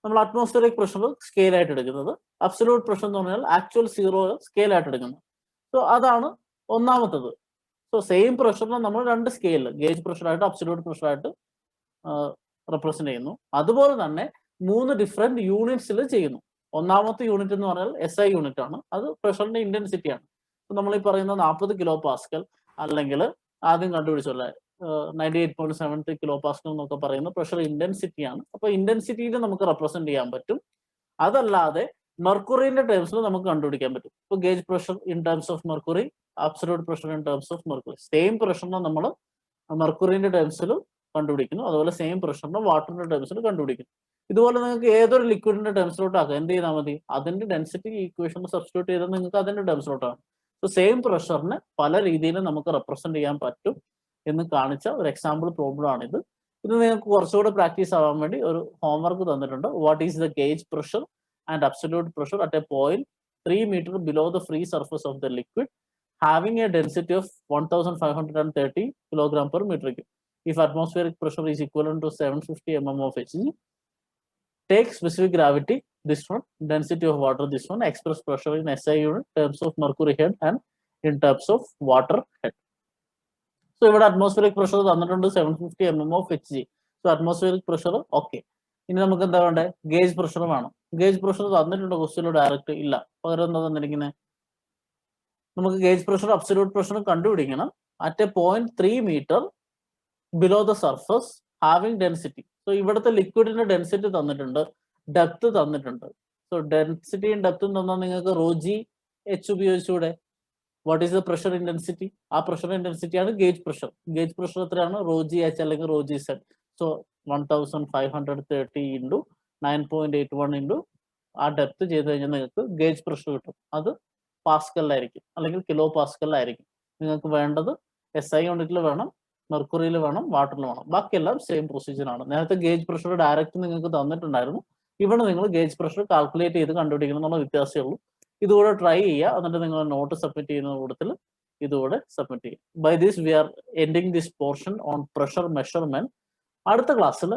നമ്മൾ അറ്റ്മോസ്ഫിയറിക് പ്രഷർ സ്കെയിൽ ആയിട്ട് എടുക്കുന്നത്. അബ്സല്യൂട്ട് പ്രഷർ എന്ന് പറഞ്ഞാൽ ആക്ച്വൽ സീറോ സ്കെയിൽ ആയിട്ട് എടുക്കുന്നത്. സോ അതാണ് ഒന്നാമത്തത്. സോ സെയിം പ്രഷറിനെ നമ്മൾ രണ്ട് സ്കെയിലിൽ ഗേജ് പ്രഷറായിട്ട് അബ്സല്യൂട്ട് പ്രഷറായിട്ട് റെപ്രസെന്റ് ചെയ്യുന്നു. അതുപോലെ തന്നെ 3 ഡിഫറെന്റ് യൂണിറ്റ്സിൽ ചെയ്യുന്നു. ഒന്നാമത്തെ യൂണിറ്റ് എന്ന് പറഞ്ഞാൽ SI യൂണിറ്റ് ആണ്, അത് പ്രഷറിന്റെ ഇന്റൻസിറ്റി ആണ്. നമ്മൾ ഈ പറയുന്ന 40 കിലോ പാസ്കൽ അല്ലെങ്കിൽ ആദ്യം കണ്ടുപിടിച്ചല്ലേ 98.73 കിലോ പാസ്കൽ എന്നൊക്കെ പറയുന്ന പ്രഷർ ഇന്റൻസിറ്റി ആണ്. അപ്പൊ ഇന്റൻസിറ്റിയിൽ നമുക്ക് റെപ്രസെന്റ് ചെയ്യാൻ പറ്റും. അതല്ലാതെ മെർക്കുറിന്റെ ടേംസിൽ നമുക്ക് കണ്ടുപിടിക്കാൻ പറ്റും. ഇപ്പൊ gauge pressure in terms of mercury, absolute pressure in terms of mercury. Same പ്രഷറിനെ നമ്മൾ മെർക്കുറിന്റെ ടേംസിൽ കണ്ടുപിടിക്കുന്നു, അതുപോലെ സെയിം പ്രഷറിനെ വാട്ടറിന്റെ ടേംസിൽ കണ്ടുപിടിക്കുന്നു. ഇതുപോലെ നിങ്ങൾക്ക് ഏതൊരു ലിക്വിഡിന്റെ ടേംസിലോട്ട് ആക്കാം, എന്ത് ചെയ്താൽ മതി, അതിന്റെ ഡെൻസിറ്റി ഈക്വേഷൻ സബ്സ്റ്റിറ്റ്യൂട്ട് ചെയ്താൽ നിങ്ങൾക്ക് അതിന്റെ ടേംസിലോട്ടാണ്. സോ സെയിം പ്രഷറിനെ പല രീതിയിൽ നമുക്ക് റെപ്രസെന്റ് ചെയ്യാൻ പറ്റും എന്ന് കാണിച്ച ഒരു എക്സാമ്പിൾ പ്രോബ്ലം ആണിത്. ഇത് നിങ്ങൾക്ക് കുറച്ചുകൂടെ പ്രാക്ടീസ് ആവാൻ വേണ്ടി ഒരു ഹോംവർക്ക് തന്നിട്ടുണ്ട്. What is the gauge pressure and absolute pressure at a point 3 meter below the free surface of the liquid having a density of 1530 kilogram per meter cube. If atmospheric pressure is equivalent to 750 mm of Hg, take specific gravity this one, density of water this one, express pressure in SI unit, terms of mercury head and in terms of water head. So ഇവിടെ atmospheric pressure തന്നിട്ടുണ്ട് 750 mm of Hg. So atmospheric pressure okay. ഇനി നമുക്ക് എന്താ വേണ്ടേ, gauge pressure വേണം. Gauge pressure തന്നിട്ടുണ്ടോ ക്വസ്റ്റ്യനിൽ? Direct ഇല്ല. പകരം എന്താ തന്നിരിക്കുന്നത്, നമുക്ക് ഗേജ് പ്രഷർ അബ്സല്യൂട്ട് പ്രഷർ കണ്ടുപിടിക്കണം. At a point 3 metre below the surface having density. So ഇവിടുത്തെ ലിക്വിഡിന്റെ ഡെൻസിറ്റി തന്നിട്ടുണ്ട്, ഡെപ്ത് തന്നിട്ടുണ്ട്. സോ ഡെൻസിറ്റിയും ഡെപ്തും തന്നാൽ നിങ്ങൾക്ക് ρg h ഉപയോഗിച്ചൂടെ. What is the pressure intensity? ആ പ്രഷർ ഇന്റൻസിറ്റി ആണ് ഗേജ് പ്രഷർ. ഗേജ് പ്രഷർ എത്രയാണ്, ρg h അല്ലെങ്കിൽ ρg z. So 1530 into 9.81 into ആ ഡെപ്ത് ചെയ്ത് കഴിഞ്ഞാൽ നിങ്ങൾക്ക് ഗേജ് പ്രഷർ കിട്ടും. അത് പാസ്കലിലായിരിക്കും അല്ലെങ്കിൽ കിലോ പാസ്കലിലായിരിക്കും. നിങ്ങൾക്ക് വേണ്ടത് SI യൂണിറ്റിൽ വേണം, മെർക്കുറിയിൽ വേണം, വാട്ടറിൽ വേണം. ബാക്കിയെല്ലാം സെയിം പ്രൊസീജിയർ ആണ്. നേരത്തെ ഗേജ് പ്രഷർ ഡയറക്റ്റ് നിങ്ങൾക്ക് തന്നിട്ടുണ്ടായിരുന്നു. ഇവിടെ നിങ്ങൾ ഗേജ് പ്രഷർ കാൽക്കുലേറ്റ് ചെയ്ത് കണ്ടുപിടിക്കണം എന്നുള്ള വ്യത്യാസമേ ഉള്ളൂ. ഇതുകൂടെ ട്രൈ ചെയ്യുക, എന്നിട്ട് നിങ്ങൾ നോട്ട് സബ്മിറ്റ് ചെയ്യുന്ന കൂട്ടത്തിൽ ഇതുകൂടെ സബ്മിറ്റ് ചെയ്യും. By this we are ending this portion on pressure measurement. അടുത്ത ക്ലാസ്സിൽ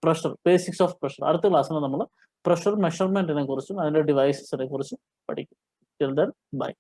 പ്രഷർ ബേസിക്സ് ഓഫ് പ്രഷർ, അടുത്ത ക്ലാസ്സിൽ നമ്മൾ പ്രഷർ മെഷർമെന്റിനെ കുറിച്ചും അതിന്റെ ഡിവൈസസിനെ കുറിച്ചും പഠിക്കും. Till then, bye.